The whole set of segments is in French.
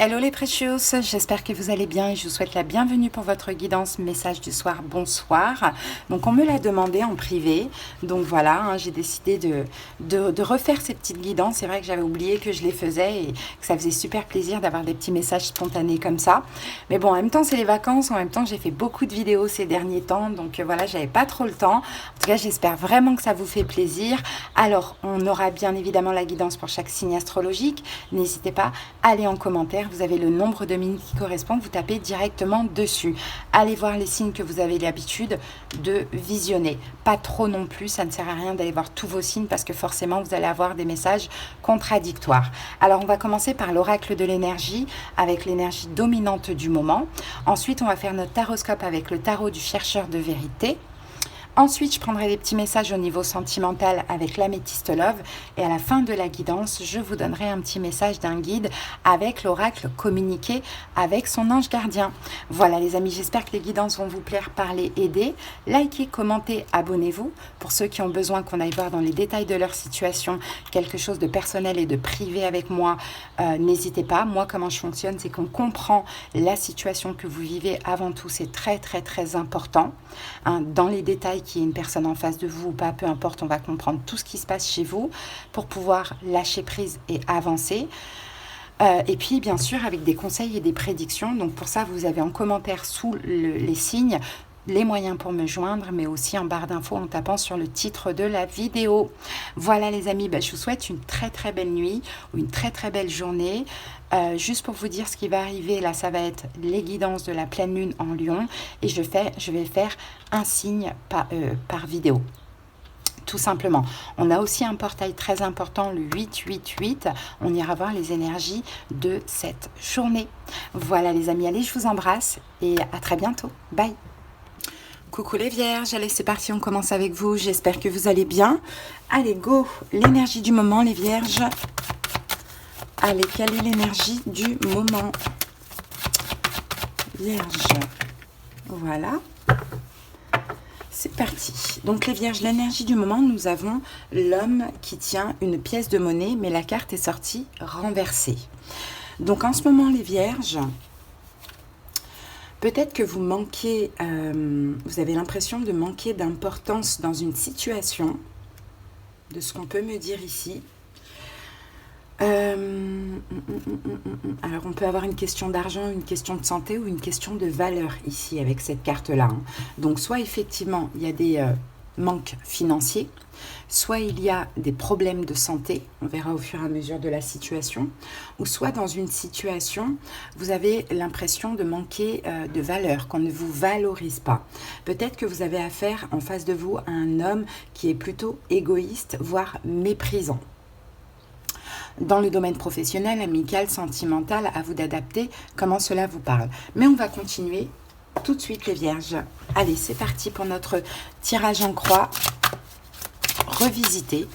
Hello les precious, j'espère que vous allez bien et je vous souhaite la bienvenue pour votre guidance message du soir, bonsoir. Donc on me l'a demandé en privé, donc voilà, j'ai décidé de refaire ces petites guidances. C'est vrai que j'avais oublié que je les faisais et que ça faisait super plaisir d'avoir des petits messages spontanés comme ça. Mais bon, en même temps c'est les vacances, en même temps j'ai fait beaucoup de vidéos ces derniers temps, donc voilà, j'avais pas trop le temps. En tout cas, j'espère vraiment que ça vous fait plaisir. Alors, on aura bien évidemment la guidance pour chaque signe astrologique. N'hésitez pas à aller en commentaire. Vous avez le nombre de minutes qui correspondent. Vous tapez directement dessus. Allez voir les signes que vous avez l'habitude de visionner. Pas trop non plus. Ça ne sert à rien d'aller voir tous vos signes parce que forcément, vous allez avoir des messages contradictoires. Alors, on va commencer par l'oracle de l'énergie avec l'énergie dominante du moment. Ensuite, on va faire notre taroscope avec le tarot du chercheur de vérité. Ensuite, je prendrai des petits messages au niveau sentimental avec l'améthyste love. Et à la fin de la guidance, je vous donnerai un petit message d'un guide avec l'oracle communiqué avec son ange gardien. Voilà les amis, j'espère que les guidances vont vous plaire, parler, aider. Likez, commentez, abonnez-vous. Pour ceux qui ont besoin qu'on aille voir dans les détails de leur situation quelque chose de personnel et de privé avec moi, n'hésitez pas. Moi, comment je fonctionne, c'est qu'on comprend la situation que vous vivez avant tout. C'est très, très, très important. Dans les détails, qu'il y ait une personne en face de vous ou pas, peu importe, on va comprendre tout ce qui se passe chez vous pour pouvoir lâcher prise et avancer. Et puis, bien sûr, avec des conseils et des prédictions. Donc, pour ça, vous avez en commentaire sous les signes les moyens pour me joindre, mais aussi en barre d'infos en tapant sur le titre de la vidéo. Voilà les amis, je vous souhaite une très très belle nuit ou une très très belle journée. Juste pour vous dire ce qui va arriver, là ça va être les guidances de la pleine lune en Lion et je vais faire un signe par vidéo. Tout simplement. On a aussi un portail très important, le 888. On ira voir les énergies de cette journée. Voilà les amis, allez, je vous embrasse et à très bientôt. Bye. Coucou les vierges, allez c'est parti, on commence avec vous, j'espère que vous allez bien. Allez go, l'énergie du moment les vierges. Allez, quelle est l'énergie du moment? Vierge, voilà. C'est parti. Donc les vierges, l'énergie du moment, nous avons l'homme qui tient une pièce de monnaie, mais la carte est sortie renversée. Donc en ce moment les vierges, peut-être que vous manquez, vous avez l'impression de manquer d'importance dans une situation, de ce qu'on peut me dire ici. Alors, on peut avoir une question d'argent, une question de santé ou une question de valeur ici avec cette carte-là. Donc, soit effectivement, il y a des manques financiers, soit il y a des problèmes de santé, on verra au fur et à mesure de la situation, ou soit dans une situation, vous avez l'impression de manquer de valeur, qu'on ne vous valorise pas. Peut-être que vous avez affaire en face de vous à un homme qui est plutôt égoïste, voire méprisant. Dans le domaine professionnel, amical, sentimental, à vous d'adapter comment cela vous parle. Mais on va continuer tout de suite les vierges. Allez, c'est parti pour notre tirage en croix. Revisiter.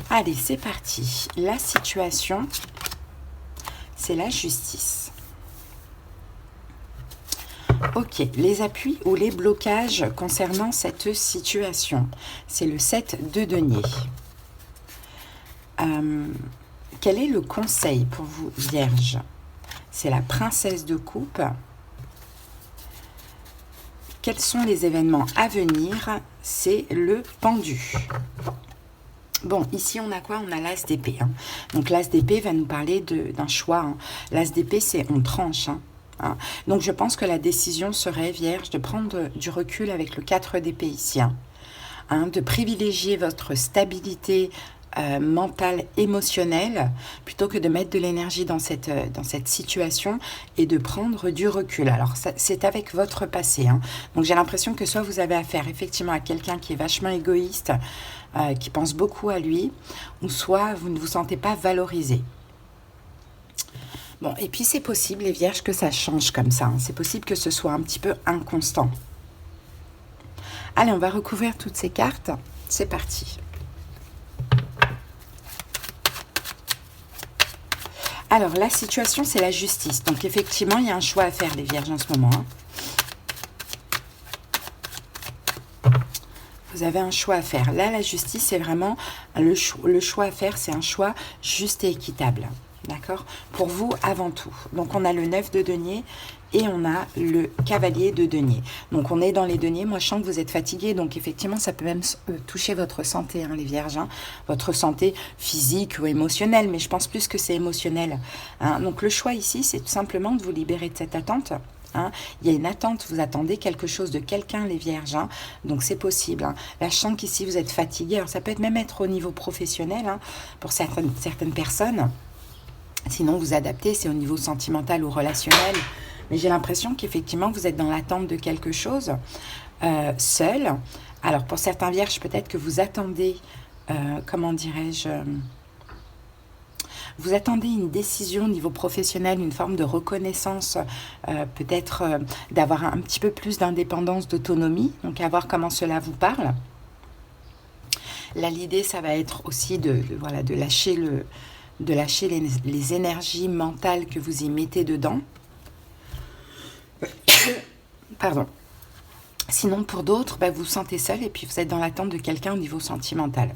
Allez, c'est parti. La situation, c'est la justice. Ok, les appuis ou les blocages concernant cette situation. C'est le 7 de denier. Quel est le conseil pour vous, vierge? C'est la princesse de coupe. Quels sont les événements à venir? C'est le pendu. Bon, ici, on a quoi? On a l'as d'épée. Donc, l'as d'épée va nous parler d'un choix. L'as d'épée, c'est on tranche. Donc, je pense que la décision serait, vierge, de prendre du recul avec le 4 d'épée ici. De privilégier votre stabilité mentale, émotionnelle, plutôt que de mettre de l'énergie dans cette situation et de prendre du recul. Alors, c'est avec votre passé. Donc, j'ai l'impression que soit vous avez affaire effectivement à quelqu'un qui est vachement égoïste, qui pense beaucoup à lui, ou soit vous ne vous sentez pas valorisé. Bon, et puis c'est possible, les vierges, que ça change comme ça. C'est possible que ce soit un petit peu inconstant. Allez, on va recouvrir toutes ces cartes. C'est parti. Alors, la situation, c'est la justice. Donc, effectivement, il y a un choix à faire, les vierges, en ce moment. Vous avez un choix à faire. Là, la justice, c'est vraiment le choix à faire, c'est un choix juste et équitable. D'accord? Pour vous, avant tout. Donc, on a le 9 de denier et on a le cavalier de denier. Donc, on est dans les deniers. Moi, je sens que vous êtes fatigué. Donc, effectivement, ça peut même toucher votre santé, hein, les vierges. Hein. Votre santé physique ou émotionnelle. Mais je pense plus que c'est émotionnel. Hein. Donc, le choix ici, c'est tout simplement de vous libérer de cette attente. Hein. Il y a une attente, vous attendez quelque chose de quelqu'un, les vierges, hein. Donc c'est possible. Hein. Là, je sens qu'ici, vous êtes fatigué. Alors, ça peut même être au niveau professionnel, hein, pour certaines personnes. Sinon, vous adaptez, c'est au niveau sentimental ou relationnel. Mais j'ai l'impression qu'effectivement, vous êtes dans l'attente de quelque chose, seul. Alors, pour certains vierges, peut-être que vous attendez, comment dirais-je... Vous attendez une décision au niveau professionnel, une forme de reconnaissance, peut-être d'avoir un petit peu plus d'indépendance, d'autonomie. Donc, à voir comment cela vous parle. Là, l'idée, ça va être aussi voilà, de lâcher, les énergies mentales que vous y mettez dedans. Pardon. Sinon, pour d'autres, vous vous sentez seul et puis vous êtes dans l'attente de quelqu'un au niveau sentimental.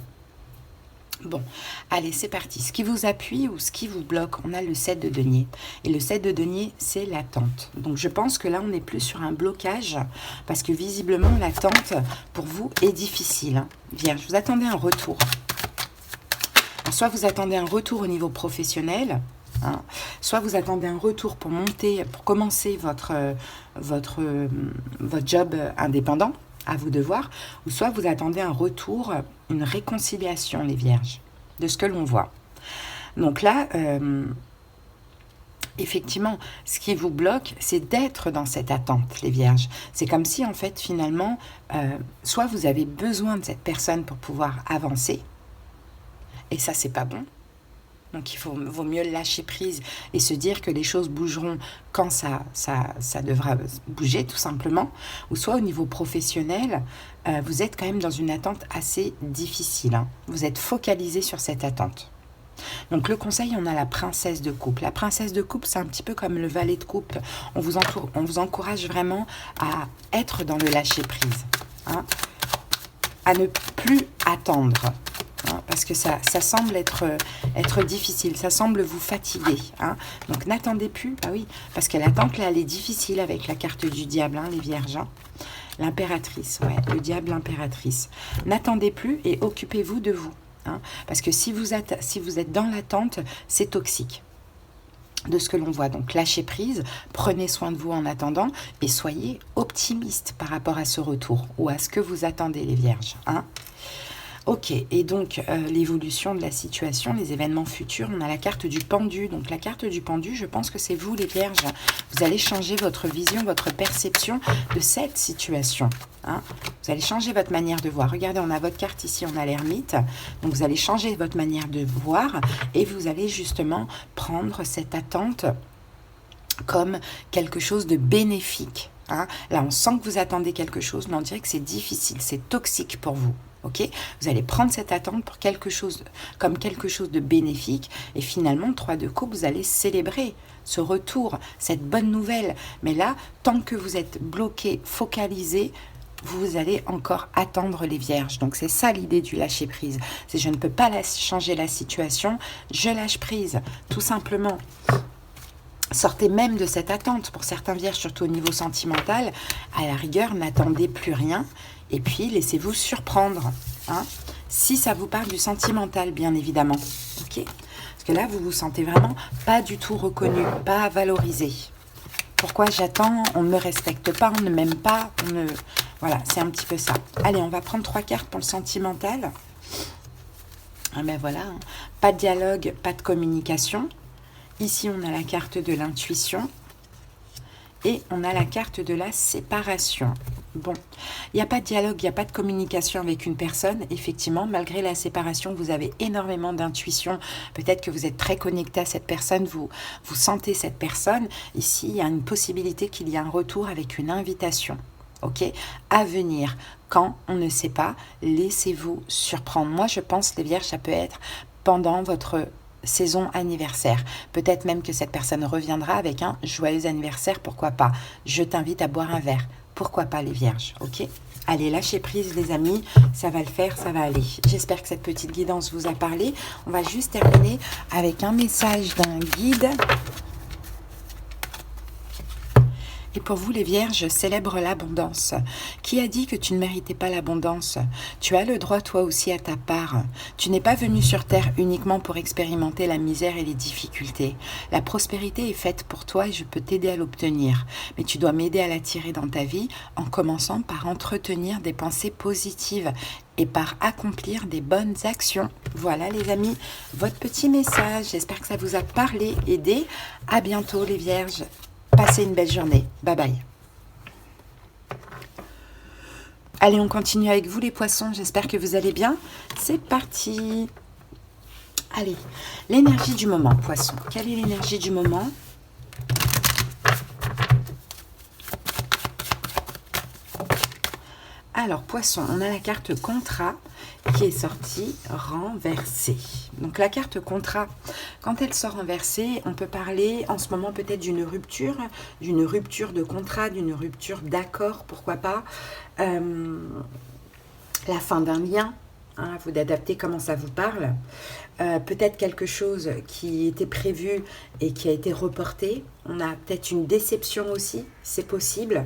Bon, allez, c'est parti. Ce qui vous appuie ou ce qui vous bloque, on a le 7 de denier. Et le 7 de denier, c'est l'attente. Donc, je pense que là, on n'est plus sur un blocage parce que visiblement, l'attente, pour vous, est difficile. Hein. Vierge, vous attendez un retour. Alors, soit vous attendez un retour au niveau professionnel, hein, soit vous attendez un retour pour commencer votre job indépendant, à vous de voir, ou soit vous attendez un retour, une réconciliation, les vierges, de ce que l'on voit. Donc là, effectivement, ce qui vous bloque, c'est d'être dans cette attente, les vierges. C'est comme si, en fait, finalement, soit vous avez besoin de cette personne pour pouvoir avancer, et ça, c'est pas bon. Donc, vaut mieux lâcher prise et se dire que les choses bougeront quand ça devra bouger, tout simplement. Ou soit au niveau professionnel, vous êtes quand même dans une attente assez difficile. Hein. Vous êtes focalisé sur cette attente. Donc, le conseil, on a la princesse de coupe. La princesse de coupe, c'est un petit peu comme le valet de coupe. On vous encourage vraiment à être dans le lâcher prise. Hein, à ne plus attendre. Hein, parce que ça semble être difficile, ça semble vous fatiguer. Hein. Donc n'attendez plus, oui, parce que l'attente là, elle est difficile avec la carte du diable, hein, les vierges. Hein. L'impératrice, le diable, l'impératrice. N'attendez plus et occupez-vous de vous. Hein, parce que si vous êtes dans l'attente, c'est toxique. De ce que l'on voit. Donc lâchez prise, prenez soin de vous en attendant et soyez optimiste par rapport à ce retour ou à ce que vous attendez, les vierges. Hein. Ok, et donc l'évolution de la situation, les événements futurs, on a la carte du pendu. Donc la carte du pendu, je pense que c'est vous les vierges. Vous allez changer votre vision, votre perception de cette situation. Hein. Vous allez changer votre manière de voir. Regardez, on a votre carte ici, on a l'ermite. Donc vous allez changer votre manière de voir et vous allez justement prendre cette attente comme quelque chose de bénéfique. Hein. Là, on sent que vous attendez quelque chose, mais on dirait que c'est difficile, c'est toxique pour vous. Okay, vous allez prendre cette attente pour comme quelque chose de bénéfique et finalement, 3 de coupe, vous allez célébrer ce retour, cette bonne nouvelle. Mais là, tant que vous êtes bloqué, focalisé, vous allez encore attendre les vierges. Donc, c'est ça l'idée du lâcher prise. C'est je ne peux pas changer la situation, je lâche prise, tout simplement. Sortez même de cette attente. Pour certains vierges, surtout au niveau sentimental, à la rigueur, n'attendez plus rien. Et puis, laissez-vous surprendre. Hein, si ça vous parle du sentimental, bien évidemment. Okay, parce que là, vous vous sentez vraiment pas du tout reconnu, pas valorisé. Pourquoi j'attends? On ne me respecte pas, on ne m'aime pas. Voilà, c'est un petit peu ça. Allez, on va prendre 3 cartes pour le sentimental. Ah ben voilà, hein. Pas de dialogue, pas de communication. Ici, on a la carte de l'intuition. Et on a la carte de la séparation. Bon, il n'y a pas de dialogue, il n'y a pas de communication avec une personne. Effectivement, malgré la séparation, vous avez énormément d'intuition. Peut-être que vous êtes très connecté à cette personne, vous sentez cette personne. Ici, il y a une possibilité qu'il y ait un retour avec une invitation. Ok, à venir. Quand on ne sait pas, laissez-vous surprendre. Moi, je pense, les vierges, ça peut être pendant votre saison anniversaire. Peut-être même que cette personne reviendra avec un joyeux anniversaire, pourquoi pas. Je t'invite à boire un verre. Pourquoi pas les vierges, ok? Allez, lâchez prise les amis, ça va le faire, ça va aller. J'espère que cette petite guidance vous a parlé. On va juste terminer avec un message d'un guide. Et pour vous les vierges, célèbre l'abondance. Qui a dit que tu ne méritais pas l'abondance? Tu as le droit toi aussi à ta part. Tu n'es pas venu sur terre uniquement pour expérimenter la misère et les difficultés. La prospérité est faite pour toi et je peux t'aider à l'obtenir. Mais tu dois m'aider à l'attirer dans ta vie en commençant par entretenir des pensées positives et par accomplir des bonnes actions. Voilà les amis, votre petit message. J'espère que ça vous a parlé, aidé. À bientôt les vierges. Passez une belle journée. Bye bye. Allez, on continue avec vous les poissons. J'espère que vous allez bien. C'est parti. Allez, l'énergie du moment, poisson. Quelle est l'énergie du moment? Alors, poisson, on a la carte contrat qui est sortie renversée. Donc, la carte contrat, quand elle sort renversée, on peut parler en ce moment peut-être d'une rupture de contrat, d'une rupture d'accord, pourquoi pas. La fin d'un lien, hein, à vous d'adapter comment ça vous parle. Peut-être quelque chose qui était prévu et qui a été reporté. On a peut-être une déception aussi, c'est possible.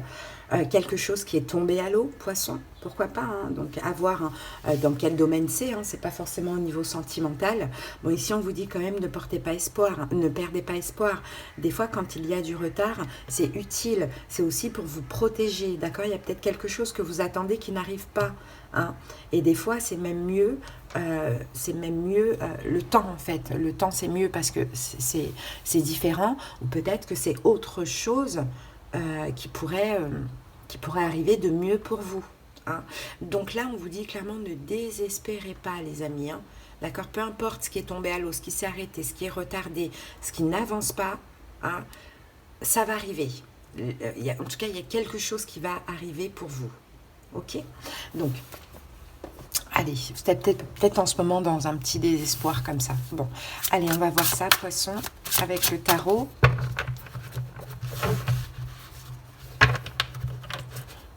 Quelque chose qui est tombé à l'eau, poisson, pourquoi pas, hein. Donc à voir dans quel domaine c'est, hein, c'est pas forcément au niveau sentimental. Bon, ici on vous dit quand même ne portez pas espoir, hein, ne perdez pas espoir. Des fois quand il y a du retard, c'est utile, c'est aussi pour vous protéger, d'accord? Il y a peut-être quelque chose que vous attendez qui n'arrive pas, hein. Et des fois c'est même mieux, le temps en fait. Le temps c'est mieux parce que c'est différent, ou peut-être que c'est autre chose qui pourrait arriver de mieux pour vous, hein. Donc là, on vous dit clairement, ne désespérez pas, les amis, hein. D'accord? Peu importe ce qui est tombé à l'eau, ce qui s'est arrêté, ce qui est retardé, ce qui n'avance pas, hein, ça va arriver. En tout cas, il y a quelque chose qui va arriver pour vous. Ok? Donc, allez, vous êtes peut-être en ce moment dans un petit désespoir comme ça. Bon, allez, on va voir ça, poisson, avec le tarot.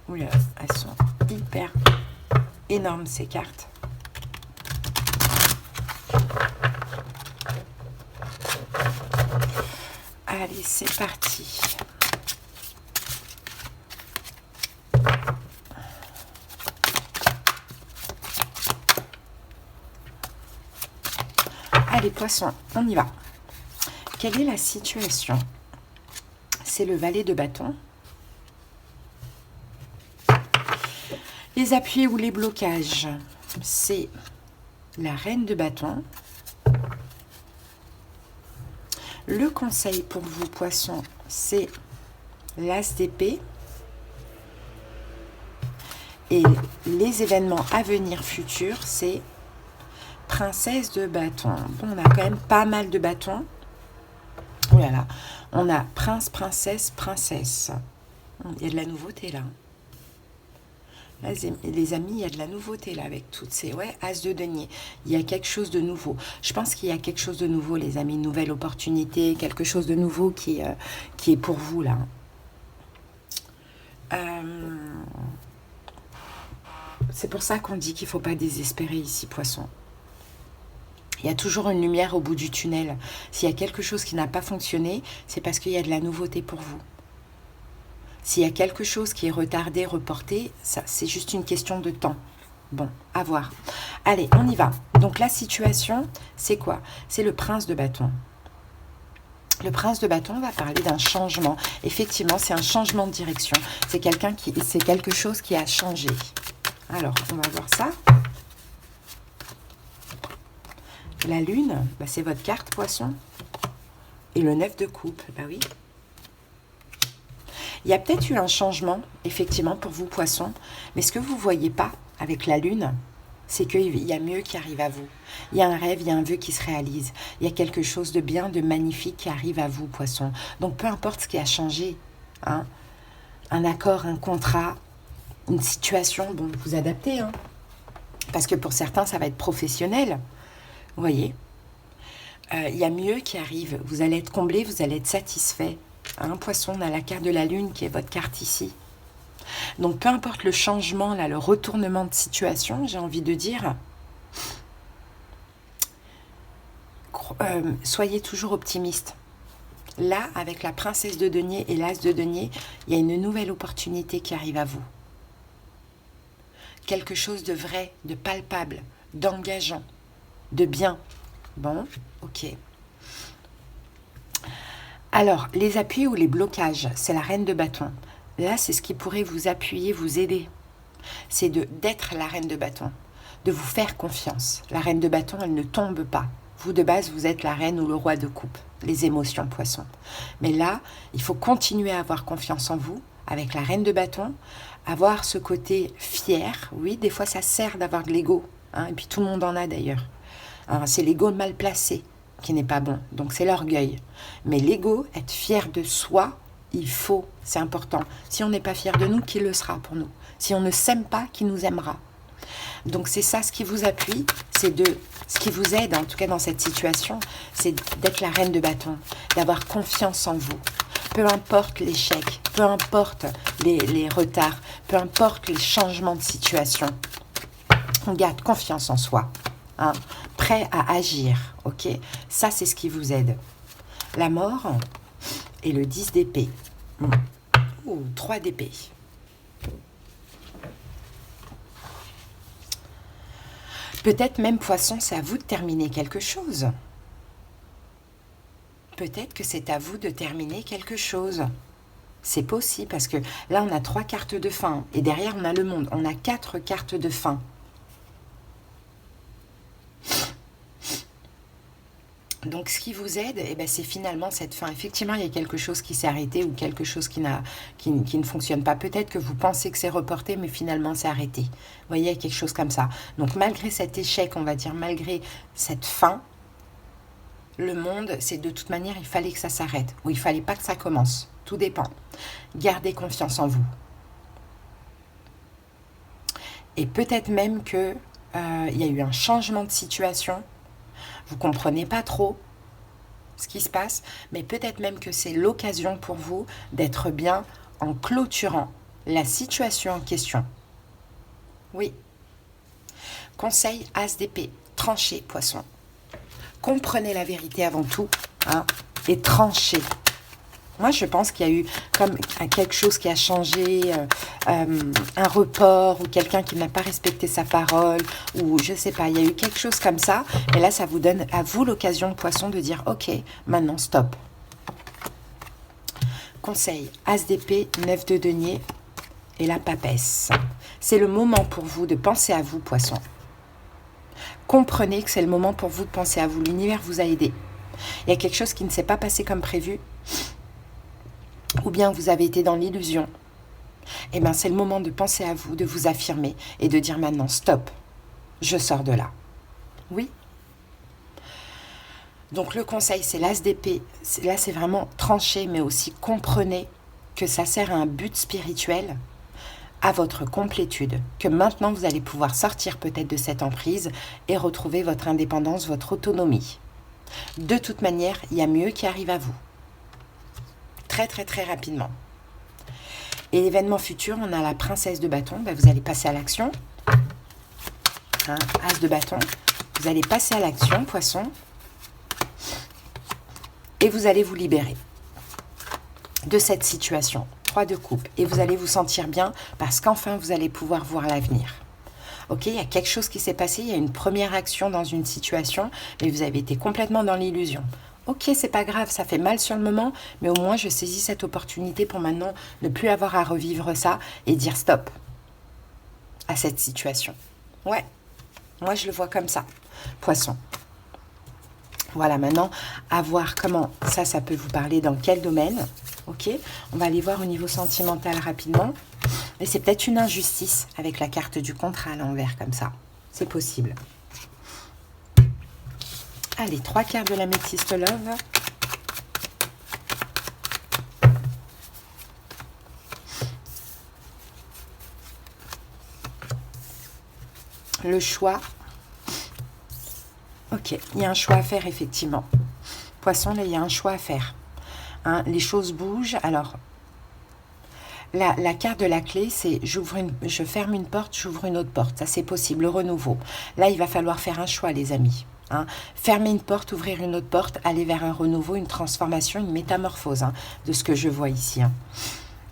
Ouh là, elles sont hyper énormes ces cartes. Allez, c'est parti. Allez, poissons, on y va. Quelle est la situation? C'est le valet de bâton. Les appuis ou les blocages, c'est la reine de bâton. Le conseil pour vous, poissons, c'est l'as d'épée. Et les événements à venir futurs, c'est princesse de bâton. Bon, on a quand même pas mal de bâtons. Oh là là, on a prince, princesse, princesse. Il y a de la nouveauté là. Là, les amis, il y a de la nouveauté là avec toutes ces... Ouais, as de denier. Il y a quelque chose de nouveau. Je pense qu'il y a quelque chose de nouveau, les amis. Une nouvelle opportunité, quelque chose de nouveau qui est pour vous là. C'est pour ça qu'on dit qu'il ne faut pas désespérer ici, poisson. Il y a toujours une lumière au bout du tunnel. S'il y a quelque chose qui n'a pas fonctionné, c'est parce qu'il y a de la nouveauté pour vous. S'il y a quelque chose qui est retardé, reporté, c'est juste une question de temps. Bon, à voir. Allez, on y va. Donc la situation, c'est quoi? C'est le prince de bâton. Le prince de bâton va parler d'un changement. Effectivement, c'est un changement de direction. C'est quelque chose qui a changé. Alors, on va voir ça. La lune, bah, c'est votre carte, poisson. Et le 9 de coupe, bah oui. Il y a peut-être eu un changement, effectivement, pour vous, poissons. Mais ce que vous ne voyez pas avec la lune, c'est qu'il y a mieux qui arrive à vous. Il y a un rêve, il y a un vœu qui se réalise. Il y a quelque chose de bien, de magnifique qui arrive à vous, poissons. Donc, peu importe ce qui a changé, hein, un accord, un contrat, une situation, bon, vous adaptez, hein, parce que pour certains, ça va être professionnel. Vous voyez, il y a mieux qui arrive. Vous allez être comblé, vous allez être satisfait. Hein, poisson, on a la carte de la lune qui est votre carte ici. Donc, peu importe le changement, là, le retournement de situation, j'ai envie de dire, soyez toujours optimiste. Là, avec la princesse de denier et l'as de denier, il y a une nouvelle opportunité qui arrive à vous. Quelque chose de vrai, de palpable, d'engageant, de bien. Bon, ok. Alors, les appuis ou les blocages, c'est la reine de bâton. Là, c'est ce qui pourrait vous appuyer, vous aider. C'est d'être la reine de bâton, de vous faire confiance. La reine de bâton, elle ne tombe pas. Vous, de base, vous êtes la reine ou le roi de coupe, les émotions, poisson. Mais là, il faut continuer à avoir confiance en vous, avec la reine de bâton, avoir ce côté fier. Oui, des fois, ça sert d'avoir de l'ego, hein, et puis tout le monde en a d'ailleurs. Hein, c'est l'ego mal placé qui n'est pas bon, donc c'est l'orgueil. Mais l'ego, être fier de soi, il faut, c'est important. Si on n'est pas fier de nous, qui le sera pour nous? Si on ne s'aime pas, qui nous aimera? Donc c'est ça, ce qui vous appuie, ce qui vous aide, en tout cas dans cette situation, c'est d'être la reine de bâton, d'avoir confiance en vous. Peu importe l'échec, peu importe les retards, peu importe les changements de situation, on garde confiance en soi, hein, prêt à agir, ok? Ça, c'est ce qui vous aide. La mort et le 10 d'épée. Ou 3 d'épée. Peut-être même, poisson, c'est à vous de terminer quelque chose. Peut-être que c'est à vous de terminer quelque chose. C'est possible, parce que là, on a 3 cartes de fin. Et derrière, on a le monde. On a 4 cartes de fin. Donc, ce qui vous aide, eh ben, c'est finalement cette fin. Effectivement, il y a quelque chose qui s'est arrêté ou quelque chose qui ne fonctionne pas. Peut-être que vous pensez que c'est reporté, mais finalement, c'est arrêté. Vous voyez, il y a quelque chose comme ça. Donc, malgré cet échec, on va dire, malgré cette fin, le monde, c'est de toute manière, il fallait que ça s'arrête. Ou il fallait pas que ça commence. Tout dépend. Gardez confiance en vous. Et peut-être même que il y a eu un changement de situation. Vous ne comprenez pas trop ce qui se passe, mais peut-être même que c'est l'occasion pour vous d'être bien en clôturant la situation en question. Oui. Conseil As d'épée, tranchez, poisson. Comprenez la vérité avant tout, hein, et tranchez. Moi, je pense qu'il y a eu comme quelque chose qui a changé, un report ou quelqu'un qui n'a pas respecté sa parole ou je ne sais pas, il y a eu quelque chose comme ça. Et là, ça vous donne à vous l'occasion, poisson, de dire « Ok, maintenant, stop ». Conseil, As d'épée, 9 de denier et la papesse. C'est le moment pour vous de penser à vous, poisson. Comprenez que c'est le moment pour vous de penser à vous. L'univers vous a aidé. Il y a quelque chose qui ne s'est pas passé comme prévu. Ou bien vous avez été dans l'illusion, eh bien c'est le moment de penser à vous, de vous affirmer et de dire maintenant stop, je sors de là. Oui. Donc le conseil, c'est l'As d'épée. Là, c'est vraiment trancher, mais aussi comprenez que ça sert à un but spirituel, à votre complétude, que maintenant vous allez pouvoir sortir peut-être de cette emprise et retrouver votre indépendance, votre autonomie. De toute manière, il y a mieux qui arrive à vous. Très très très rapidement. Et l'événement futur, on a la princesse de bâton. Ben, vous allez passer à l'action. Hein, As de bâton. Vous allez passer à l'action, poisson. Et vous allez vous libérer de cette situation. 3 de coupe. Et vous allez vous sentir bien parce qu'enfin, vous allez pouvoir voir l'avenir. Ok, il y a quelque chose qui s'est passé. Il y a une première action dans une situation, mais vous avez été complètement dans l'illusion. Ok, c'est pas grave, ça fait mal sur le moment, mais au moins je saisis cette opportunité pour maintenant ne plus avoir à revivre ça et dire stop à cette situation. Ouais, moi je le vois comme ça. Poisson. Voilà, maintenant, à voir comment ça peut vous parler, dans quel domaine. Ok, on va aller voir au niveau sentimental rapidement. Et c'est peut-être une injustice avec la carte du contrat à l'envers comme ça. C'est possible. Allez, 3 cartes de l'améthyste love. Le choix. Ok, il y a un choix à faire, effectivement. Poisson, là, il y a un choix à faire. Hein, les choses bougent. Alors, la carte de la clé, c'est je ferme une porte, j'ouvre une autre porte. Ça, c'est possible, le renouveau. Là, il va falloir faire un choix, les amis. Hein. Fermer une porte, ouvrir une autre porte, aller vers un renouveau, une transformation, une métamorphose, hein, de ce que je vois ici. Hein.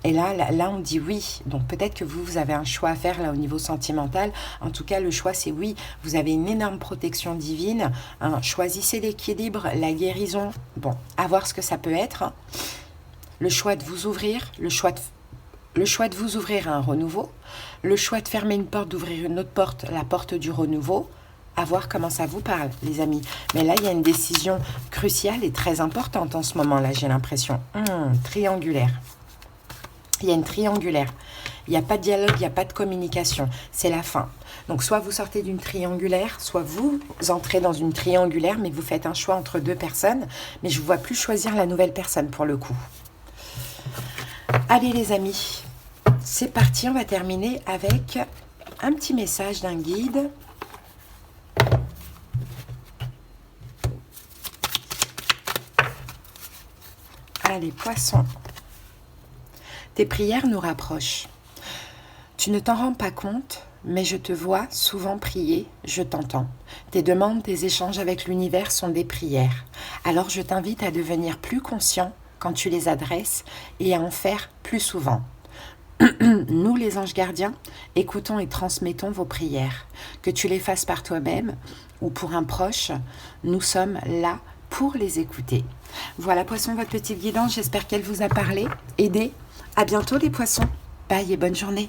Et là, on dit oui. Donc, peut-être que vous avez un choix à faire là au niveau sentimental. En tout cas, le choix, c'est oui. Vous avez une énorme protection divine. Hein. Choisissez l'équilibre, la guérison. Bon, à voir ce que ça peut être. Hein. Le choix de vous ouvrir, le choix de vous ouvrir à un renouveau, le choix de fermer une porte, d'ouvrir une autre porte, la porte du renouveau, à voir comment ça vous parle, les amis. Mais là, il y a une décision cruciale et très importante en ce moment-là, j'ai l'impression. Triangulaire. Il y a une triangulaire. Il n'y a pas de dialogue, il n'y a pas de communication. C'est la fin. Donc, soit vous sortez d'une triangulaire, soit vous entrez dans une triangulaire, mais vous faites un choix entre deux personnes. Mais je ne vous vois plus choisir la nouvelle personne pour le coup. Allez, les amis, c'est parti. On va terminer avec un petit message d'un guide. Allez, poissons. Tes prières nous rapprochent. Tu ne t'en rends pas compte, mais je te vois souvent prier, je t'entends. Tes demandes, tes échanges avec l'univers sont des prières. Alors je t'invite à devenir plus conscient quand tu les adresses et à en faire plus souvent. Nous, les anges gardiens, écoutons et transmettons vos prières. Que tu les fasses par toi-même ou pour un proche, nous sommes là pour les écouter. Voilà, poissons, votre petite guidance. J'espère qu'elle vous a parlé, aidé. À bientôt, les poissons. Bye et bonne journée.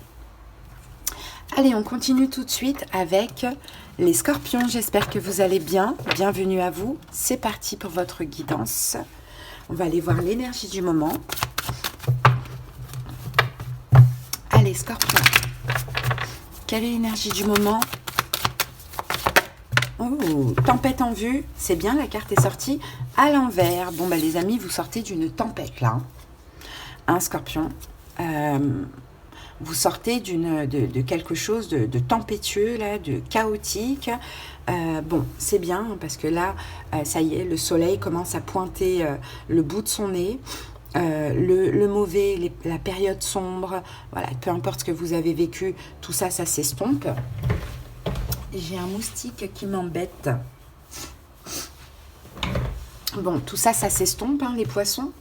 Allez, on continue tout de suite avec les scorpions. J'espère que vous allez bien. Bienvenue à vous. C'est parti pour votre guidance. On va aller voir l'énergie du moment. Allez, scorpions. Quelle est l'énergie du moment? Oh, tempête en vue. C'est bien, la carte est sortie à l'envers. Bon, bah, les amis, vous sortez d'une tempête, là. Hein, scorpion. Vous sortez de quelque chose de tempétueux, là, de chaotique. Bon, c'est bien, parce que là, ça y est, le soleil commence à pointer le bout de son nez. Le mauvais, la période sombre, voilà, peu importe ce que vous avez vécu, tout ça, ça s'estompe. J'ai un moustique qui m'embête. Bon, tout ça, ça s'estompe, hein, les poissons.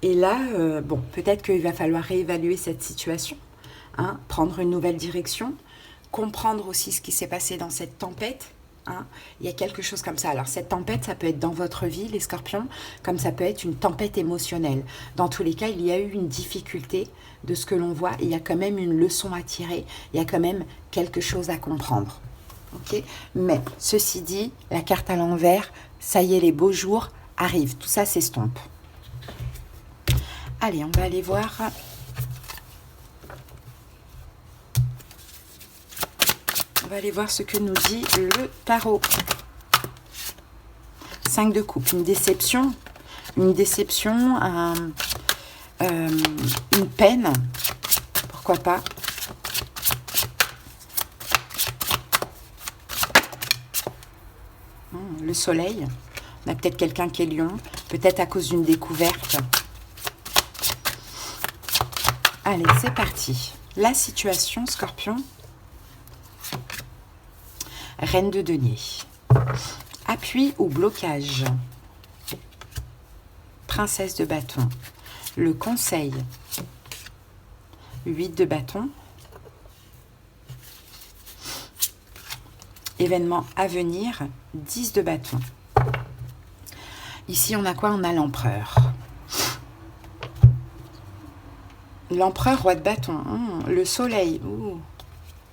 Et là, bon, peut-être qu'il va falloir réévaluer cette situation, hein, prendre une nouvelle direction, comprendre aussi ce qui s'est passé dans cette tempête. Hein. Il y a quelque chose comme ça. Alors, cette tempête, ça peut être dans votre vie, les scorpions, comme ça peut être une tempête émotionnelle. Dans tous les cas, il y a eu une difficulté de ce que l'on voit. Il y a quand même une leçon à tirer. Il y a quand même quelque chose à comprendre. Okay. Mais, ceci dit, la carte à l'envers, ça y est, les beaux jours arrivent. Tout ça s'estompe. Allez, on va aller voir. On va aller voir ce que nous dit le tarot. 5 de coupe, une déception, une peine, pourquoi pas. Le soleil, on a peut-être quelqu'un qui est lion, peut-être à cause d'une découverte. Allez, c'est parti. La situation, scorpion. Reine de denier. Appui ou blocage. Princesse de bâton. Le conseil. 8 de bâton. Événement à venir. 10 de bâton. Ici, on a quoi? On a l'empereur. L'empereur, roi de bâton. Le soleil.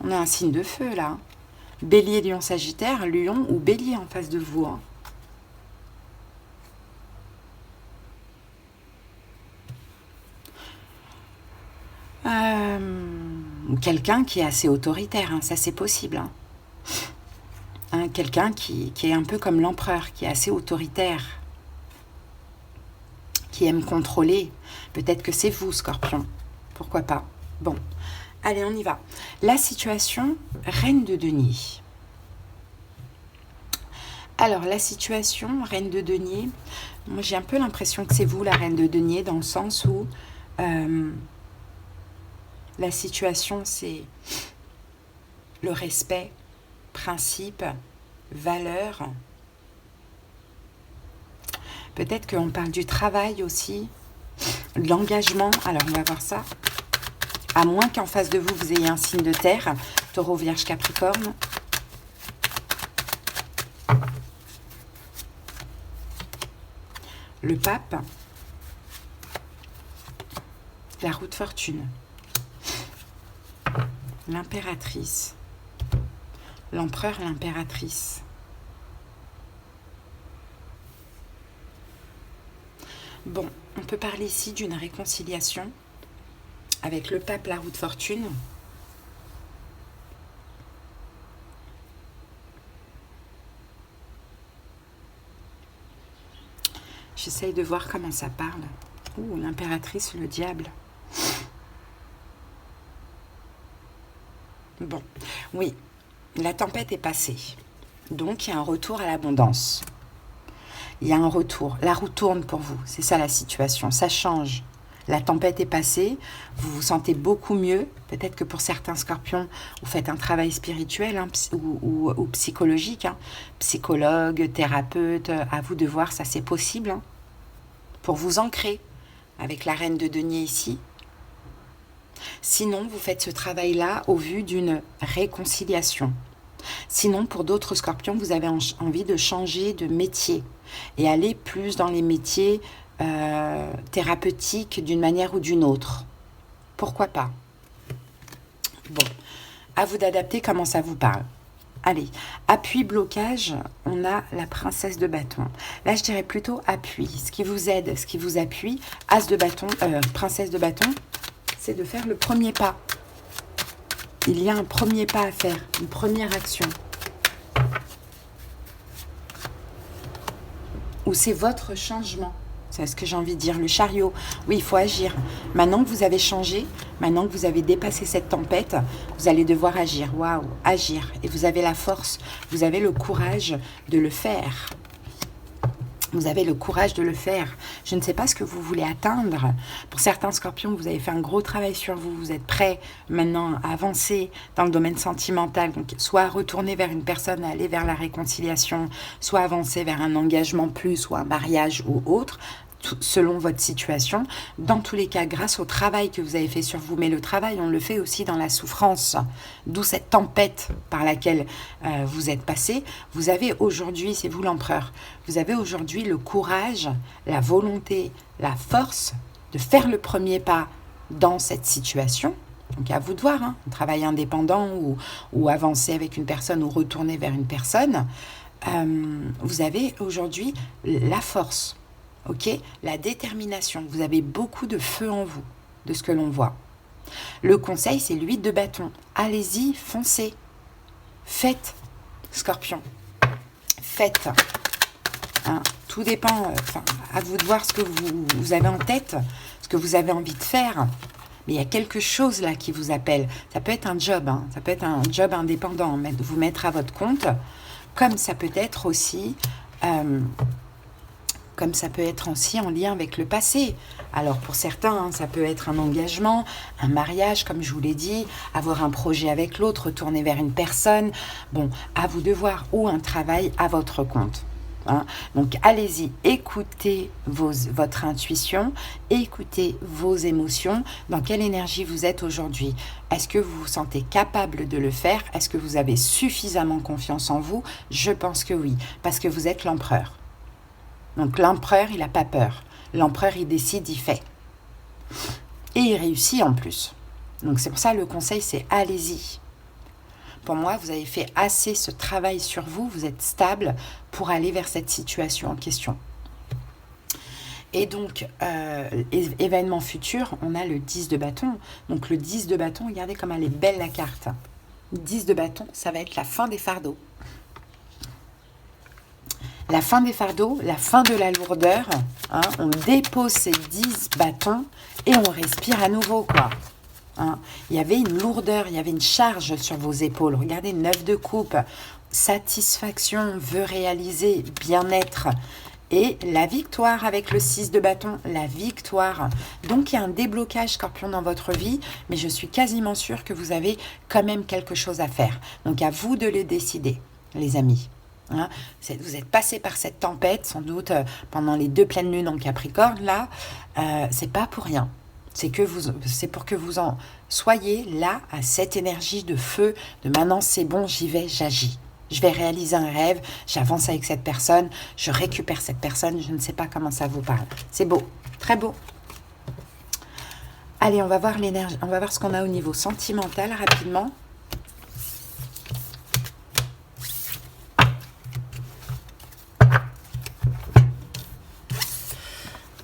On a un signe de feu, là. Bélier, lion, sagittaire, lion ou bélier en face de vous. Quelqu'un qui est assez autoritaire, hein, ça c'est possible. Quelqu'un qui est un peu comme l'empereur, qui est assez autoritaire, qui aime contrôler. Peut-être que c'est vous, scorpion. Pourquoi pas? Bon, allez, on y va. La situation, reine de denier. Alors, la situation, reine de denier, moi j'ai un peu l'impression que c'est vous, la reine de denier, dans le sens où La situation, c'est le respect, principe, valeur. Peut-être qu'on parle du travail aussi, de l'engagement. Alors, on va voir ça. À moins qu'en face de vous, vous ayez un signe de terre, Taureau, Vierge, Capricorne. Le pape. La roue de fortune. L'impératrice. L'empereur, l'impératrice. Bon, on peut parler ici d'une réconciliation avec le pape, la roue de fortune. J'essaye de voir comment ça parle. Ouh, l'impératrice, le diable. Bon, oui, la tempête est passée. Donc, il y a un retour à l'abondance. Il y a un retour. La roue tourne pour vous. C'est ça la situation. Ça change. La tempête est passée. Vous vous sentez beaucoup mieux. Peut-être que pour certains scorpions, vous faites un travail spirituel hein, ou psychologique. Hein. Psychologue, thérapeute. À vous de voir, ça c'est possible. Hein. Pour vous ancrer avec la reine de denier ici. Sinon, vous faites ce travail-là au vu d'une réconciliation. Sinon, pour d'autres scorpions, vous avez envie de changer de métier et aller plus dans les métiers thérapeutiques d'une manière ou d'une autre. Pourquoi pas? Bon, à vous d'adapter comment ça vous parle. Allez, appui, blocage, on a la princesse de bâton. Là, je dirais plutôt appui. Ce qui vous aide, ce qui vous appuie, as de bâton, princesse de bâton, c'est de faire le premier pas. Il y a un premier pas à faire, une première action. Ou c'est votre changement. C'est ce que j'ai envie de dire, le chariot. Oui, il faut agir. Maintenant que vous avez changé, maintenant que vous avez dépassé cette tempête, vous allez devoir agir. Waouh, agir. Et vous avez la force, vous avez le courage de le faire. Vous avez le courage de le faire. Je ne sais pas ce que vous voulez atteindre. Pour certains scorpions, vous avez fait un gros travail sur vous. Vous êtes prêts maintenant à avancer dans le domaine sentimental. Donc, soit retourner vers une personne, aller vers la réconciliation, soit avancer vers un engagement plus ou un mariage ou autre, selon votre situation. Dans tous les cas, grâce au travail que vous avez fait sur vous, mais le travail, on le fait aussi dans la souffrance, d'où cette tempête par laquelle vous êtes passé. Vous avez aujourd'hui, c'est vous l'empereur, vous avez aujourd'hui le courage, la volonté, la force de faire le premier pas dans cette situation. Donc à vous de voir, hein, travail indépendant ou avancer avec une personne ou retourner vers une personne. Vous avez aujourd'hui la force. Ok, la détermination, vous avez beaucoup de feu en vous, de ce que l'on voit. Le conseil, c'est l'huile de bâton. Allez-y, foncez. Faites, scorpion. Faites. Hein, tout dépend, à vous de voir ce que vous avez en tête, ce que vous avez envie de faire. Mais il y a quelque chose là qui vous appelle. Ça peut être un job, hein, ça peut être un job indépendant, vous mettre à votre compte, comme ça peut être aussi... comme ça peut être aussi en lien avec le passé. Alors pour certains, hein, ça peut être un engagement, un mariage, comme je vous l'ai dit, avoir un projet avec l'autre, retourner vers une personne. Bon, à vous de voir, ou un travail à votre compte. Hein. Donc allez-y, écoutez votre intuition, écoutez vos émotions, dans quelle énergie vous êtes aujourd'hui. Est-ce que vous vous sentez capable de le faire? Est-ce que vous avez suffisamment confiance en vous? Je pense que oui, parce que vous êtes l'empereur. Donc l'empereur, il n'a pas peur. L'empereur, il décide, il fait. Et il réussit en plus. Donc c'est pour ça le conseil, c'est allez-y. Pour moi, vous avez fait assez ce travail sur vous, vous êtes stable pour aller vers cette situation en question. Et donc, événement futur, on a le 10 de bâton. Donc le 10 de bâton, regardez comme elle est belle la carte. 10 de bâton, ça va être la fin des fardeaux. La fin des fardeaux, la fin de la lourdeur, hein, on dépose ces 10 bâtons et on respire à nouveau, quoi. Hein. Il y avait une lourdeur, il y avait une charge sur vos épaules. Regardez, 9 de coupe, satisfaction, vœu réalisé, bien-être. et la victoire avec le 6 de bâton, la victoire. Donc, il y a un déblocage Scorpion dans votre vie, mais je suis quasiment sûre que vous avez quand même quelque chose à faire. Donc, à vous de le décider, les amis. Hein, vous êtes passé par cette tempête, sans doute pendant les 2 pleines lunes en Capricorne, là, c'est pas pour rien. C'est pour que vous en soyez là, à cette énergie de feu, de maintenant c'est bon, j'y vais, j'agis. Je vais réaliser un rêve, j'avance avec cette personne, je récupère cette personne, je ne sais pas comment ça vous parle. C'est beau, très beau. Allez, on va voir l'énergie, on va voir ce qu'on a au niveau sentimental rapidement.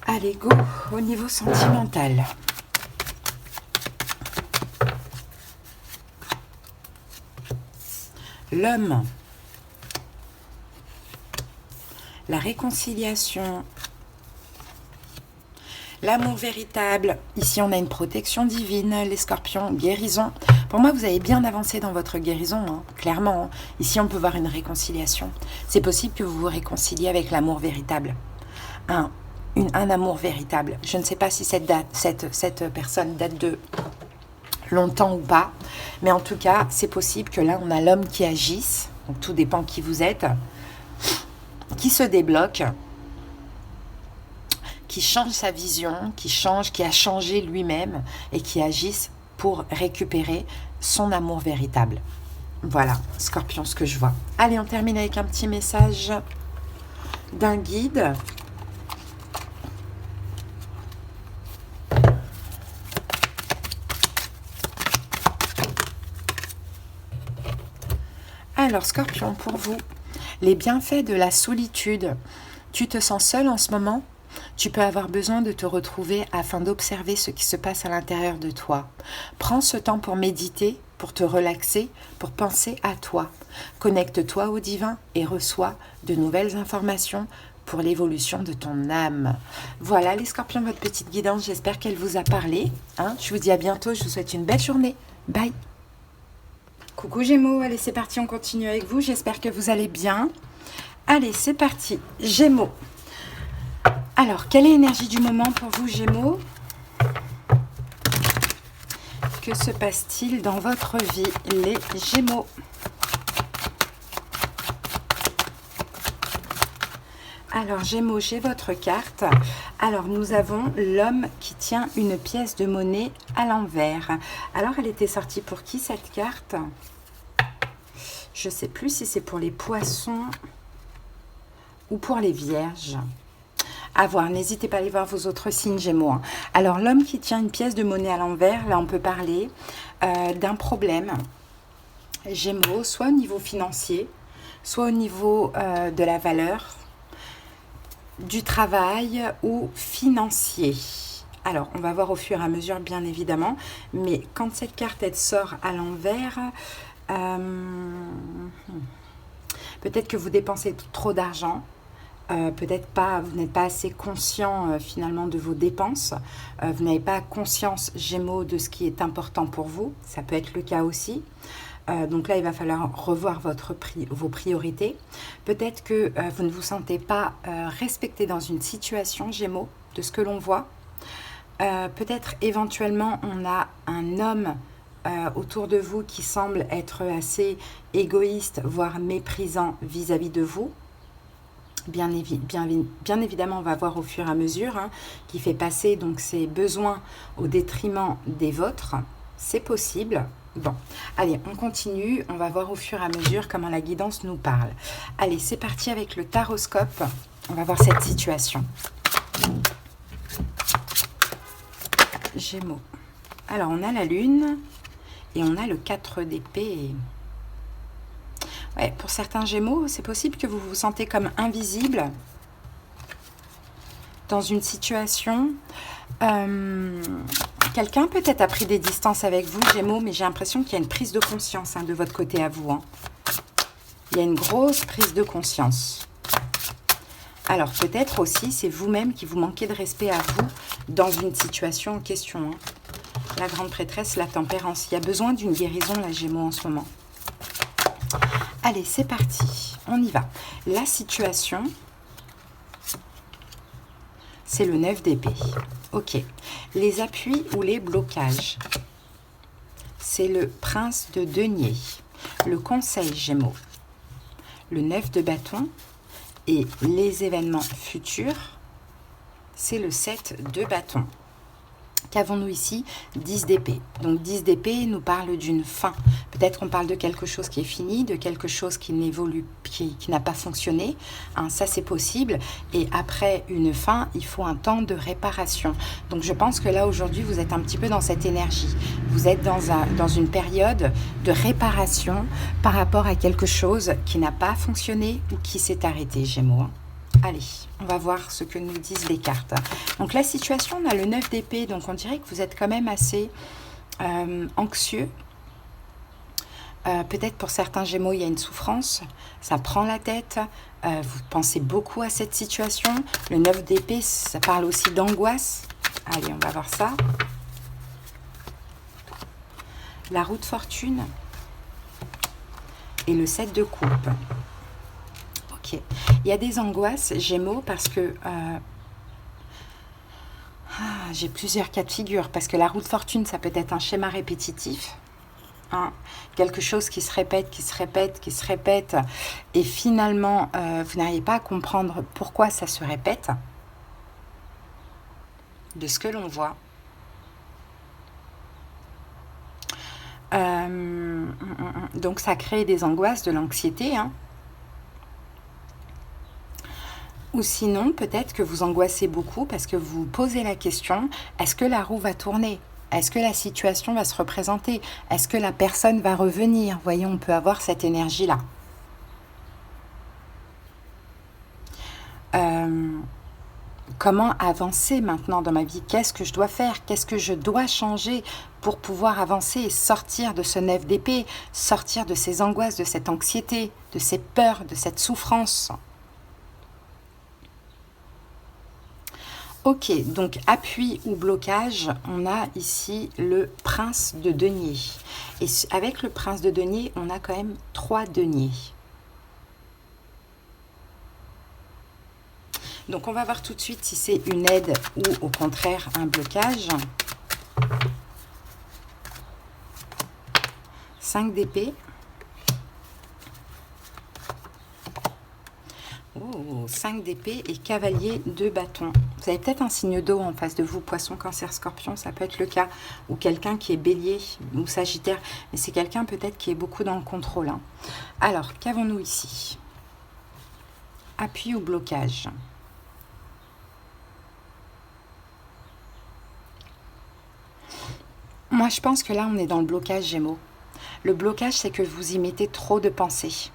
Allez, go, au niveau sentimental. L'homme. La réconciliation. L'amour véritable. Ici, on a une protection divine, les scorpions, guérison. Pour moi, vous avez bien avancé dans votre guérison, hein, clairement. Hein. Ici, on peut voir une réconciliation. C'est possible que vous vous réconciliez avec l'amour véritable. Un amour véritable. Je ne sais pas si cette personne date de longtemps ou pas, mais en tout cas, c'est possible que là, on a l'homme qui agisse, donc tout dépend qui vous êtes, qui se débloque, qui change sa vision, qui a changé lui-même et qui agisse pour récupérer son amour véritable. Voilà, Scorpion, ce que je vois. Allez, on termine avec un petit message d'un guide. Alors, Scorpion, pour vous, les bienfaits de la solitude. Tu te sens seul en ce moment? Tu peux avoir besoin de te retrouver afin d'observer ce qui se passe à l'intérieur de toi. Prends ce temps pour méditer, pour te relaxer, pour penser à toi. Connecte-toi au divin et reçois de nouvelles informations pour l'évolution de ton âme. Voilà les scorpions, votre petite guidance, j'espère qu'elle vous a parlé. Hein, je vous dis à bientôt, je vous souhaite une belle journée. Bye. Coucou Gémeaux, allez c'est parti, on continue avec vous, j'espère que vous allez bien. Allez c'est parti, Gémeaux. Alors, quelle est l'énergie du moment pour vous Gémeaux? Que se passe-t-il dans votre vie les Gémeaux? Alors Gémeaux, j'ai votre carte. Alors nous avons l'homme qui tient une pièce de monnaie à l'envers. Alors elle était sortie pour qui cette carte? Je ne sais plus si c'est pour les poissons ou pour les vierges. À voir, n'hésitez pas à aller voir vos autres signes Gémeaux. Hein. Alors l'homme qui tient une pièce de monnaie à l'envers, là on peut parler d'un problème Gémeaux, soit au niveau financier, soit au niveau de la valeur, du travail ou financier. Alors, on va voir au fur et à mesure, bien évidemment. Mais quand cette carte, elle sort à l'envers, peut-être que vous dépensez trop d'argent. Peut-être pas, vous n'êtes pas assez conscient finalement de vos dépenses. Vous n'avez pas conscience, Gémeaux, de ce qui est important pour vous. Ça peut être le cas aussi. Donc là, il va falloir revoir vos priorités. Peut-être que vous ne vous sentez pas respecté dans une situation, Gémeaux, de ce que l'on voit. Peut-être éventuellement, on a un homme autour de vous qui semble être assez égoïste, voire méprisant vis-à-vis de vous. Bien évidemment, on va voir au fur et à mesure, hein, qui fait passer donc ses besoins au détriment des vôtres. C'est possible. Bon, allez, on continue. On va voir au fur et à mesure comment la guidance nous parle. Allez, c'est parti avec le taroscope. On va voir cette situation. Gémeaux. Alors, on a la lune et on a le 4 d'épée. Ouais, pour certains Gémeaux, c'est possible que vous vous sentez comme invisible dans une situation. Quelqu'un peut-être a pris des distances avec vous, Gémeaux, mais j'ai l'impression qu'il y a une prise de conscience hein, de votre côté à vous. Hein. Il y a une grosse prise de conscience. Alors peut-être aussi, c'est vous-même qui vous manquez de respect à vous dans une situation en question. Hein. La grande prêtresse, la tempérance. Il y a besoin d'une guérison, la Gémeaux, en ce moment. Allez, c'est parti. On y va. La situation... c'est le 9 d'épée. Ok. Les appuis ou les blocages, c'est le prince de denier. Le conseil Gémeaux, le 9 de bâton. Et les événements futurs, c'est le 7 de bâton. Qu'avons-nous ici? 10 d'épée. Donc 10 d'épée nous parle d'une fin. Peut-être qu'on parle de quelque chose qui est fini, de quelque chose qui n'évolue, qui n'a pas fonctionné. Hein, ça, c'est possible. Et après une fin, il faut un temps de réparation. Donc je pense que là, aujourd'hui, vous êtes un petit peu dans cette énergie. Vous êtes dans une période de réparation par rapport à quelque chose qui n'a pas fonctionné ou qui s'est arrêté, Gémeaux. Allez, on va voir ce que nous disent les cartes. Donc la situation, on a le 9 d'épée, donc on dirait que vous êtes quand même assez anxieux. Peut-être pour certains Gémeaux, il y a une souffrance, ça prend la tête, vous pensez beaucoup à cette situation. Le 9 d'épée, ça parle aussi d'angoisse. Allez, on va voir ça. La roue de fortune et le 7 de coupe. Ok. Il y a des angoisses, Gémeaux, parce que j'ai plusieurs cas de figure. Parce que la roue de fortune, ça peut être un schéma répétitif. Hein, quelque chose qui se répète, qui se répète, qui se répète. Et finalement, vous n'arrivez pas à comprendre pourquoi ça se répète. De ce que l'on voit. Donc ça crée des angoisses, de l'anxiété, hein. Ou sinon, peut-être que vous angoissez beaucoup parce que vous vous posez la question, est-ce que la roue va tourner? Est-ce que la situation va se représenter? Est-ce que la personne va revenir? Vous voyez, on peut avoir cette énergie-là. Comment avancer maintenant dans ma vie? Qu'est-ce que je dois faire? Qu'est-ce que je dois changer pour pouvoir avancer et sortir de ce 9 d'épée, sortir de ces angoisses, de cette anxiété, de ces peurs, de cette souffrance? Ok, donc appui ou blocage, on a ici le prince de denier. Et avec le prince de denier, on a quand même 3 deniers. Donc on va voir tout de suite si c'est une aide ou au contraire un blocage. 5 d'épée. Oh, 5 d'épée et cavalier de bâton. Vous avez peut-être un signe d'eau en face de vous, poisson, cancer, scorpion, ça peut être le cas. Ou quelqu'un qui est bélier ou sagittaire. Mais c'est quelqu'un peut-être qui est beaucoup dans le contrôle. Hein. Alors, qu'avons-nous ici? Appui ou blocage? Moi, je pense que là, on est dans le blocage, Gémeaux. Le blocage, c'est que vous y mettez trop de pensées.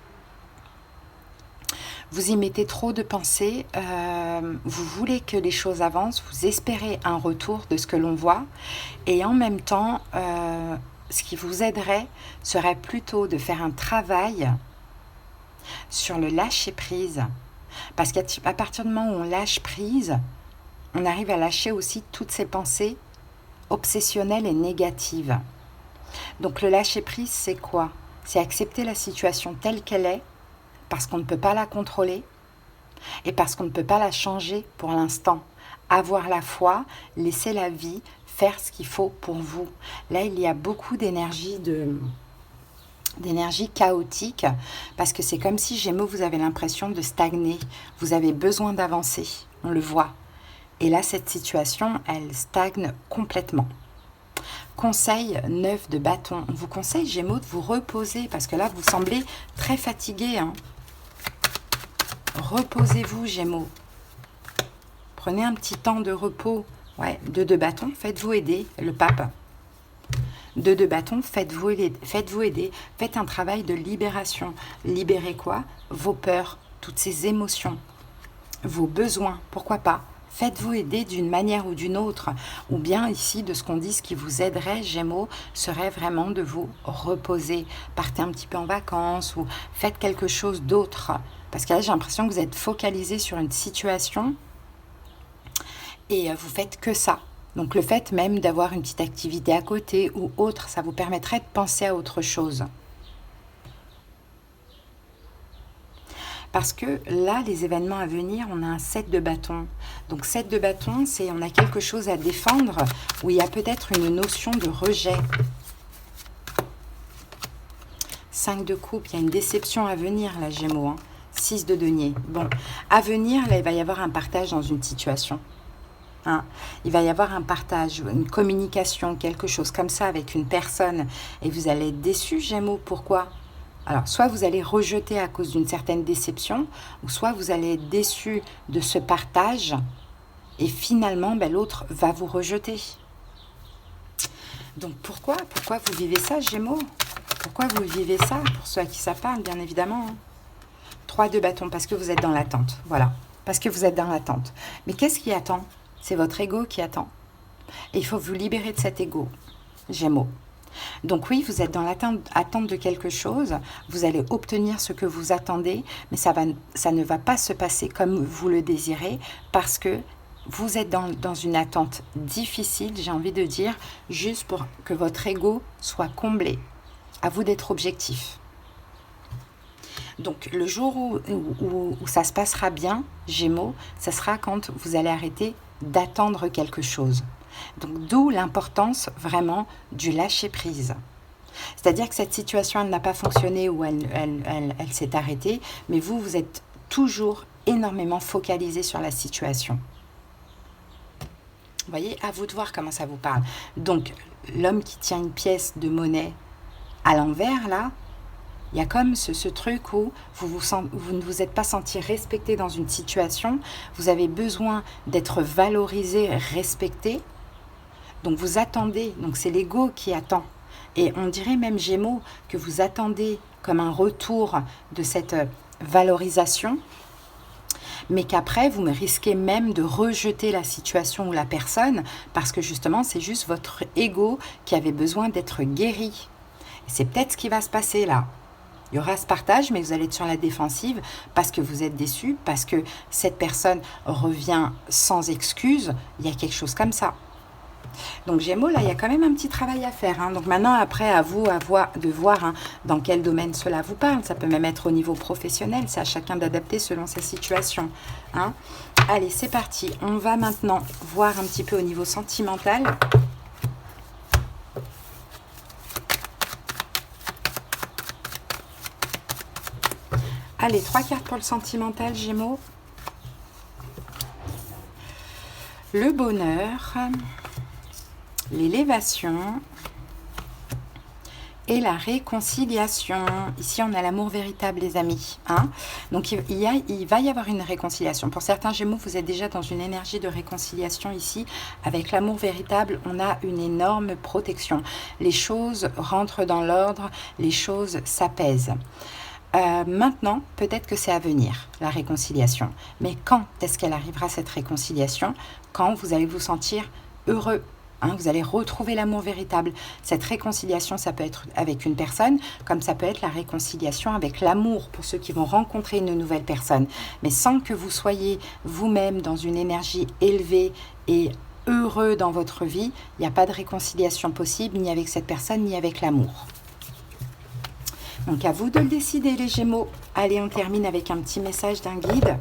Vous y mettez trop de pensées, vous voulez que les choses avancent, vous espérez un retour de ce que l'on voit. Et en même temps, ce qui vous aiderait serait plutôt de faire un travail sur le lâcher-prise. Parce qu'à partir du moment où on lâche prise, on arrive à lâcher aussi toutes ces pensées obsessionnelles et négatives. Donc le lâcher-prise, c'est quoi? C'est accepter la situation telle qu'elle est, parce qu'on ne peut pas la contrôler et parce qu'on ne peut pas la changer pour l'instant. Avoir la foi, laisser la vie faire ce qu'il faut pour vous. Là, il y a beaucoup d'énergie chaotique parce que c'est comme si, Gémeaux, vous avez l'impression de stagner. Vous avez besoin d'avancer, on le voit. Et là, cette situation, elle stagne complètement. Conseil 9 de bâton. On vous conseille, Gémeaux, de vous reposer parce que là, vous semblez très fatigué. Hein. Reposez-vous, Gémeaux. Prenez un petit temps de repos. Ouais, 2 de bâton, faites-vous aider, le pape. 2 de bâton, faites-vous aider. Faites un travail de libération. Libérez quoi? Vos peurs, toutes ces émotions, vos besoins, pourquoi pas? Faites-vous aider d'une manière ou d'une autre. Ou bien ici, de ce qu'on dit, ce qui vous aiderait, Gémeaux, serait vraiment de vous reposer. Partez un petit peu en vacances ou faites quelque chose d'autre. Parce que là, j'ai l'impression que vous êtes focalisé sur une situation et vous faites que ça. Donc le fait même d'avoir une petite activité à côté ou autre, ça vous permettrait de penser à autre chose. Parce que là, les événements à venir, on a un 7 de bâton. Donc 7 de bâton, c'est on a quelque chose à défendre où il y a peut-être une notion de rejet. 5 de coupe, il y a une déception à venir là, Gémeaux. Hein. 6 de denier. Bon, à venir, là, il va y avoir un partage dans une situation. Hein. Il va y avoir un partage, une communication, quelque chose comme ça avec une personne. Et vous allez être déçu, Gémeaux. Pourquoi ? Alors, soit vous allez rejeter à cause d'une certaine déception, ou soit vous allez être déçu de ce partage, et finalement, ben, l'autre va vous rejeter. Donc, pourquoi vous vivez ça, Gémeaux? Pourquoi vous vivez ça? Pour ceux à qui ça parle, bien évidemment. 3 de bâton, parce que vous êtes dans l'attente. Voilà, parce que vous êtes dans l'attente. Mais qu'est-ce qui attend? C'est votre ego qui attend. Et il faut vous libérer de cet ego, Gémeaux. Donc oui, vous êtes dans l'attente de quelque chose, vous allez obtenir ce que vous attendez, mais ça ne va pas se passer comme vous le désirez, parce que vous êtes dans une attente difficile, j'ai envie de dire, juste pour que votre ego soit comblé. À vous d'être objectif. Donc le jour où ça se passera bien, Gémeaux, ça sera quand vous allez arrêter d'attendre quelque chose. Donc d'où l'importance vraiment du lâcher-prise. C'est-à-dire que cette situation, elle n'a pas fonctionné ou elle s'est arrêtée, mais vous êtes toujours énormément focalisé sur la situation. Vous voyez, à vous de voir comment ça vous parle. Donc l'homme qui tient une pièce de monnaie à l'envers, là, il y a comme ce truc où vous ne vous êtes pas senti respecté dans une situation, vous avez besoin d'être valorisé, respecté, donc vous attendez, donc c'est l'ego qui attend. Et on dirait même, Gémeaux, que vous attendez comme un retour de cette valorisation, mais qu'après, vous risquez même de rejeter la situation ou la personne, parce que justement, c'est juste votre ego qui avait besoin d'être guéri. Et c'est peut-être ce qui va se passer là. Il y aura ce partage, mais vous allez être sur la défensive parce que vous êtes déçu, parce que cette personne revient sans excuse. Il y a quelque chose comme ça. Donc Gémeaux, là, il y a quand même un petit travail à faire. Hein. Donc maintenant, après, à vous de voir hein, dans quel domaine cela vous parle. Ça peut même être au niveau professionnel. C'est à chacun d'adapter selon sa situation. Hein. Allez, c'est parti. On va maintenant voir un petit peu au niveau sentimental. Allez, 3 cartes pour le sentimental, Gémeaux. Le bonheur, l'élévation et la réconciliation. Ici, on a l'amour véritable, les amis. Hein. Donc, il va y avoir une réconciliation. Pour certains Gémeaux, vous êtes déjà dans une énergie de réconciliation ici. Avec l'amour véritable, on a une énorme protection. Les choses rentrent dans l'ordre, les choses s'apaisent. Maintenant, peut-être que c'est à venir, la réconciliation. Mais quand est-ce qu'elle arrivera, cette réconciliation? Quand vous allez vous sentir heureux. Hein, vous allez retrouver l'amour véritable. Cette réconciliation, ça peut être avec une personne, comme ça peut être la réconciliation avec l'amour pour ceux qui vont rencontrer une nouvelle personne. Mais sans que vous soyez vous-même dans une énergie élevée et heureux dans votre vie, il n'y a pas de réconciliation possible, ni avec cette personne, ni avec l'amour. Donc à vous de le décider, les Gémeaux. Allez, on termine avec un petit message d'un guide.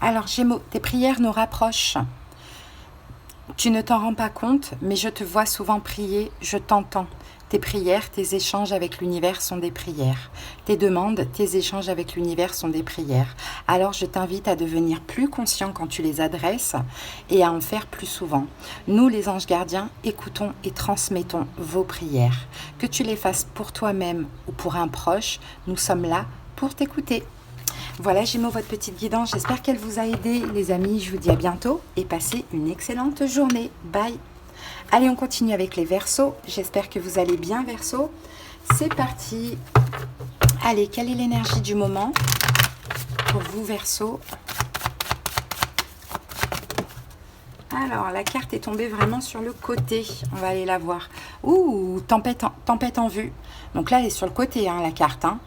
Alors Gémeaux, tes prières nous rapprochent. Tu ne t'en rends pas compte, mais je te vois souvent prier, je t'entends. Tes prières, tes échanges avec l'univers sont des prières. Tes demandes, tes échanges avec l'univers sont des prières. Alors je t'invite à devenir plus conscient quand tu les adresses et à en faire plus souvent. Nous, les anges gardiens, écoutons et transmettons vos prières. Que tu les fasses pour toi-même ou pour un proche, nous sommes là pour t'écouter. Voilà Gémeaux, votre petite guidance. J'espère qu'elle vous a aidé, les amis. Je vous dis à bientôt et passez une excellente journée. Bye. Allez, on continue avec les Verseaux. J'espère que vous allez bien, Verseaux. C'est parti. Allez, quelle est l'énergie du moment pour vous, Verseaux? Alors, la carte est tombée vraiment sur le côté. On va aller la voir. Ouh, tempête en vue. Donc là, elle est sur le côté, hein, la carte. Hein.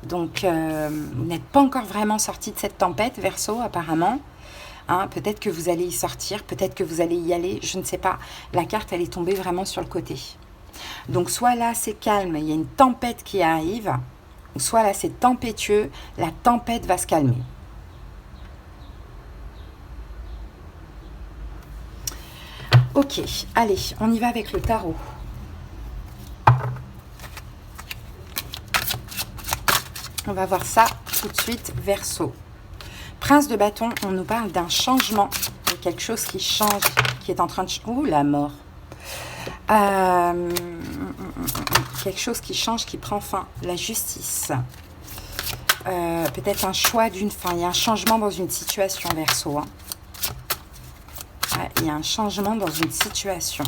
Donc, vous n'êtes pas encore vraiment sorti de cette tempête, Verseau, apparemment. Hein, peut-être que vous allez y sortir, peut-être que vous allez y aller, je ne sais pas. La carte, elle est tombée vraiment sur le côté. Donc soit là c'est calme, il y a une tempête qui arrive, ou soit là c'est tempétueux, la tempête va se calmer. Ok, allez, on y va avec le tarot. On va voir ça tout de suite, Verseau. Prince de bâton, on nous parle d'un changement, de quelque chose qui change, qui est en train de... Ouh, la mort. Quelque chose qui change, qui prend fin. La justice. Peut-être un choix d'une fin. Il y a un changement dans une situation, Verseau. Hein. Il y a un changement dans une situation.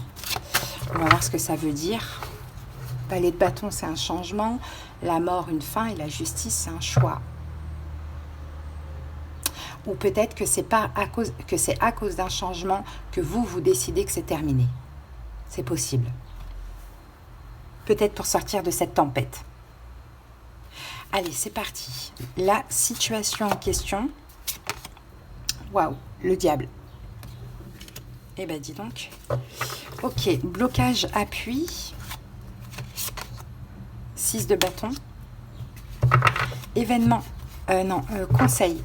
On va voir ce que ça veut dire. Palais de bâton, c'est un changement. La mort, une fin. Et la justice, c'est un choix. Ou peut-être que c'est à cause d'un changement que vous décidez que c'est terminé. C'est possible. Peut-être pour sortir de cette tempête. Allez, c'est parti. La situation en question. Waouh, le diable. Eh ben, dis donc. Ok, blocage, appui. 6 de bâton. Événement. Conseil.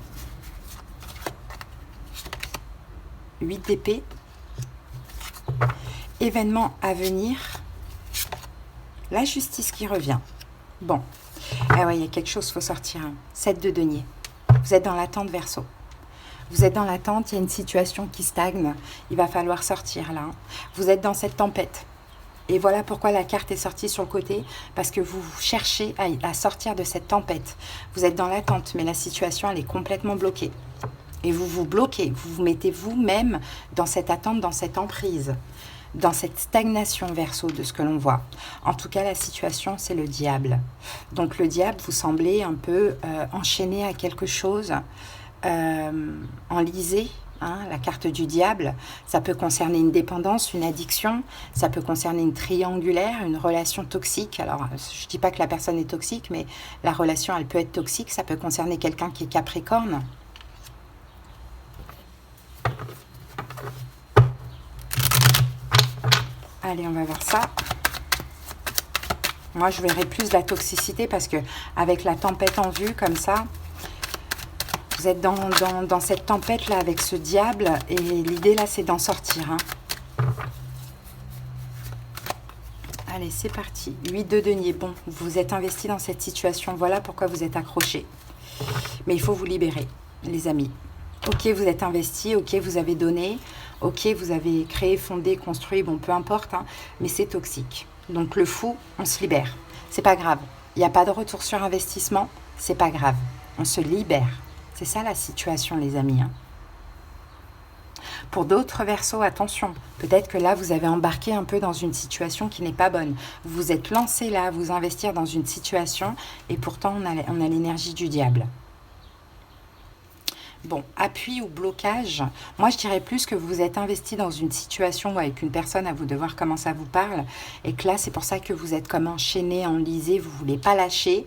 8 d'épée. Événement à venir. La justice qui revient. Bon. Ah ouais, il y a quelque chose, il faut sortir. 7 de denier. Vous êtes dans l'attente, Verseau. Vous êtes dans l'attente, il y a une situation qui stagne. Il va falloir sortir là. Vous êtes dans cette tempête. Et voilà pourquoi la carte est sortie sur le côté. Parce que vous cherchez à sortir de cette tempête. Vous êtes dans l'attente, mais la situation, elle est complètement bloquée. Et vous vous bloquez. Vous vous mettez vous-même dans cette attente, dans cette emprise. Dans cette stagnation, Verseau, de ce que l'on voit. En tout cas, la situation, c'est le diable. Donc le diable, vous semblez un peu enchaîné à quelque chose, enlisé, hein, la carte du diable. Ça peut concerner une dépendance, une addiction, ça peut concerner une triangulaire, une relation toxique. Alors, je ne dis pas que la personne est toxique, mais la relation, elle peut être toxique. Ça peut concerner quelqu'un qui est Capricorne. Allez, on va voir ça. Moi, je verrai plus la toxicité parce que avec la tempête en vue, comme ça, vous êtes dans cette tempête-là avec ce diable. Et l'idée, là, c'est d'en sortir. Hein. Allez, c'est parti. 8 de denier. Bon, vous êtes investi dans cette situation. Voilà pourquoi vous êtes accroché. Mais il faut vous libérer, les amis. Ok, vous êtes investi. Ok, vous avez donné. Ok, vous avez créé, fondé, construit, bon, peu importe, hein, mais c'est toxique. Donc le fou, on se libère. C'est pas grave. Il n'y a pas de retour sur investissement, c'est pas grave. On se libère. C'est ça la situation, les amis. Hein. Pour d'autres Verseaux, attention. Peut-être que là, vous avez embarqué un peu dans une situation qui n'est pas bonne. Vous vous êtes lancé là à vous investir dans une situation et pourtant, on a l'énergie du diable. Bon, appui ou blocage, moi je dirais plus que vous êtes investi dans une situation avec une personne à vous de voir comment ça vous parle et que là c'est pour ça que vous êtes comme enchaîné, enlisé, vous ne voulez pas lâcher,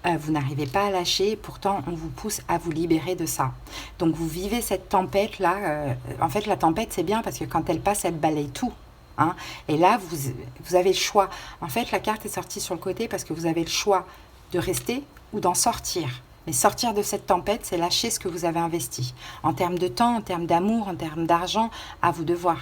vous n'arrivez pas à lâcher, pourtant on vous pousse à vous libérer de ça. Donc vous vivez cette tempête là, en fait la tempête c'est bien parce que quand elle passe elle balaye tout. Hein, et là vous avez le choix, en fait la carte est sortie sur le côté parce que vous avez le choix de rester ou d'en sortir. Mais sortir de cette tempête, c'est lâcher ce que vous avez investi. En termes de temps, en termes d'amour, en termes d'argent, à vous de voir.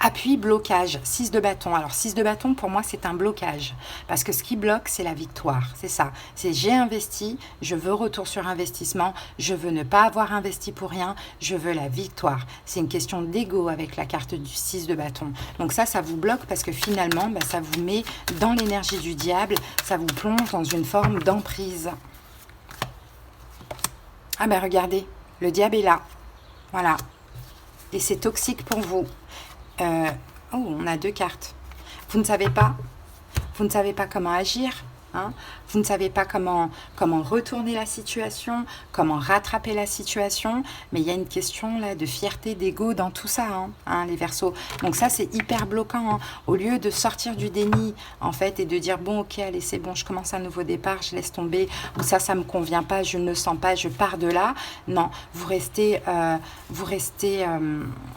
Appui, blocage, 6 de bâton. Alors 6 de bâton, pour moi, c'est un blocage. Parce que ce qui bloque, c'est la victoire. C'est ça. C'est j'ai investi, je veux retour sur investissement, je veux ne pas avoir investi pour rien, je veux la victoire. C'est une question d'ego avec la carte du 6 de bâton. Donc ça vous bloque parce que finalement, ça vous met dans l'énergie du diable, ça vous plonge dans une forme d'emprise. Ah ben regardez, le diable est là. Voilà. Et c'est toxique pour vous. On a 2 cartes. Vous ne savez pas comment agir. Hein, vous ne savez pas comment retourner la situation, comment rattraper la situation. Mais il y a une question là de fierté, d'ego dans tout ça, les Verseaux. Donc ça, c'est hyper bloquant. Hein. Au lieu de sortir du déni, en fait, et de dire, bon, ok, allez, c'est bon, je commence un nouveau départ, je laisse tomber, ou ça me convient pas, je ne le sens pas, je pars de là. Non, vous restez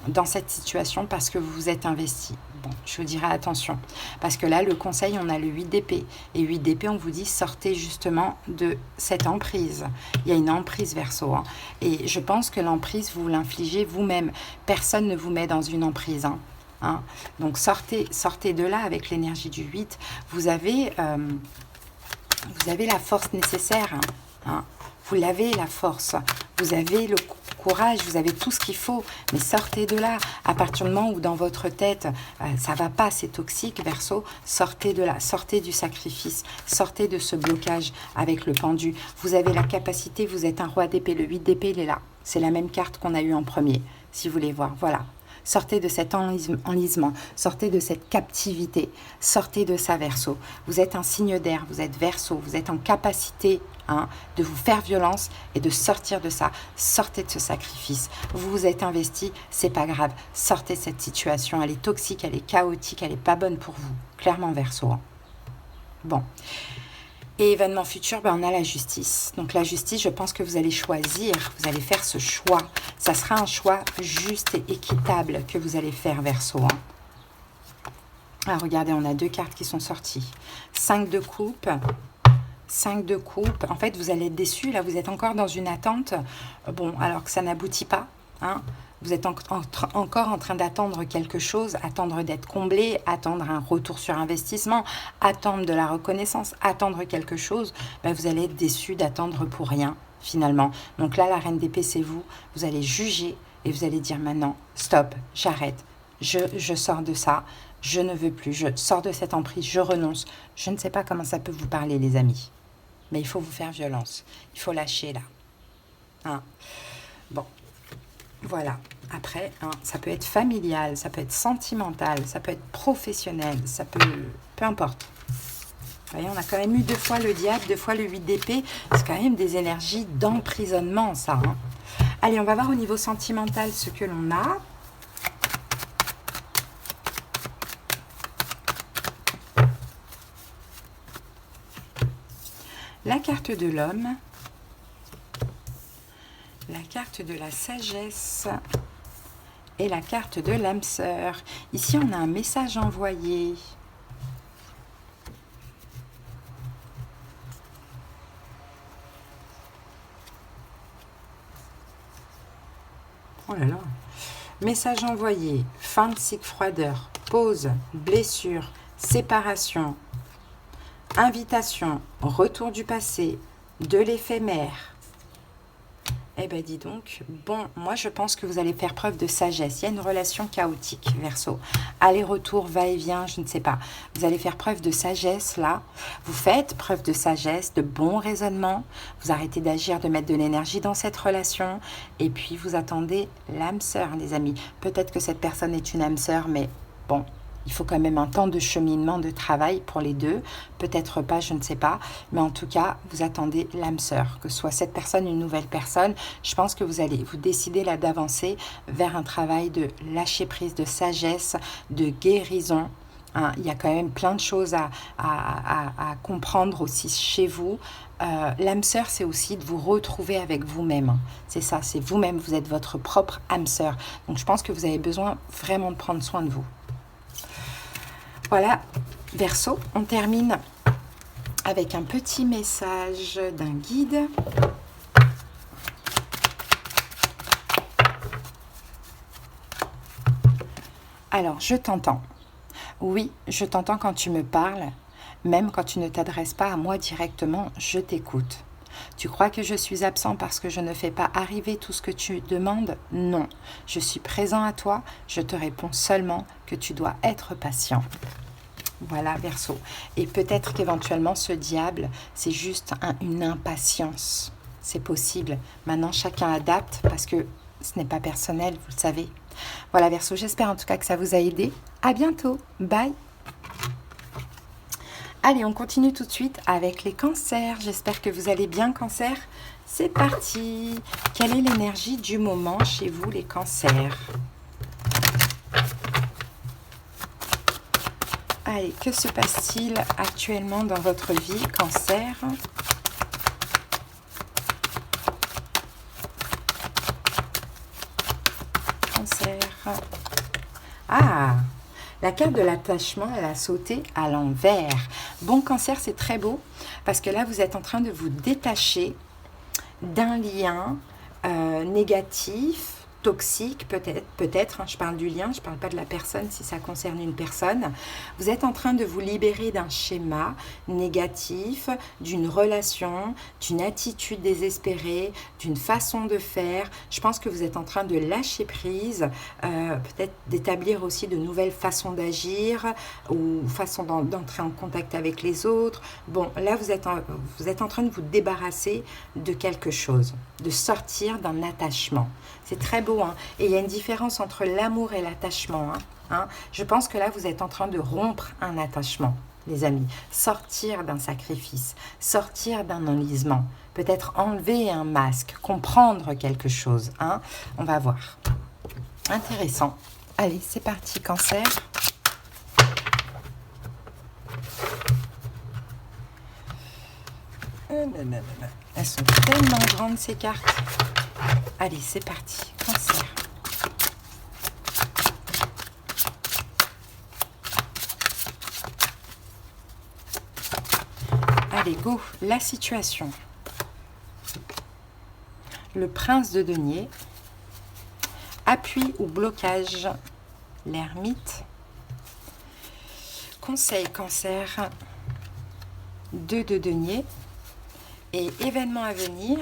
dans cette situation parce que vous vous êtes investi. bon, je vous dirai attention. Parce que là, le conseil, on a le 8 d'épée. Et 8 d'épée, on vous dit, sortez justement de cette emprise. Il y a une emprise Verseau. Hein. Et je pense que l'emprise, vous l'infligez vous-même. Personne ne vous met dans une emprise. Hein. Hein. Donc, sortez de là avec l'énergie du 8. Vous avez la force nécessaire. Hein. Hein. Vous l'avez, la force. Vous avez le courage, vous avez tout ce qu'il faut. Mais sortez de là. À partir du moment où dans votre tête, ça ne va pas, c'est toxique, Verseau, sortez de là. Sortez du sacrifice. Sortez de ce blocage avec le pendu. Vous avez la capacité, vous êtes un roi d'épée. Le 8 d'épée, il est là. C'est la même carte qu'on a eue en premier, si vous voulez voir. Voilà. Sortez de cet enlisement, sortez de cette captivité, sortez de ça, Verseau. Vous êtes un signe d'air, vous êtes Verseau, vous êtes en capacité de vous faire violence et de sortir de ça. Sortez de ce sacrifice. Vous vous êtes investi, c'est pas grave. Sortez de cette situation, elle est toxique, elle est chaotique, elle n'est pas bonne pour vous. Clairement, Verseau. Bon. Et événement futur, on a la justice. Donc la justice, je pense que vous allez choisir, vous allez faire ce choix. Ça sera un choix juste et équitable que vous allez faire, Verseau. Ah, regardez, on a 2 cartes qui sont sorties. 5 de coupe. 5 de coupe. En fait, vous allez être déçu. Là, vous êtes encore dans une attente. Bon, alors que ça n'aboutit pas. Hein. Vous êtes encore en train d'attendre quelque chose, attendre d'être comblé, attendre un retour sur investissement, attendre de la reconnaissance, attendre quelque chose. Vous allez être déçu d'attendre pour rien, finalement. Donc là, la reine d'épée, c'est vous. Vous allez juger et vous allez dire maintenant, stop, j'arrête. Je sors de ça. Je ne veux plus. Je sors de cette emprise. Je renonce. Je ne sais pas comment ça peut vous parler, les amis. Mais il faut vous faire violence. Il faut lâcher, là. Hein. Bon. Voilà. Après, ça peut être familial, ça peut être sentimental, ça peut être professionnel, ça peut... Peu importe. Vous voyez, on a quand même eu 2 fois le diable, 2 fois le 8 d'épée. C'est quand même des énergies d'emprisonnement, ça. Hein. Allez, on va voir au niveau sentimental ce que l'on a. La carte de l'homme. La carte de la sagesse et la carte de l'âme sœur. Ici, on a un message envoyé. Oh là là. Message envoyé. Fin de cycle, froideur, pause, blessure, séparation, invitation, retour du passé, de l'éphémère. Eh bien, dis donc, bon, moi, je pense que vous allez faire preuve de sagesse. Il y a une relation chaotique, Verseau. Aller-retour, va-et-vient, je ne sais pas. Vous allez faire preuve de sagesse, là. Vous faites preuve de sagesse, de bon raisonnement. Vous arrêtez d'agir, de mettre de l'énergie dans cette relation. Et puis, vous attendez l'âme sœur, les amis. Peut-être que cette personne est une âme sœur, mais bon... Il faut quand même un temps de cheminement, de travail pour les deux. Peut-être pas, je ne sais pas. Mais en tout cas, vous attendez l'âme sœur. Que ce soit cette personne, une nouvelle personne. Je pense que vous allez vous décider là d'avancer vers un travail de lâcher prise, de sagesse, de guérison. Hein, il y a quand même plein de choses à comprendre aussi chez vous. L'âme sœur, c'est aussi de vous retrouver avec vous-même. C'est ça, c'est vous-même. Vous êtes votre propre âme sœur. Donc, je pense que vous avez besoin vraiment de prendre soin de vous. Voilà, Verseau, on termine avec un petit message d'un guide. Alors, je t'entends. Oui, je t'entends quand tu me parles. Même quand tu ne t'adresses pas à moi directement, je t'écoute. Tu crois que je suis absent parce que je ne fais pas arriver tout ce que tu demandes? Non, je suis présent à toi, je te réponds seulement que tu dois être patient. Voilà, Verseau. Et peut-être qu'éventuellement, ce diable, c'est juste une impatience. C'est possible. Maintenant, chacun adapte parce que ce n'est pas personnel, vous le savez. Voilà, Verseau, j'espère en tout cas que ça vous a aidé. À bientôt. Bye. Allez, on continue tout de suite avec les cancers. J'espère que vous allez bien, cancer. C'est parti. Quelle est l'énergie du moment chez vous, les cancers? Allez, que se passe-t-il actuellement dans votre vie, cancer? Cancer. Ah, La carte de l'attachement, elle a sauté à l'envers. Bon Cancer, c'est très beau parce que là, vous êtes en train de vous détacher d'un lien négatif, toxique, peut-être, hein, je parle du lien, je ne parle pas de la personne si ça concerne une personne. Vous êtes en train de vous libérer d'un schéma négatif, d'une relation, d'une attitude désespérée, d'une façon de faire. Je pense que vous êtes en train de lâcher prise, peut-être d'établir aussi de nouvelles façons d'agir ou façon d'entrer en contact avec les autres. Bon, là, vous êtes en train de vous débarrasser de quelque chose, de sortir d'un attachement. C'est très beau, hein. Et il y a une différence entre l'amour et l'attachement, hein. Je pense que là, vous êtes en train de rompre un attachement, les amis. Sortir d'un sacrifice, sortir d'un enlisement, peut-être enlever un masque, comprendre quelque chose, hein. On va voir. Intéressant. Allez, c'est parti, Cancer. Elles sont tellement grandes, ces cartes. Allez, c'est parti. Cancer. Allez, go. La situation. Le prince de denier. Appui ou blocage. L'ermite. Conseil, Cancer. 2 de denier. Et événement à venir.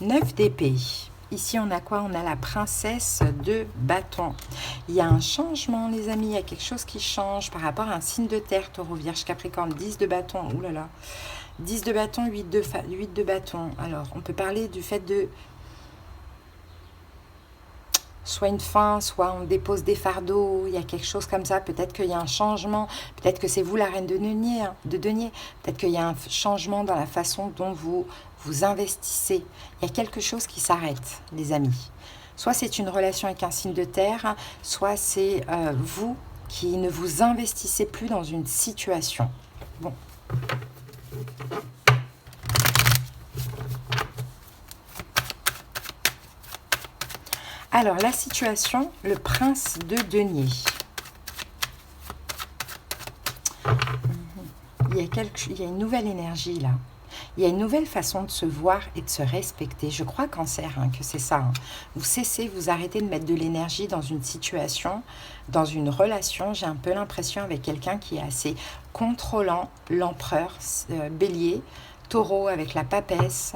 9 d'épée. Ici, on a quoi? On a la princesse de bâton. Il y a un changement, les amis. Il y a quelque chose qui change par rapport à un signe de terre. Taureau, Vierge, Capricorne. 10 de bâton. Ouh là là. 10 de bâton, 8 de bâton. Alors, on peut parler du fait de soit une fin, soit on dépose des fardeaux, il y a quelque chose comme ça, peut-être qu'il y a un changement, peut-être que c'est vous la reine de denier, peut-être qu'il y a un changement dans la façon dont vous investissez. Il y a quelque chose qui s'arrête, les amis. Soit c'est une relation avec un signe de terre, soit c'est vous qui ne vous investissez plus dans une situation. Bon. Alors, la situation, le prince de denier. Il y a une nouvelle énergie là. Il y a une nouvelle façon de se voir et de se respecter. Je crois, Cancer, hein, que c'est ça. Hein. Vous arrêtez de mettre de l'énergie dans une situation, dans une relation. J'ai un peu l'impression avec quelqu'un qui est assez contrôlant, l'empereur, bélier, taureau avec la papesse.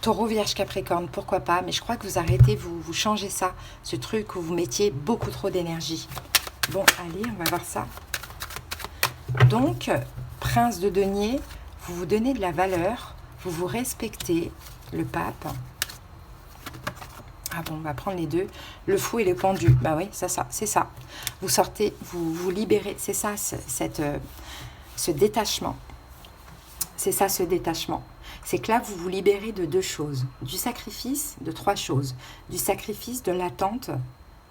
Taureau, Vierge, Capricorne, pourquoi pas, mais je crois que vous arrêtez, vous changez ça, ce truc où vous mettiez beaucoup trop d'énergie. Bon, allez, on va voir ça. Donc, prince de denier, vous vous donnez de la valeur, vous vous respectez, le pape. Ah bon, on va prendre les deux. Le fou et le pendu, bah oui, c'est ça. Vous sortez, vous libérez, c'est ça, ce détachement. C'est ça, ce détachement. C'est que là, vous vous libérez de 2 choses. Du sacrifice, de 3 choses. Du sacrifice, de l'attente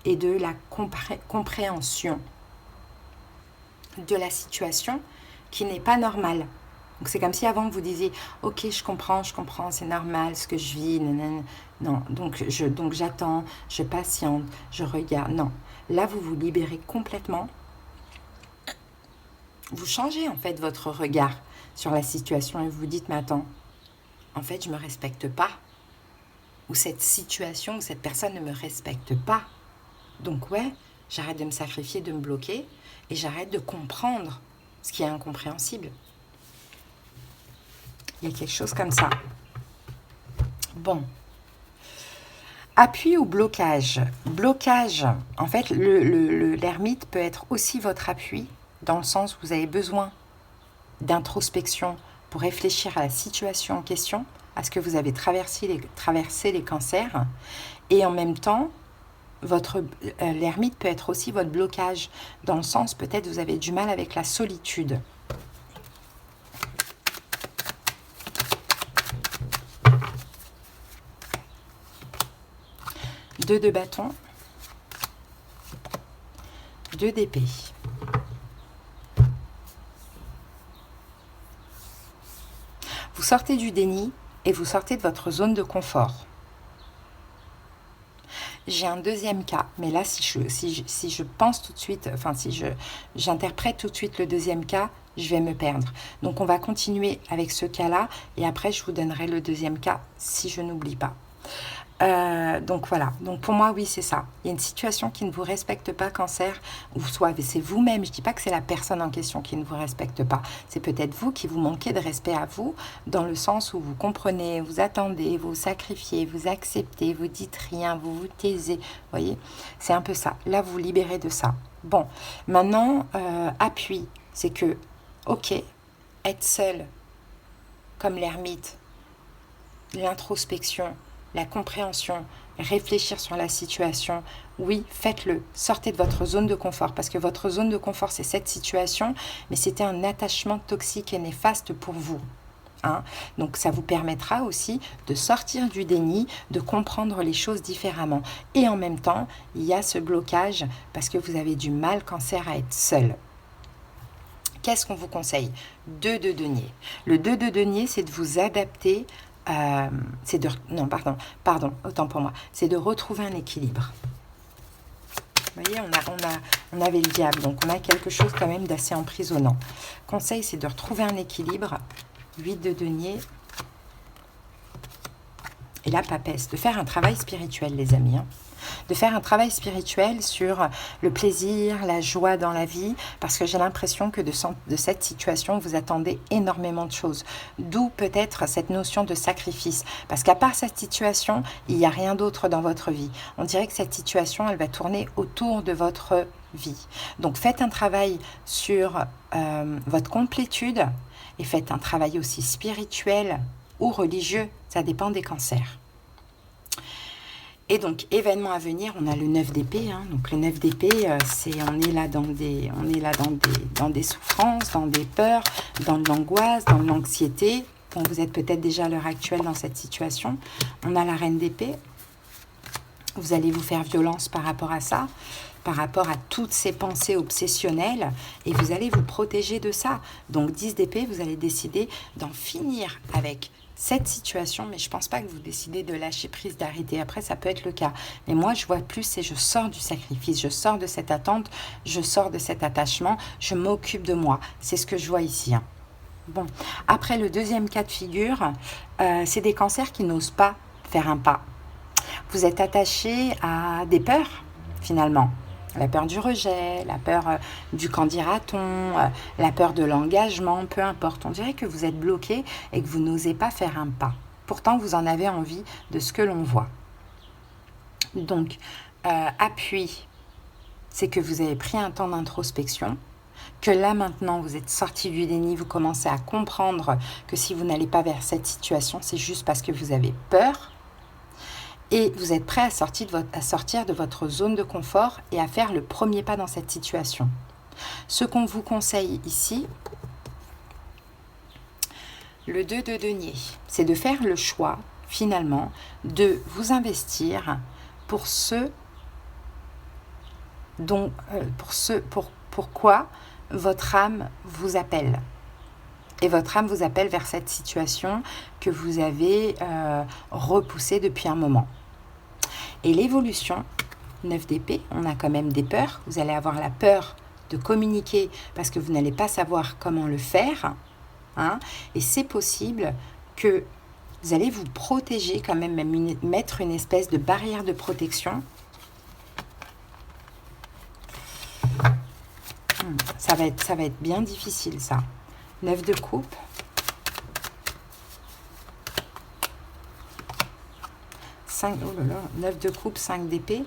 et de la compréhension de la situation qui n'est pas normale. Donc, c'est comme si avant, vous disiez « Ok, je comprends, c'est normal ce que je vis. » Non, donc j'attends, je patiente, je regarde. Non, là, vous vous libérez complètement. Vous changez en fait votre regard sur la situation et vous vous dites « Mais attends, en fait, je ne me respecte pas. » Ou cette situation, ou cette personne ne me respecte pas. Donc ouais, j'arrête de me sacrifier, de me bloquer, et j'arrête de comprendre ce qui est incompréhensible. Il y a quelque chose comme ça. Bon. Appui ou blocage? Blocage, en fait, l'ermite peut être aussi votre appui, dans le sens où vous avez besoin d'introspection pour réfléchir à la situation en question, à ce que vous avez traversé les cancers, et en même temps, l'ermite peut être aussi votre blocage, dans le sens, peut-être vous avez du mal avec la solitude. Deux de bâton, 2 d'épée. Vous sortez du déni et vous sortez de votre zone de confort. j'ai un deuxième cas. Mais là, si je pense tout de suite, enfin, si j'interprète tout de suite le deuxième cas, je vais me perdre. Donc, on va continuer avec ce cas-là. Et après, je vous donnerai le deuxième cas si je n'oublie pas. Donc voilà, donc pour moi oui c'est ça, il y a une situation qui ne vous respecte pas, Cancer, ou soit c'est vous-même, je dis pas que c'est la personne en question qui ne vous respecte pas, c'est peut-être vous qui vous manquez de respect à vous, dans le sens où vous comprenez, vous attendez, vous sacrifiez, vous acceptez, vous dites rien, vous vous taisez, vous voyez, c'est un peu ça, là vous vous libérez de ça. Bon, maintenant, appui, c'est que, ok, être seul, comme l'ermite, l'introspection, la compréhension, réfléchir sur la situation, oui, faites-le. Sortez de votre zone de confort, parce que votre zone de confort, c'est cette situation, mais c'était un attachement toxique et néfaste pour vous. Hein. Donc ça vous permettra aussi de sortir du déni, de comprendre les choses différemment. Et en même temps, il y a ce blocage, parce que vous avez du mal, Cancer, à être seul. Qu'est-ce qu'on vous conseille? 2 de denier. Le 2 de denier, c'est de vous adapter autant pour moi, c'est de retrouver un équilibre. Vous voyez, on avait le diable, donc on a quelque chose quand même d'assez emprisonnant. Conseil, c'est de retrouver un équilibre. 8 de denier. Et la papesse, de faire un travail spirituel, les amis. Hein. De faire un travail spirituel sur le plaisir, la joie dans la vie, parce que j'ai l'impression que de cette situation, vous attendez énormément de choses. D'où peut-être cette notion de sacrifice, parce qu'à part cette situation, il n'y a rien d'autre dans votre vie. On dirait que cette situation, elle va tourner autour de votre vie. Donc faites un travail sur votre complétude, et faites un travail aussi spirituel ou religieux, ça dépend des cancers. Et donc, événement à venir, on a le 9 d'épée. Hein. Donc, le 9 d'épée, on est là dans des souffrances, dans des peurs, dans de l'angoisse, dans de l'anxiété. Bon, vous êtes peut-être déjà à l'heure actuelle dans cette situation. On a la reine d'épée. Vous allez vous faire violence par rapport à ça, par rapport à toutes ces pensées obsessionnelles, et vous allez vous protéger de ça. Donc, 10 d'épée, vous allez décider d'en finir avec cette situation, mais je ne pense pas que vous décidez de lâcher prise, d'arrêter. Après, ça peut être le cas. Mais moi, je vois plus, c'est je sors du sacrifice, je sors de cette attente, je sors de cet attachement, je m'occupe de moi. C'est ce que je vois ici. Hein. Bon, après, le deuxième cas de figure, c'est des cancers qui n'osent pas faire un pas. Vous êtes attaché à des peurs, finalement. La peur du rejet, la peur du qu'en dira-t-on, la peur de l'engagement, peu importe. On dirait que vous êtes bloqué et que vous n'osez pas faire un pas. Pourtant, vous en avez envie de ce que l'on voit. Donc, appui, c'est que vous avez pris un temps d'introspection, que là maintenant, vous êtes sorti du déni, vous commencez à comprendre que si vous n'allez pas vers cette situation, c'est juste parce que vous avez peur. Et vous êtes prêt à sortir de votre zone de confort et à faire le premier pas dans cette situation. Ce qu'on vous conseille ici, le 2 de denier, c'est de faire le choix, finalement, de vous investir pour pourquoi votre âme vous appelle. Et votre âme vous appelle vers cette situation que vous avez repoussée depuis un moment. Et l'évolution, 9 d'épée, on a quand même des peurs. Vous allez avoir la peur de communiquer parce que vous n'allez pas savoir comment le faire. Hein, et c'est possible que vous allez vous protéger quand même, mettre une espèce de barrière de protection. Ça va être bien difficile, ça. 9 de coupe. 5, oh là là, 9 de coupe, 5 d'épée.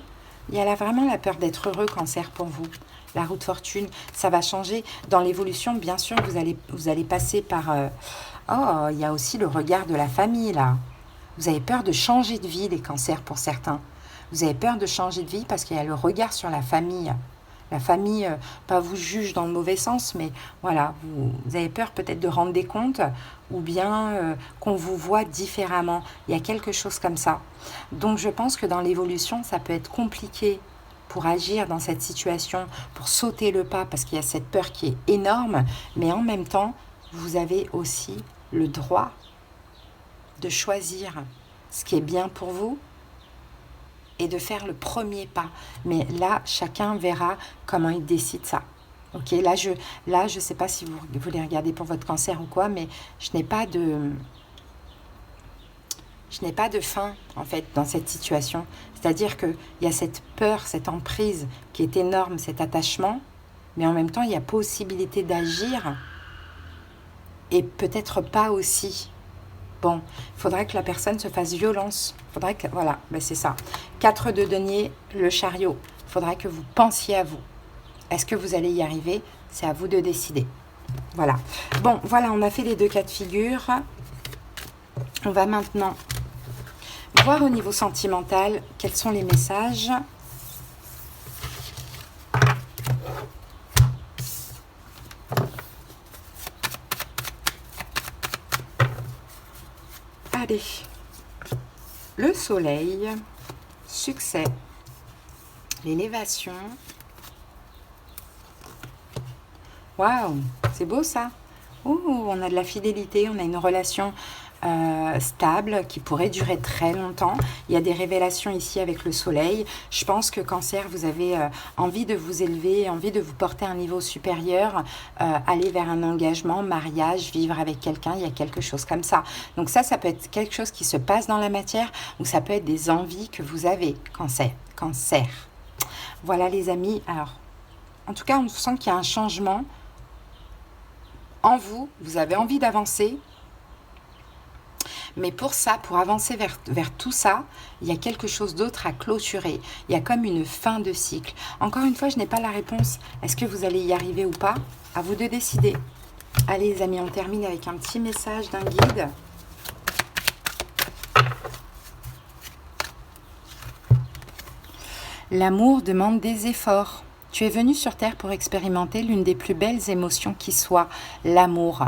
Il y a là vraiment la peur d'être heureux, Cancer, pour vous. La roue de fortune, ça va changer. Dans l'évolution, bien sûr, vous allez passer par... Oh, il y a aussi le regard de la famille, là. Vous avez peur de changer de vie, les cancers, pour certains. Vous avez peur de changer de vie parce qu'il y a le regard sur la famille. La famille, pas vous juge dans le mauvais sens, mais voilà, vous avez peur peut-être de rendre des comptes ou bien qu'on vous voit différemment. Il y a quelque chose comme ça. Donc je pense que dans l'évolution, ça peut être compliqué pour agir dans cette situation, pour sauter le pas, parce qu'il y a cette peur qui est énorme, mais en même temps, vous avez aussi le droit de choisir ce qui est bien pour vous et de faire le premier pas. Mais là, chacun verra comment il décide ça. Ok, là, je sais pas si vous voulez regarder pour votre cancer ou quoi, mais je n'ai pas de fin, en fait, dans cette situation. C'est-à-dire qu'il y a cette peur, cette emprise qui est énorme, cet attachement, mais en même temps, il y a possibilité d'agir et peut-être pas aussi. Bon, il faudra que la personne se fasse violence. Faudra que, voilà, ben c'est ça. 4 de denier, le chariot. Il faudra que vous pensiez à vous. Est-ce que vous allez y arriver? C'est à vous de décider. Voilà. Bon, voilà, on a fait les 2 cas de figure. On va maintenant voir au niveau sentimental quels sont les messages. Allez. Le soleil, succès, l'élévation. Waouh, c'est beau ça. Ouh, on a de la fidélité, on a une relation stable qui pourrait durer très longtemps. Il y a des révélations ici avec le soleil. Je pense que Cancer, vous avez envie de vous élever, envie de vous porter à un niveau supérieur, aller vers un engagement, mariage, vivre avec quelqu'un. Il y a quelque chose comme ça. Donc ça peut être quelque chose qui se passe dans la matière ou ça peut être des envies que vous avez, Cancer. Voilà les amis. Alors, en tout cas, on sent qu'il y a un changement en vous. Vous avez envie d'avancer. Mais pour ça, pour avancer vers tout ça, il y a quelque chose d'autre à clôturer. Il y a comme une fin de cycle. Encore une fois, je n'ai pas la réponse. Est-ce que vous allez y arriver ou pas? À vous de décider. Allez les amis, on termine avec un petit message d'un guide. L'amour demande des efforts. Tu es venu sur Terre pour expérimenter l'une des plus belles émotions qui soit, l'amour.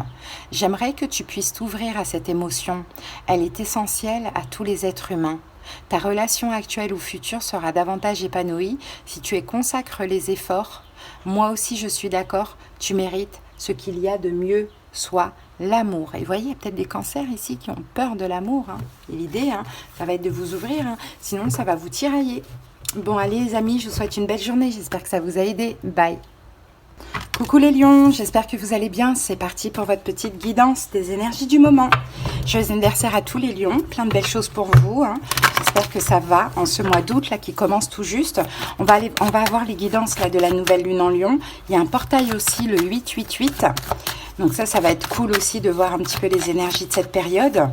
J'aimerais que tu puisses t'ouvrir à cette émotion. Elle est essentielle à tous les êtres humains. Ta relation actuelle ou future sera davantage épanouie si tu y consacres les efforts. Moi aussi je suis d'accord, tu mérites ce qu'il y a de mieux, soit l'amour. Et vous voyez, il y a peut-être des cancers ici qui ont peur de l'amour. Et l'idée, ça va être de vous ouvrir, sinon ça va vous tirailler. Bon, allez les amis, je vous souhaite une belle journée. J'espère que ça vous a aidé. Bye. Coucou les lions, j'espère que vous allez bien. C'est parti pour votre petite guidance des énergies du moment. Joyeux anniversaire à tous les lions. Plein de belles choses pour vous. J'espère que ça va en ce mois d'août là qui commence tout juste. On va avoir les guidances là de la nouvelle lune en lion. Il y a un portail aussi, le 888. Donc ça va être cool aussi de voir un petit peu les énergies de cette période.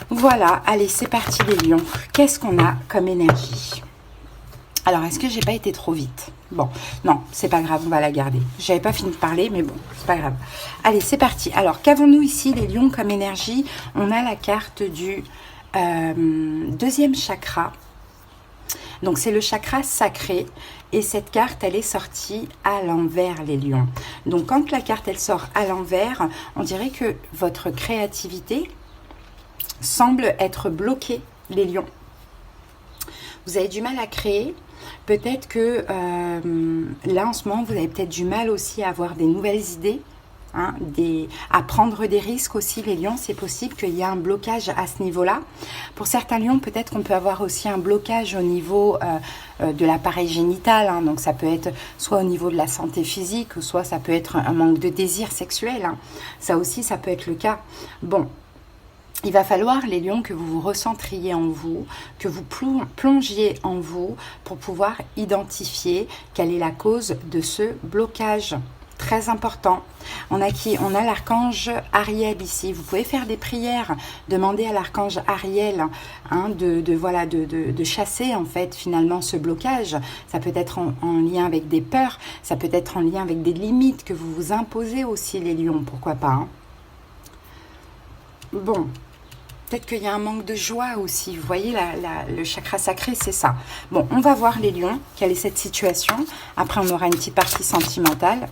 Voilà, allez, c'est parti les lions. Qu'est-ce qu'on a comme énergie ? Alors, est-ce que j'ai pas été trop vite? Bon, non, c'est pas grave, on va la garder. J'avais pas fini de parler, mais bon, c'est pas grave. Allez, c'est parti. Alors, qu'avons-nous ici, les lions, comme énergie? On a la carte du deuxième chakra. Donc, c'est le chakra sacré. Et cette carte, elle est sortie à l'envers, les lions. Donc, quand la carte, elle sort à l'envers, on dirait que votre créativité semble être bloquée, les lions. Vous avez du mal à créer. Peut-être que là, en ce moment, vous avez peut-être du mal aussi à avoir des nouvelles idées, à prendre des risques aussi, les lions. C'est possible qu'il y ait un blocage à ce niveau-là. Pour certains lions, peut-être qu'on peut avoir aussi un blocage au niveau de l'appareil génital. Donc, ça peut être soit au niveau de la santé physique, ou soit ça peut être un manque de désir sexuel. Ça aussi, ça peut être le cas. Bon. Il va falloir, les lions, que vous vous recentriez en vous, que vous plongiez en vous pour pouvoir identifier quelle est la cause de ce blocage. Très important. On a l'archange Ariel ici. Vous pouvez faire des prières, demander à l'archange Ariel de chasser en fait finalement ce blocage. Ça peut être en lien avec des peurs, ça peut être en lien avec des limites que vous vous imposez aussi, les lions, pourquoi pas. Bon. Peut-être qu'il y a un manque de joie aussi. Vous voyez, le chakra sacré, c'est ça. Bon, on va voir les lions, quelle est cette situation. Après, on aura une petite partie sentimentale.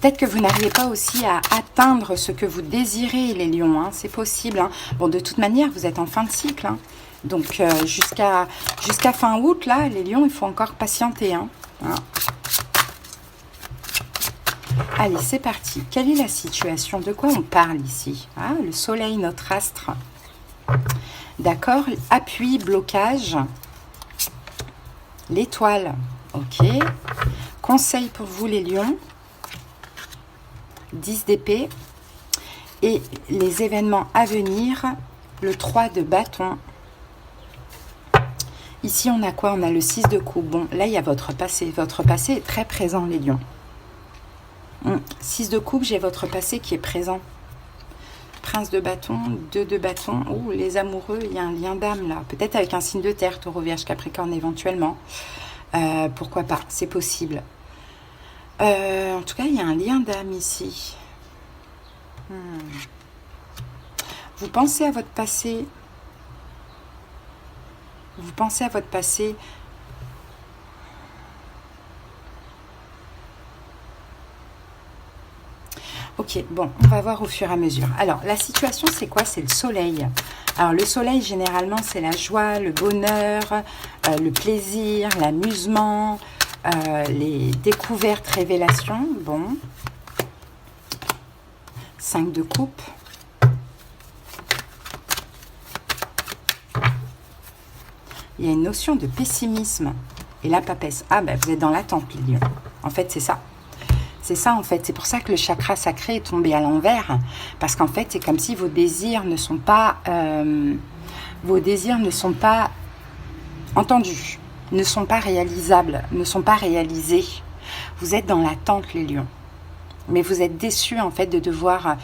Peut-être que vous n'arrivez pas aussi à atteindre ce que vous désirez, les lions. C'est possible. Bon, de toute manière, vous êtes en fin de cycle. Donc, jusqu'à fin août, là, les lions, il faut encore patienter. Voilà. Allez, c'est parti. Quelle est la situation? De quoi on parle ici? Le soleil, notre astre. D'accord. Appui, blocage. L'étoile. Ok. Conseil pour vous les lions. 10 d'épée. Et les événements à venir. Le 3 de bâton. Ici, on a quoi? On a le 6 de coupe. Bon, là, il y a votre passé. Votre passé est très présent, les lions. 6 de coupe, j'ai votre passé qui est présent. Prince de bâton, 2 de bâton. Oh, les amoureux, il y a un lien d'âme là. Peut-être avec un signe de terre, Taureau, Vierge, Capricorne éventuellement. Pourquoi pas, c'est possible. En tout cas, il y a un lien d'âme ici. Vous pensez à votre passé. Vous pensez à votre passé. Ok, bon, on va voir au fur et à mesure. Alors, la situation, c'est quoi? C'est le soleil. Alors, le soleil, généralement, c'est la joie, le bonheur, le plaisir, l'amusement, les découvertes, révélations. Bon. 5 de coupe. Il y a une notion de pessimisme. Et la papesse. Ah, ben, vous êtes dans l'attente, les lions. En fait, c'est ça. C'est ça, en fait. C'est pour ça que le chakra sacré est tombé à l'envers. Parce qu'en fait, c'est comme si vos désirs ne sont pas... entendus, ne sont pas réalisables, ne sont pas réalisés. Vous êtes dans l'attente, les lions. Mais vous êtes déçus, en fait, de devoir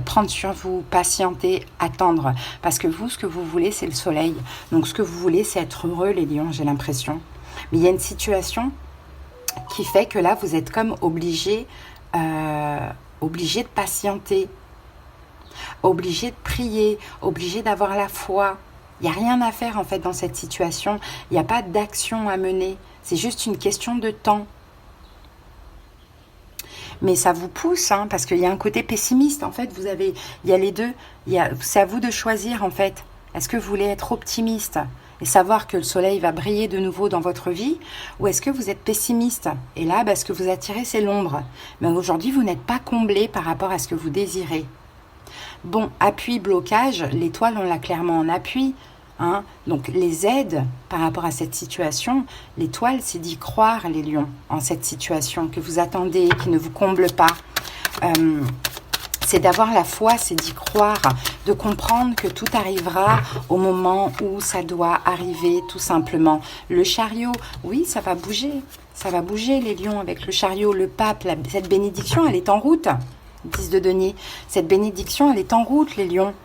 prendre sur vous, patienter, attendre. Parce que vous, ce que vous voulez, c'est le soleil. Donc, ce que vous voulez, c'est être heureux, les lions, j'ai l'impression. Mais il y a une situation qui fait que là, vous êtes comme obligé de patienter, obligé de prier, obligé d'avoir la foi. Il n'y a rien à faire, en fait, dans cette situation. Il n'y a pas d'action à mener. C'est juste une question de temps. Mais ça vous pousse, hein, parce qu'il y a un côté pessimiste, en fait. Il y a les deux. C'est à vous de choisir, en fait. Est-ce que vous voulez être optimiste et savoir que le soleil va briller de nouveau dans votre vie, ou est-ce que vous êtes pessimiste? Et là, ce que vous attirez, c'est l'ombre. Mais aujourd'hui, vous n'êtes pas comblé par rapport à ce que vous désirez. Bon, appui, blocage, l'étoile, on l'a clairement en appui. Hein. Donc, les aides par rapport à cette situation, l'étoile, c'est d'y croire, les lions, en cette situation que vous attendez, qui ne vous comble pas. C'est d'avoir la foi, c'est d'y croire, de comprendre que tout arrivera au moment où ça doit arriver, tout simplement. Le chariot, oui, ça va bouger les lions avec le chariot, le pape, cette bénédiction, elle est en route, 10 de denier. Cette bénédiction, elle est en route, les lions.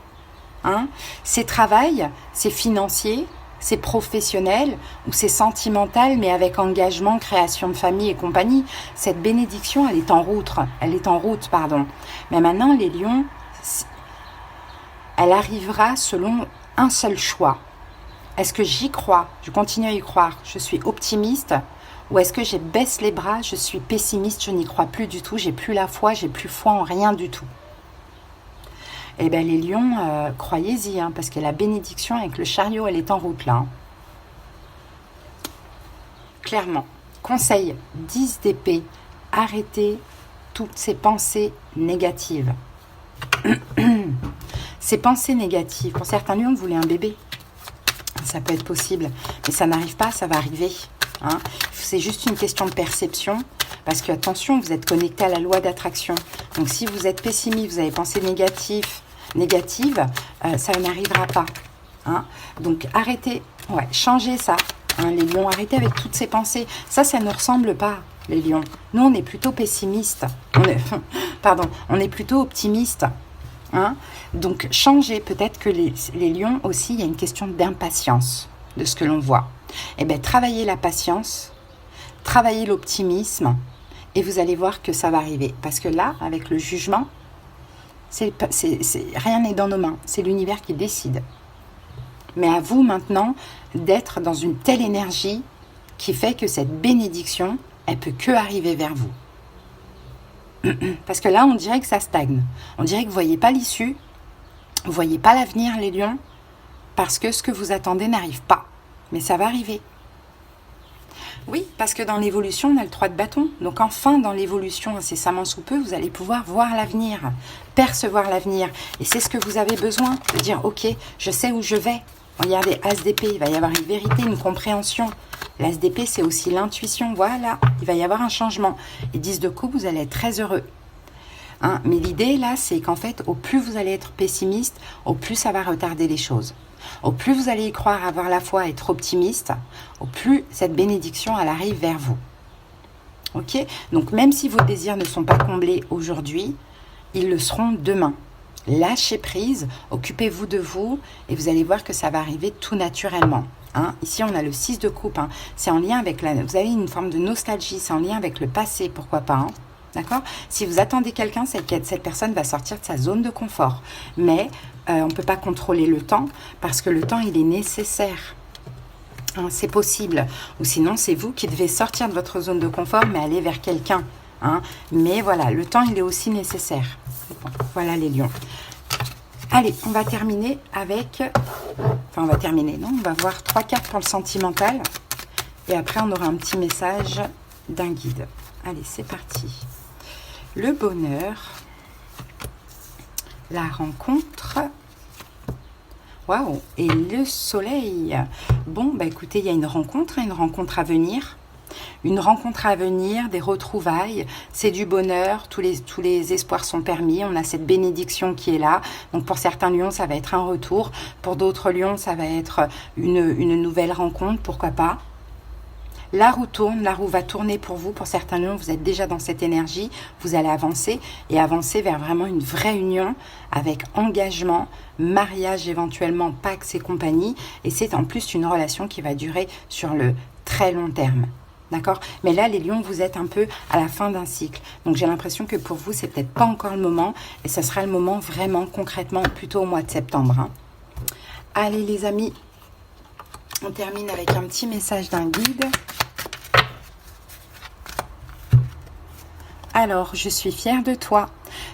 Hein? C'est travail, c'est financier, c'est professionnel ou c'est sentimental, mais avec engagement, création de famille et compagnie. Cette bénédiction, elle est en route. Mais maintenant, les lions, elle arrivera selon un seul choix. Est-ce que j'y crois? Je continue à y croire. Je suis optimiste. Ou est-ce que je baisse les bras? Je suis pessimiste. Je n'y crois plus du tout. J'ai plus la foi. J'ai plus foi en rien du tout. Eh bien, les lions, croyez-y, hein, parce que la bénédiction avec le chariot, elle est en route, là. Hein. Clairement. Conseil, 10 d'épée. Arrêtez toutes ces pensées négatives. Ces pensées négatives. Pour certains lions, vous voulez un bébé. Ça peut être possible. Mais ça n'arrive pas, ça va arriver. Hein. C'est juste une question de perception. Parce que, attention, vous êtes connecté à la loi d'attraction. Donc, si vous êtes pessimiste, vous avez pensé négative, ça n'arrivera pas. Hein. Donc, arrêtez, changez ça. Hein, les lions, arrêtez avec toutes ces pensées. Ça ne ressemble pas, les lions. Nous, on est plutôt pessimistes. On est plutôt optimistes. Hein. Donc, changez. Peut-être que les lions aussi, il y a une question d'impatience de ce que l'on voit. Eh bien, travaillez la patience, travaillez l'optimisme, et vous allez voir que ça va arriver. Parce que là, avec le jugement, rien n'est dans nos mains. C'est l'univers qui décide. Mais à vous maintenant d'être dans une telle énergie qui fait que cette bénédiction, elle peut que arriver vers vous. Parce que là, on dirait que ça stagne. On dirait que vous ne voyez pas l'issue, vous ne voyez pas l'avenir, les lions, parce que ce que vous attendez n'arrive pas. Mais ça va arriver. Oui, parce que dans l'évolution, on a le 3 de bâton. Donc enfin, dans l'évolution, incessamment sous peu, vous allez pouvoir voir l'avenir, percevoir l'avenir. Et c'est ce que vous avez besoin, de dire, ok, je sais où je vais. Regardez, As d'épée, il va y avoir une vérité, une compréhension. L'As d'épée, c'est aussi l'intuition. Voilà, il va y avoir un changement. Et 10 de coupe, vous allez être très heureux. Hein, mais l'idée, là, c'est qu'en fait, au plus vous allez être pessimiste, au plus ça va retarder les choses. Au plus vous allez y croire, avoir la foi, être optimiste, au plus cette bénédiction, elle arrive vers vous. Ok? Donc, même si vos désirs ne sont pas comblés aujourd'hui, ils le seront demain. Lâchez prise, occupez-vous de vous et vous allez voir que ça va arriver tout naturellement. Hein, ici, on a le 6 de coupe. Hein, c'est en lien avec vous avez une forme de nostalgie, c'est en lien avec le passé, pourquoi pas. Hein, d'accord? Si vous attendez quelqu'un, cette personne va sortir de sa zone de confort. Mais on ne peut pas contrôler le temps parce que le temps, il est nécessaire. Hein, c'est possible. Ou sinon, c'est vous qui devez sortir de votre zone de confort, mais aller vers quelqu'un. Hein, mais voilà, le temps, il est aussi nécessaire. Bon, voilà les lions. Allez, on va terminer avec... Enfin, on va terminer, non? On va voir 3 cartes pour le sentimental. Et après, on aura un petit message d'un guide. Allez, c'est parti. Le bonheur. La rencontre. Waouh! Et le soleil. Bon, bah écoutez, il y a une rencontre à venir. Une rencontre à venir, des retrouvailles, c'est du bonheur, tous les espoirs sont permis, on a cette bénédiction qui est là. Donc pour certains lions, ça va être un retour, pour d'autres lions, ça va être une nouvelle rencontre, pourquoi pas. La roue tourne, la roue va tourner pour vous. Pour certains lions, vous êtes déjà dans cette énergie, vous allez avancer et avancer vers vraiment une vraie union avec engagement, mariage éventuellement, pax et compagnie. Et c'est en plus une relation qui va durer sur le très long terme. D'accord? Mais là, les lions, vous êtes un peu à la fin d'un cycle. Donc, j'ai l'impression que pour vous, c'est peut-être pas encore le moment. Et ça sera le moment vraiment, concrètement, plutôt au mois de septembre. Hein. Allez, les amis, on termine avec un petit message d'un guide. Alors, je suis fière de toi.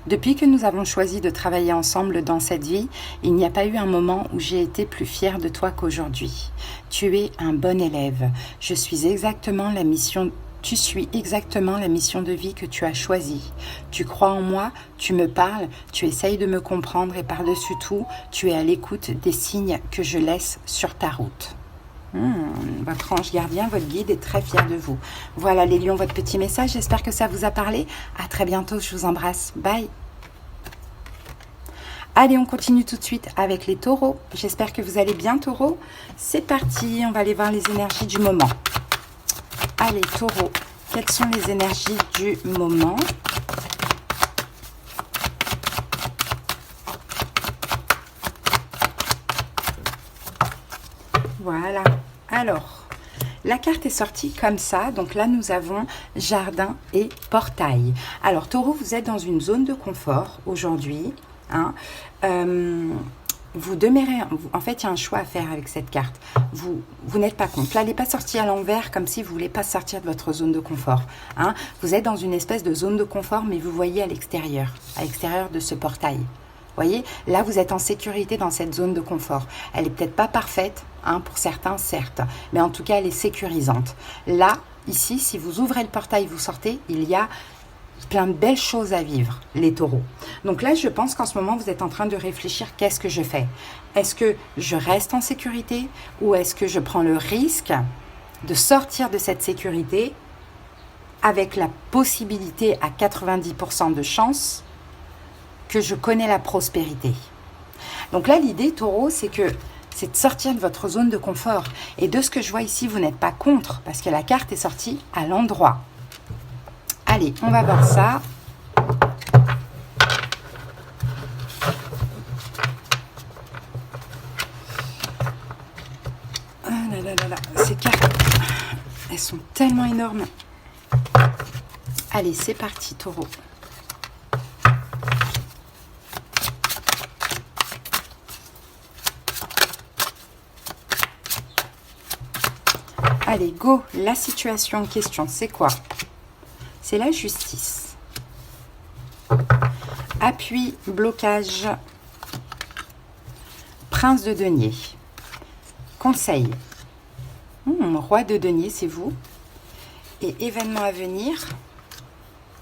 Depuis que nous avons choisi de travailler ensemble dans cette vie, il n'y a pas eu un moment où j'ai été plus fière de toi qu'aujourd'hui. Tu es un bon élève. Tu suis exactement la mission de vie que tu as choisie. Tu crois en moi, tu me parles, tu essayes de me comprendre et par-dessus tout, tu es à l'écoute des signes que je laisse sur ta route. Votre ange gardien, votre guide est très fier de vous. Voilà les lions, votre petit message. J'espère que ça vous a parlé. À très bientôt, je vous embrasse. Bye. Allez, on continue tout de suite avec les taureaux. J'espère que vous allez bien, taureaux. C'est parti, on va aller voir les énergies du moment. Allez, taureaux, quelles sont les énergies du moment ? Voilà. Alors, la carte est sortie comme ça. Donc là, nous avons jardin et portail. Alors, taureau, vous êtes dans une zone de confort aujourd'hui. Hein. Vous demeurez... En fait, il y a un choix à faire avec cette carte. Vous n'êtes pas contre. Là, elle n'est pas sortie à l'envers comme si vous ne voulez pas sortir de votre zone de confort. Hein. Vous êtes dans une espèce de zone de confort, mais vous voyez à l'extérieur de ce portail. Voyez, là, vous êtes en sécurité dans cette zone de confort. Elle n'est peut-être pas parfaite, hein, pour certains, certes, mais en tout cas, elle est sécurisante. Là, ici, si vous ouvrez le portail, vous sortez, il y a plein de belles choses à vivre, les taureaux. Donc là, je pense qu'en ce moment, vous êtes en train de réfléchir, qu'est-ce que je fais? Est-ce que je reste en sécurité ou est-ce que je prends le risque de sortir de cette sécurité avec la possibilité à 90% de chance que je connais la prospérité. Donc là, l'idée, taureau, c'est de sortir de votre zone de confort. Et de ce que je vois ici, vous n'êtes pas contre, parce que la carte est sortie à l'endroit. Allez, on va voir ça. Ah là là là là, ces cartes, elles sont tellement énormes. Allez, c'est parti, taureau. Allez, go, la situation en question, c'est quoi? C'est la justice. Appui, blocage, prince de denier. Conseil. Roi de denier, c'est vous. Et événement à venir.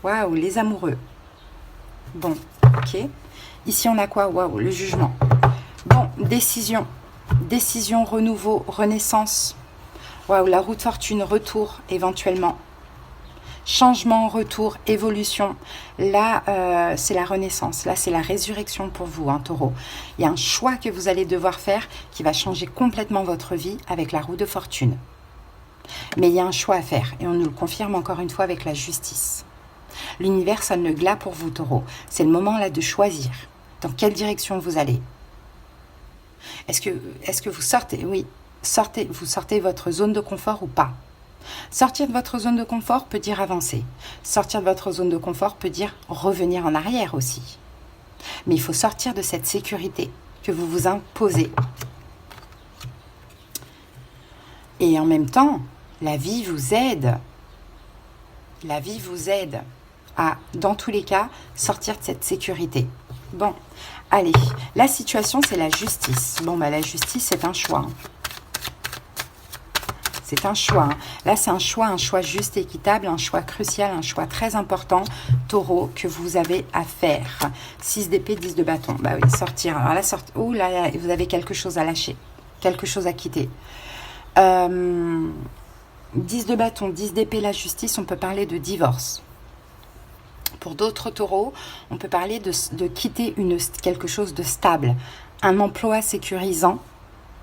Waouh, les amoureux. Bon, ok. Ici, on a quoi? Waouh, le jugement. Bon, décision. décision, renouveau, renaissance. Waouh, la roue de fortune, retour éventuellement. Changement, retour, évolution. Là, c'est la renaissance. Là, c'est la résurrection pour vous, hein, Taureau. Il y a un choix que vous allez devoir faire qui va changer complètement votre vie avec la roue de fortune. Mais il y a un choix à faire et on nous le confirme encore une fois avec la justice. L'univers sonne le glas pour vous, Taureau. C'est le moment là de choisir dans quelle direction vous allez. Est-ce que vous sortez? Oui, vous sortez de votre zone de confort ou pas? Sortir de votre zone de confort peut dire avancer. Sortir de votre zone de confort peut dire revenir en arrière aussi. Mais il faut sortir de cette sécurité que vous vous imposez. Et en même temps, la vie vous aide. La vie vous aide à, dans tous les cas, sortir de cette sécurité. Bon, allez, la situation, c'est la justice. Bon, bah la justice, c'est un choix. C'est un choix. Là, c'est un choix juste, équitable, un choix crucial, un choix très important, Taureau, que vous avez à faire. 6 d'épée, 10 de bâton. Bah oui, sortir. Alors là, oh là, vous avez quelque chose à lâcher, quelque chose à quitter. 10 de bâton, 10 d'épée, la justice, on peut parler de divorce. Pour d'autres taureaux, on peut parler de quitter quelque chose de stable, un emploi sécurisant.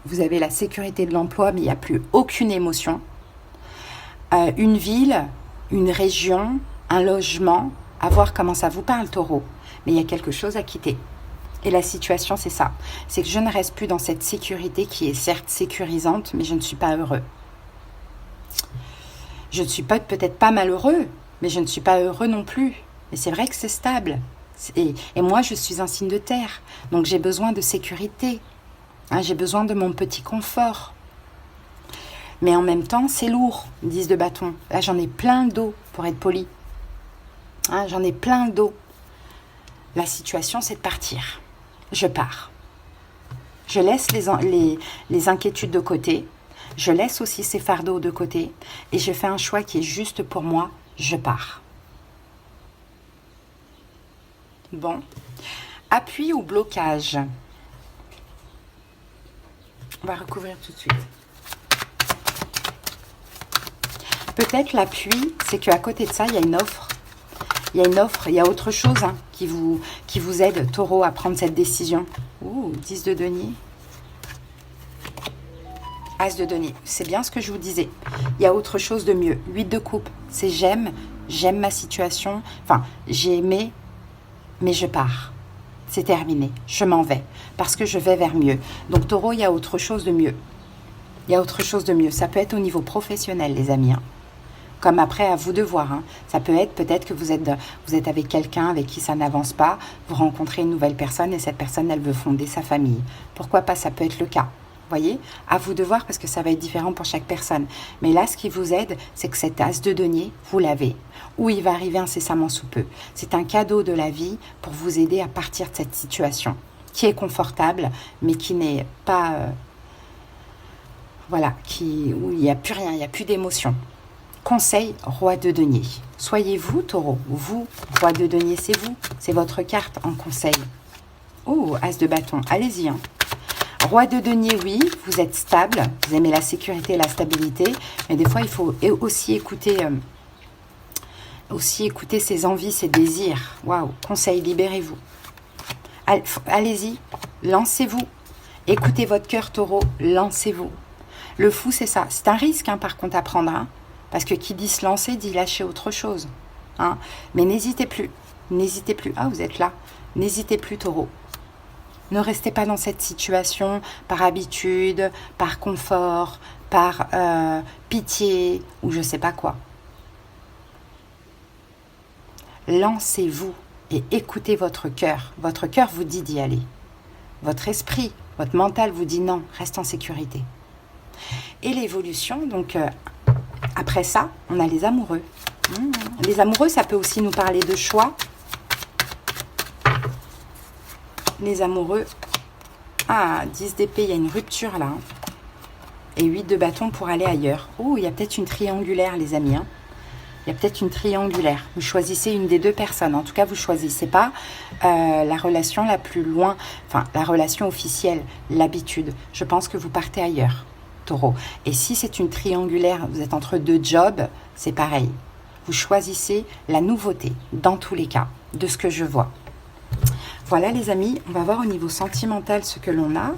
Vous avez la sécurité de l'emploi, mais il n'y a plus aucune émotion. Une ville, une région, un logement, à voir comment ça vous parle, taureau. Mais il y a quelque chose à quitter. Et la situation, c'est ça. C'est que je ne reste plus dans cette sécurité qui est certes sécurisante, mais je ne suis pas heureux. Je ne suis peut-être pas malheureux, mais je ne suis pas heureux non plus. Mais c'est vrai que c'est stable. Et moi, je suis un signe de terre. Donc, j'ai besoin de sécurité. Hein, j'ai besoin de mon petit confort. Mais en même temps, c'est lourd, 10 de bâton. Là, j'en ai plein d'eau, pour être poli. Hein, j'en ai plein d'eau. La situation, c'est de partir. Je pars. Je laisse les inquiétudes de côté. Je laisse aussi ces fardeaux de côté. Et je fais un choix qui est juste pour moi. Je pars. Bon. Appui ou blocage? On va recouvrir tout de suite. Peut-être l'appui, c'est qu'à côté de ça, il y a une offre. Il y a une offre, il y a autre chose hein, qui vous aide, taureau, à prendre cette décision. Ouh, 10 de denier. As de denier. C'est bien ce que je vous disais. Il y a autre chose de mieux. 8 de coupe, c'est j'aime ma situation. Enfin, j'ai aimé, mais je pars. C'est terminé. Je m'en vais. Parce que je vais vers mieux. Donc, taureau, il y a autre chose de mieux. Il y a autre chose de mieux. Ça peut être au niveau professionnel, les amis. Hein. Comme après, à vous de voir. Hein. Ça peut être peut-être que vous êtes avec quelqu'un avec qui ça n'avance pas. Vous rencontrez une nouvelle personne et cette personne, elle veut fonder sa famille. Pourquoi pas? Ça peut être le cas. Voyez, à vous de voir parce que ça va être différent pour chaque personne. Mais là, ce qui vous aide, c'est que cet as de denier, vous l'avez. Ou il va arriver incessamment sous peu. C'est un cadeau de la vie pour vous aider à partir de cette situation qui est confortable, mais qui n'est pas... voilà, où il n'y a plus rien, il n'y a plus d'émotion. Conseil, roi de denier. Soyez vous, taureau. Vous, roi de denier, c'est vous. C'est votre carte en conseil. Oh, as de bâton. Allez-y, hein. Roi de denier, oui, vous êtes stable, vous aimez la sécurité et la stabilité, mais des fois, il faut aussi écouter ses envies, ses désirs. Waouh, conseil, libérez-vous. Allez-y, lancez-vous. Écoutez votre cœur, taureau, lancez-vous. Le fou, c'est ça. C'est un risque, hein, par contre, à prendre, hein, parce que qui dit se lancer, dit lâcher autre chose. Hein. Mais n'hésitez plus, n'hésitez plus. Ah, vous êtes là. N'hésitez plus, taureau. Ne restez pas dans cette situation par habitude, par confort, par pitié ou je ne sais pas quoi. Lancez-vous et écoutez votre cœur. Votre cœur vous dit d'y aller. Votre esprit, votre mental vous dit non, reste en sécurité. Et l'évolution, donc après ça, on a les amoureux. Les amoureux, ça peut aussi nous parler de choix. Les amoureux, 10 d'épée, il y a une rupture là. Et 8 de bâton pour aller ailleurs. Oh, il y a peut-être une triangulaire, les amis. Hein. Il y a peut-être une triangulaire. Vous choisissez une des deux personnes. En tout cas, vous ne choisissez pas la relation la plus loin, enfin, la relation officielle, l'habitude. Je pense que vous partez ailleurs, Taureau. Et si c'est une triangulaire, vous êtes entre deux jobs, c'est pareil. Vous choisissez la nouveauté, dans tous les cas, de ce que je vois. Voilà les amis, on va voir au niveau sentimental ce que l'on a.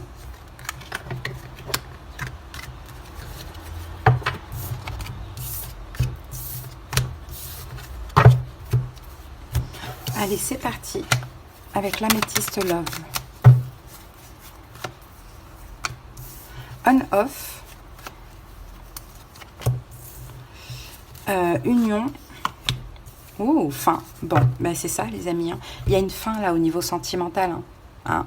Allez, c'est parti avec l'améthyste Love. On-off. Union. Oh, fin. Bon, ben c'est ça les amis. Hein. Il y a une fin là au niveau sentimental. Hein.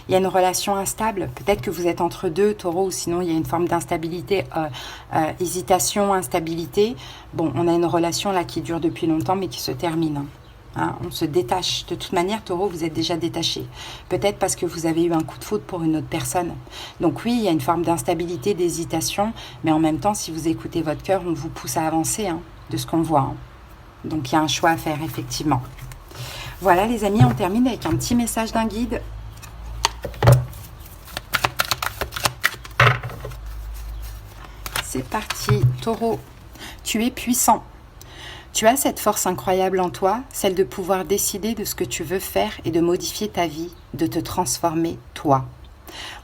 Il y a une relation instable. Peut-être que vous êtes entre deux taureaux ou sinon il y a une forme d'instabilité, hésitation, instabilité. Bon, on a une relation là qui dure depuis longtemps mais qui se termine. Hein, on se détache. De toute manière, taureau, vous êtes déjà détaché. Peut-être parce que vous avez eu un coup de foudre pour une autre personne. Donc oui, il y a une forme d'instabilité, d'hésitation. Mais en même temps, si vous écoutez votre cœur, on vous pousse à avancer, hein, de ce qu'on voit. Hein. Donc il y a un choix à faire, effectivement. Voilà les amis, on termine avec un petit message d'un guide. C'est parti, taureau. Tu es puissant. Tu as cette force incroyable en toi, celle de pouvoir décider de ce que tu veux faire et de modifier ta vie, de te transformer toi.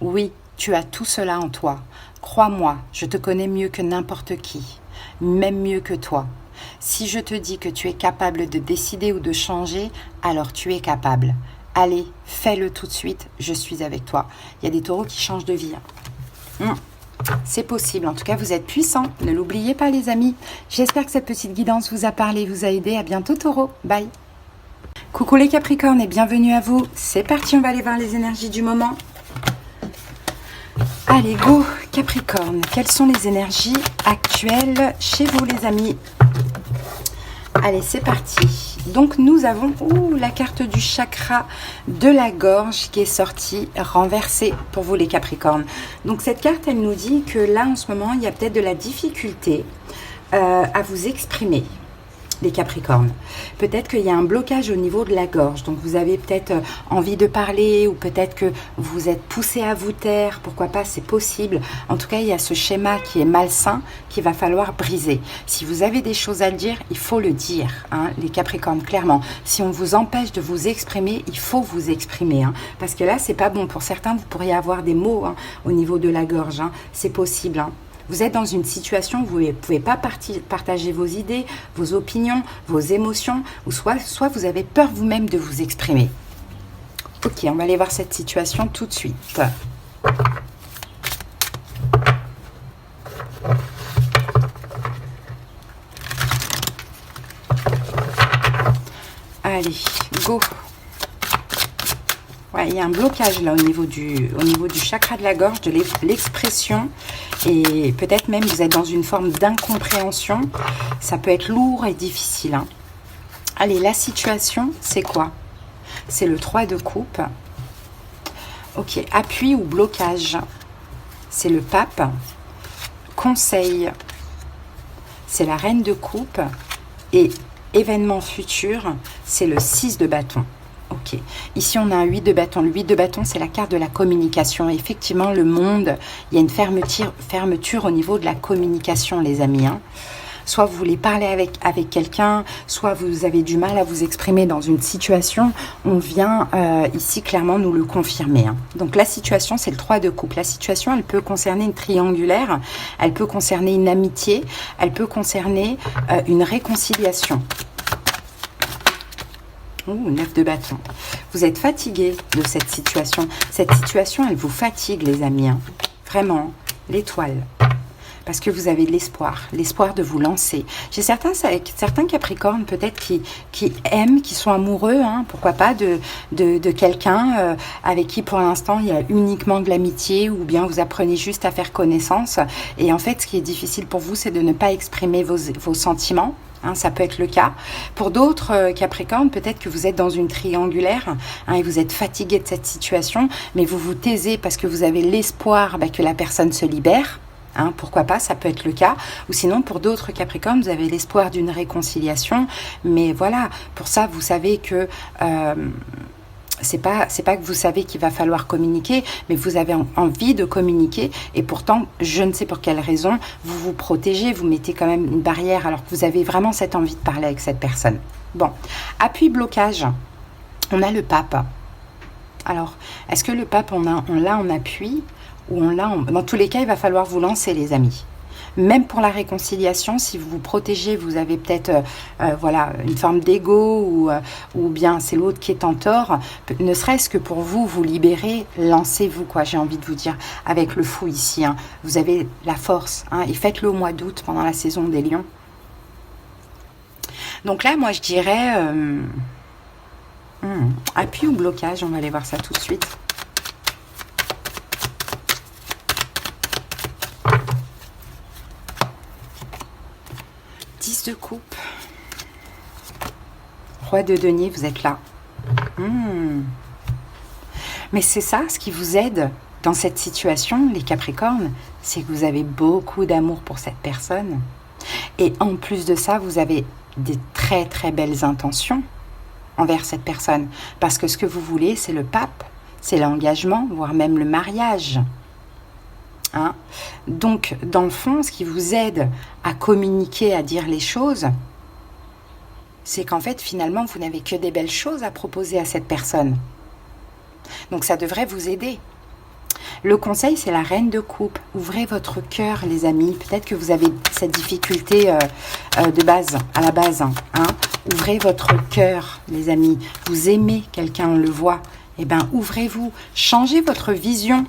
Oui, tu as tout cela en toi. Crois-moi, je te connais mieux que n'importe qui, même mieux que toi. Si je te dis que tu es capable de décider ou de changer, alors tu es capable. Allez, fais-le tout de suite, je suis avec toi. Il y a des taureaux qui changent de vie. C'est possible, en tout cas vous êtes puissant, ne l'oubliez pas les amis. J'espère que cette petite guidance vous a parlé, vous a aidé. À bientôt taureau, bye. Coucou les capricornes et bienvenue à vous. C'est parti, on va aller voir les énergies du moment. Allez go Capricorne, quelles sont les énergies actuelles chez vous les amis? Allez, c'est parti. Donc, nous avons la carte du chakra de la gorge qui est sortie renversée pour vous les Capricornes. Donc, cette carte, elle nous dit que là, en ce moment, il y a peut-être de la difficulté à vous exprimer, les Capricornes. Peut-être qu'il y a un blocage au niveau de la gorge. Donc, vous avez peut-être envie de parler ou peut-être que vous êtes poussé à vous taire. Pourquoi pas, c'est possible. En tout cas, il y a ce schéma qui est malsain qu'il va falloir briser. Si vous avez des choses à dire, il faut le dire, hein, les Capricornes, clairement. Si on vous empêche de vous exprimer, il faut vous exprimer. Hein, parce que là, c'est pas bon. Pour certains, vous pourriez avoir des mots hein, au niveau de la gorge. Hein, c'est possible. Hein. Vous êtes dans une situation où vous ne pouvez pas partager vos idées, vos opinions, vos émotions, ou soit vous avez peur vous-même de vous exprimer. Ok, on va aller voir cette situation tout de suite. Allez, go. Ouais, il y a un blocage là au niveau du chakra de la gorge, de l'expression. Et peut-être même vous êtes dans une forme d'incompréhension. Ça peut être lourd et difficile. Hein. Allez, la situation, c'est quoi? C'est le 3 de coupe. Ok, appui ou blocage. C'est le pape. Conseil. C'est la reine de coupe. Et événement futur, c'est le 6 de bâton. Ok, ici on a un 8 de bâton. Le 8 de bâton, c'est la carte de la communication. Effectivement, le monde, il y a une fermeture au niveau de la communication, les amis. Hein. Soit vous voulez parler avec quelqu'un, soit vous avez du mal à vous exprimer dans une situation. On vient ici clairement nous le confirmer. Hein. Donc la situation, c'est le 3 de coupe. La situation, elle peut concerner une triangulaire, elle peut concerner une amitié, elle peut concerner une réconciliation. 9 de bâton. Vous êtes fatigué de cette situation. Cette situation, elle vous fatigue, les amis. Hein. Vraiment, l'étoile. Parce que vous avez de l'espoir de vous lancer. J'ai certains Capricornes peut-être qui aiment, qui sont amoureux, hein, pourquoi pas, de quelqu'un avec qui pour l'instant il y a uniquement de l'amitié ou bien vous apprenez juste à faire connaissance. Et en fait, ce qui est difficile pour vous, c'est de ne pas exprimer vos sentiments. Hein, ça peut être le cas. Pour d'autres Capricornes, peut-être que vous êtes dans une triangulaire hein, et vous êtes fatigué de cette situation, mais vous vous taisez parce que vous avez l'espoir que la personne se libère. Hein, pourquoi pas, ça peut être le cas. Ou sinon, pour d'autres Capricornes, vous avez l'espoir d'une réconciliation. Mais voilà, pour ça, vous savez que c'est pas que vous savez qu'il va falloir communiquer, mais vous avez envie de communiquer. Et pourtant, je ne sais pour quelle raison, vous vous protégez, vous mettez quand même une barrière alors que vous avez vraiment cette envie de parler avec cette personne. Bon, appui, blocage. On a le pape. Alors, est-ce que le pape, on l'a en appui ou on l'a en... Dans tous les cas, il va falloir vous lancer, les amis. Même pour la réconciliation, si vous vous protégez, vous avez peut-être voilà, une forme d'ego ou bien c'est l'autre qui est en tort. Ne serait-ce que pour vous, vous libérer, lancez-vous, quoi. J'ai envie de vous dire, avec le fou ici. Hein. Vous avez la force. Hein, et faites-le au mois d'août, pendant la saison des lions. Donc là, moi, je dirais... appui ou blocage, on va aller voir ça tout de suite. De coupe, roi de denier, vous êtes là. Mais c'est ça, ce qui vous aide dans cette situation, les Capricornes, c'est que vous avez beaucoup d'amour pour cette personne. Et en plus de ça, vous avez des très très belles intentions envers cette personne. Parce que ce que vous voulez, c'est le pape, c'est l'engagement, voire même le mariage. Hein? Donc, dans le fond, ce qui vous aide à communiquer, à dire les choses, c'est qu'en fait, finalement, vous n'avez que des belles choses à proposer à cette personne. Donc, ça devrait vous aider. Le conseil, c'est la reine de coupe. Ouvrez votre cœur, les amis. Peut-être que vous avez cette difficulté de base, à la base. Hein? Ouvrez votre cœur, les amis. Vous aimez quelqu'un, on le voit. Eh bien, ouvrez-vous. Changez votre vision.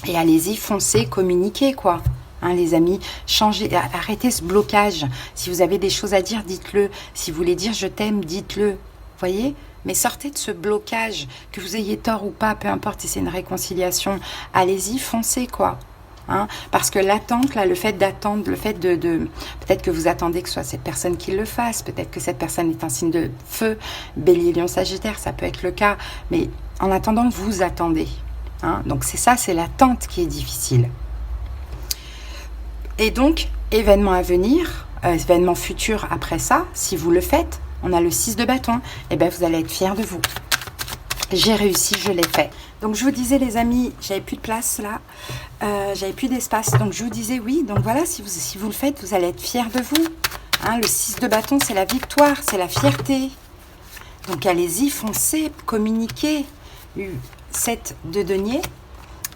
Et allez-y, foncez, communiquez, quoi. Hein, les amis, changez, arrêtez ce blocage. Si vous avez des choses à dire, dites-le. Si vous voulez dire je t'aime, dites-le. Voyez? Mais sortez de ce blocage, que vous ayez tort ou pas, peu importe si c'est une réconciliation. Allez-y, foncez, quoi. Hein, parce que l'attente, là, le fait d'attendre, le fait de peut-être que vous attendez que ce soit cette personne qui le fasse, peut-être que cette personne est un signe de feu, Bélier, Lion, Sagittaire, ça peut être le cas. Mais en attendant, vous attendez. Hein, donc c'est ça, c'est l'attente qui est difficile. Et donc, événement à venir, événement futur après ça, si vous le faites, on a le 6 de bâton, et bien vous allez être fiers de vous. J'ai réussi, je l'ai fait. Donc je vous disais, les amis, j'avais plus de place là, j'avais plus d'espace, donc je vous disais oui, donc voilà, si vous le faites, vous allez être fiers de vous. Hein, le 6 de bâton, c'est la victoire, c'est la fierté. Donc allez-y, foncez, communiquez. 7 de denier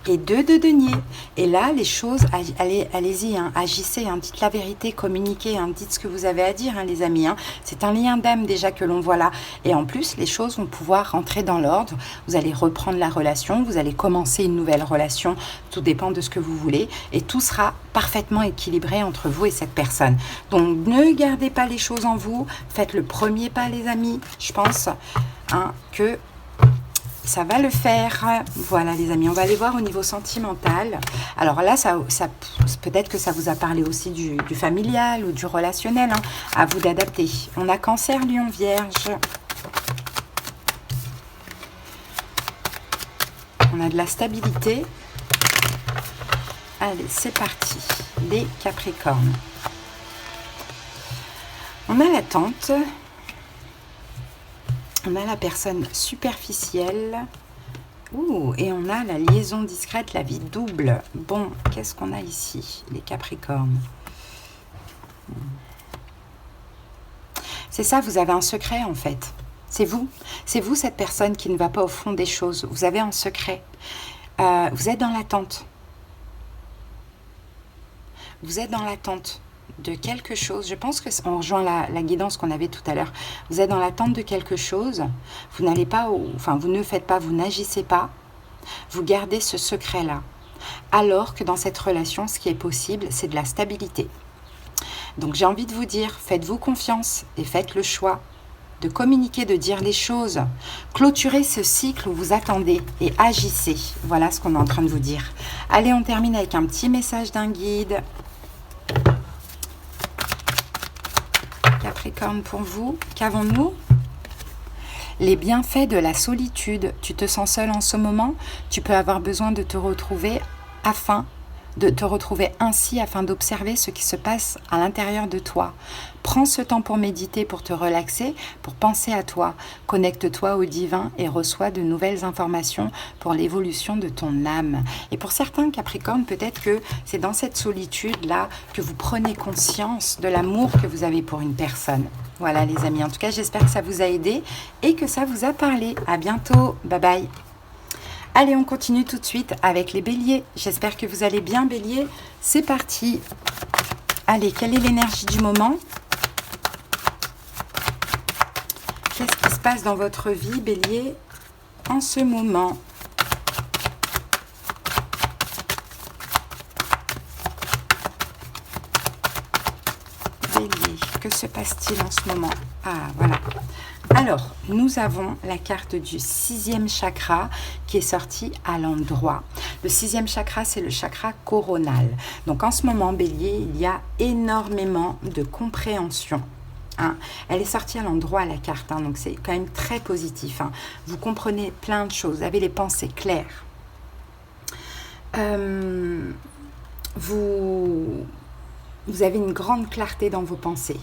et 2 de denier. Et là, les choses, allez-y, hein, agissez, hein, dites la vérité, communiquez, hein, dites ce que vous avez à dire, hein, les amis. Hein. C'est un lien d'âme déjà que l'on voit là. Et en plus, les choses vont pouvoir rentrer dans l'ordre. Vous allez reprendre la relation, vous allez commencer une nouvelle relation. Tout dépend de ce que vous voulez. Et tout sera parfaitement équilibré entre vous et cette personne. Donc, ne gardez pas les choses en vous. Faites le premier pas, les amis. Je pense hein, que ça va le faire. Voilà, les amis, on va aller voir au niveau sentimental. Alors là, ça peut-être que ça vous a parlé aussi du familial ou du relationnel. Hein. À vous d'adapter. On a Cancer, Lion, Vierge. On a de la stabilité. Allez, c'est parti. Les Capricornes. On a l'attente. On a la personne superficielle. Ouh, et on a la liaison discrète, la vie double. Bon, qu'est-ce qu'on a ici, les Capricornes? C'est ça, vous avez un secret en fait. C'est vous. C'est vous cette personne qui ne va pas au fond des choses. Vous avez un secret. Vous êtes dans l'attente. Vous êtes dans l'attente de quelque chose. Je pense qu'on rejoint la guidance qu'on avait tout à l'heure. Vous êtes dans l'attente de quelque chose. Vous n'allez pas, enfin vous ne faites pas, vous n'agissez pas. Vous gardez ce secret-là. Alors que dans cette relation, ce qui est possible, c'est de la stabilité. Donc j'ai envie de vous dire, faites-vous confiance et faites le choix de communiquer, de dire les choses. Clôturez ce cycle où vous attendez et agissez. Voilà ce qu'on est en train de vous dire. Allez, on termine avec un petit message d'un guide. Capricorne pour vous, qu'avons-nous? Les bienfaits de la solitude. Tu te sens seul en ce moment? Tu peux avoir besoin de te retrouver afin de te retrouver ainsi afin d'observer ce qui se passe à l'intérieur de toi. Prends ce temps pour méditer, pour te relaxer, pour penser à toi. Connecte-toi au divin et reçois de nouvelles informations pour l'évolution de ton âme. Et pour certains Capricornes, peut-être que c'est dans cette solitude-là que vous prenez conscience de l'amour que vous avez pour une personne. Voilà les amis, en tout cas j'espère que ça vous a aidé et que ça vous a parlé. À bientôt, bye bye. Allez, on continue tout de suite avec les béliers. J'espère que vous allez bien, bélier. C'est parti. Allez, quelle est l'énergie du moment? Qu'est-ce qui se passe dans votre vie, bélier, en ce moment? Bélier, que se passe-t-il en ce moment? Ah, voilà. Alors, nous avons la carte du 6e chakra qui est sortie à l'endroit. Le 6e chakra, c'est le chakra coronal. Donc, en ce moment, bélier, il y a énormément de compréhension. Hein. Elle est sortie à l'endroit, la carte, hein, donc c'est quand même très positif. Hein. Vous comprenez plein de choses, vous avez les pensées claires. Vous avez une grande clarté dans vos pensées.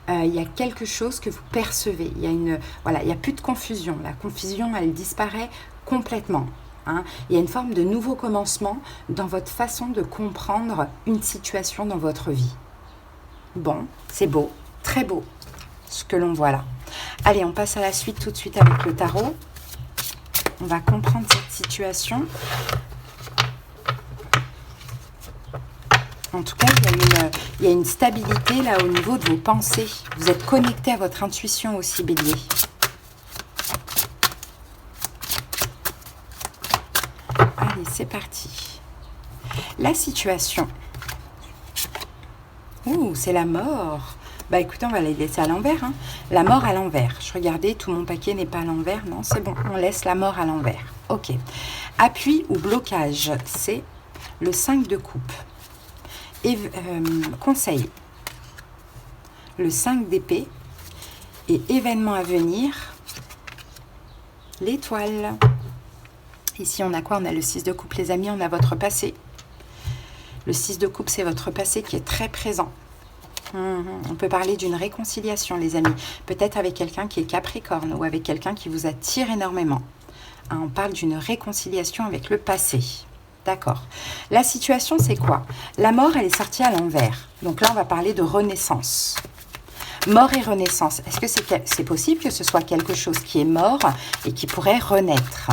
Il y a quelque chose que vous percevez. Il y a plus de confusion. La confusion, elle disparaît complètement. Hein. Il y a une forme de nouveau commencement dans votre façon de comprendre une situation dans votre vie. Bon, c'est beau, très beau, ce que l'on voit là. Allez, on passe à la suite tout de suite avec le tarot. On va comprendre cette situation. En tout cas, il y a une stabilité là au niveau de vos pensées. Vous êtes connecté à votre intuition aussi, bélier. Allez, c'est parti. La situation. Ouh, c'est la mort. Bah écoutez, on va les laisser à l'envers. Hein. La mort à l'envers. Je regardais, tout mon paquet n'est pas à l'envers. Non, c'est bon, on laisse la mort à l'envers. Ok. Appui ou blocage, c'est le 5 de coupe. Conseil, le 5 d'épée et événement à venir, l'étoile. Ici, on a quoi? On a le 6 de coupe, les amis, on a votre passé. Le 6 de coupe, c'est votre passé qui est très présent. On peut parler d'une réconciliation, les amis. Peut-être avec quelqu'un qui est Capricorne ou avec quelqu'un qui vous attire énormément. Hein, on parle d'une réconciliation avec le passé. D'accord. La situation, c'est quoi? La mort, elle est sortie à l'envers. Donc là, on va parler de renaissance. Mort et renaissance. Est-ce que c'est possible que ce soit quelque chose qui est mort et qui pourrait renaître?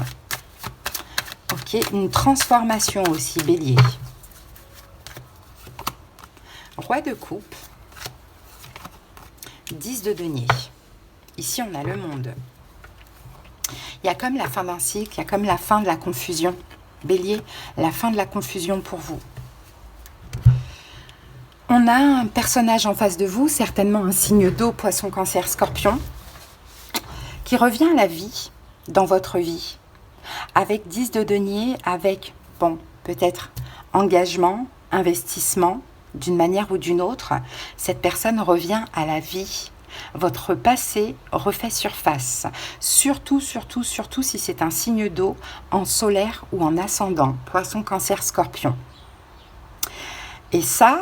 Ok. Une transformation aussi, bélier. Roi de coupe. 10 de denier. Ici, on a le monde. Il y a comme la fin d'un cycle, il y a comme la fin de la confusion. Bélier, la fin de la confusion pour vous. On a un personnage en face de vous, certainement un signe d'eau, poisson, cancer, scorpion, qui revient à la vie, dans votre vie, avec 10 de denier, avec, bon, peut-être engagement, investissement, d'une manière ou d'une autre. Cette personne revient à la vie. Votre passé refait surface. Surtout, surtout, surtout si c'est un signe d'eau en solaire ou en ascendant. Poisson, cancer, scorpion. Et ça,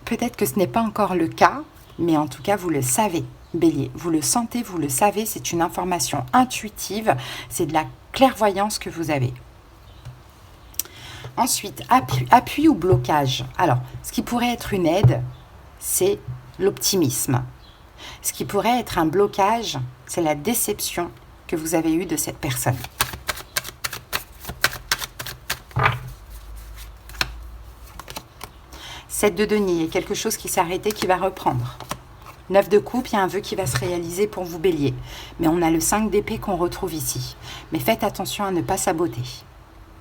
peut-être que ce n'est pas encore le cas, mais en tout cas, vous le savez, bélier. Vous le sentez, vous le savez, c'est une information intuitive. C'est de la clairvoyance que vous avez. Ensuite, appui ou blocage. Alors, ce qui pourrait être une aide, c'est l'optimisme. Ce qui pourrait être un blocage, c'est la déception que vous avez eue de cette personne. Sept de denier, il y a quelque chose qui s'est arrêté, qui va reprendre. 9 de coupe, il y a un vœu qui va se réaliser pour vous, bélier. Mais on a le 5 d'épée qu'on retrouve ici. Mais faites attention à ne pas saboter.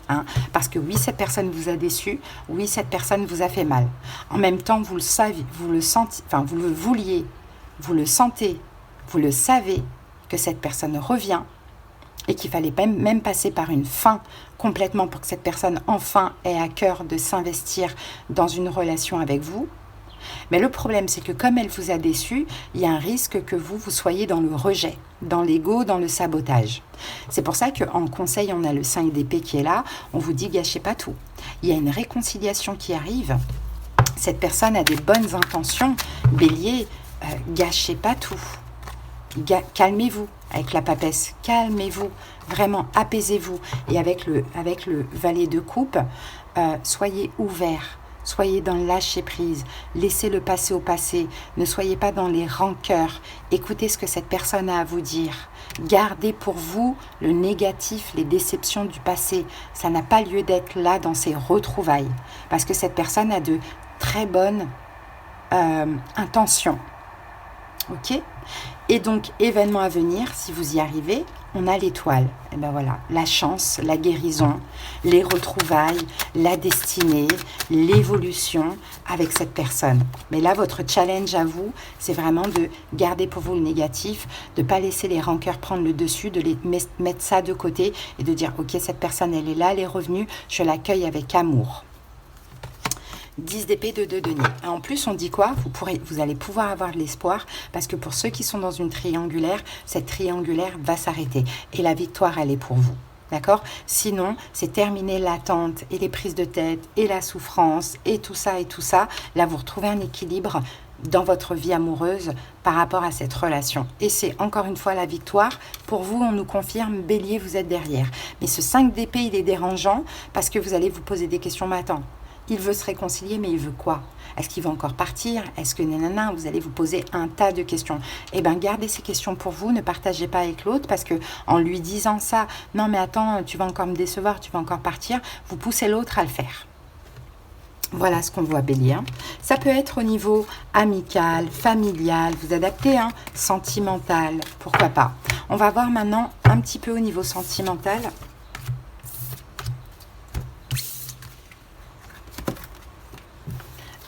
Hein, parce que oui, cette personne vous a déçu, oui, cette personne vous a fait mal. En même temps, vous le savez, vous le sentez, enfin, vous le vouliez, vous le sentez, vous le savez que cette personne revient et qu'il fallait même passer par une fin complètement pour que cette personne enfin ait à cœur de s'investir dans une relation avec vous. Mais le problème, c'est que comme elle vous a déçu, il y a un risque que vous soyez dans le rejet, dans l'ego, dans le sabotage. C'est pour ça qu'en conseil, on a le 5 d'épée qui est là. On vous dit, gâchez pas tout. Il y a une réconciliation qui arrive. Cette personne a des bonnes intentions. Bélier, gâchez pas tout. Calmez-vous avec la papesse. Calmez-vous. Vraiment, apaisez-vous. Et avec le valet de coupe, soyez ouverts. Soyez dans le lâcher-prise, laissez le passé au passé, ne soyez pas dans les rancœurs, écoutez ce que cette personne a à vous dire. Gardez pour vous le négatif, les déceptions du passé. Ça n'a pas lieu d'être là dans ces retrouvailles, parce que cette personne a de très bonnes intentions. Ok ? Et donc, événement à venir, si vous y arrivez, on a l'étoile. Et ben voilà, la chance, la guérison, les retrouvailles, la destinée, l'évolution avec cette personne. Mais là, votre challenge à vous, c'est vraiment de garder pour vous le négatif, de ne pas laisser les rancœurs prendre le dessus, de les mettre ça de côté et de dire, ok, cette personne, elle est là, elle est revenue, je l'accueille avec amour. 10 d'épée, de 2 deniers. En plus, on dit quoi ? Vous allez pouvoir avoir de l'espoir parce que pour ceux qui sont dans une triangulaire, cette triangulaire va s'arrêter. Et la victoire, elle est pour vous. D'accord ? Sinon, c'est terminer l'attente et les prises de tête et la souffrance et tout ça et tout ça. Là, vous retrouvez un équilibre dans votre vie amoureuse par rapport à cette relation. Et c'est encore une fois la victoire. Pour vous, on nous confirme, Bélier, vous êtes derrière. Mais ce 5 d'épée, il est dérangeant parce que vous allez vous poser des questions. Mais attends, il veut se réconcilier, mais il veut quoi ? Est-ce qu'il va encore partir ? Est-ce que nanana ? Vous allez vous poser un tas de questions. Eh bien, gardez ces questions pour vous, ne partagez pas avec l'autre, parce que en lui disant ça, non mais attends, tu vas encore me décevoir, tu vas encore partir, vous poussez l'autre à le faire. Voilà ce qu'on voit, Bélier. Ça peut être au niveau amical, familial, vous adaptez, sentimental, pourquoi pas. On va voir maintenant un petit peu au niveau sentimental.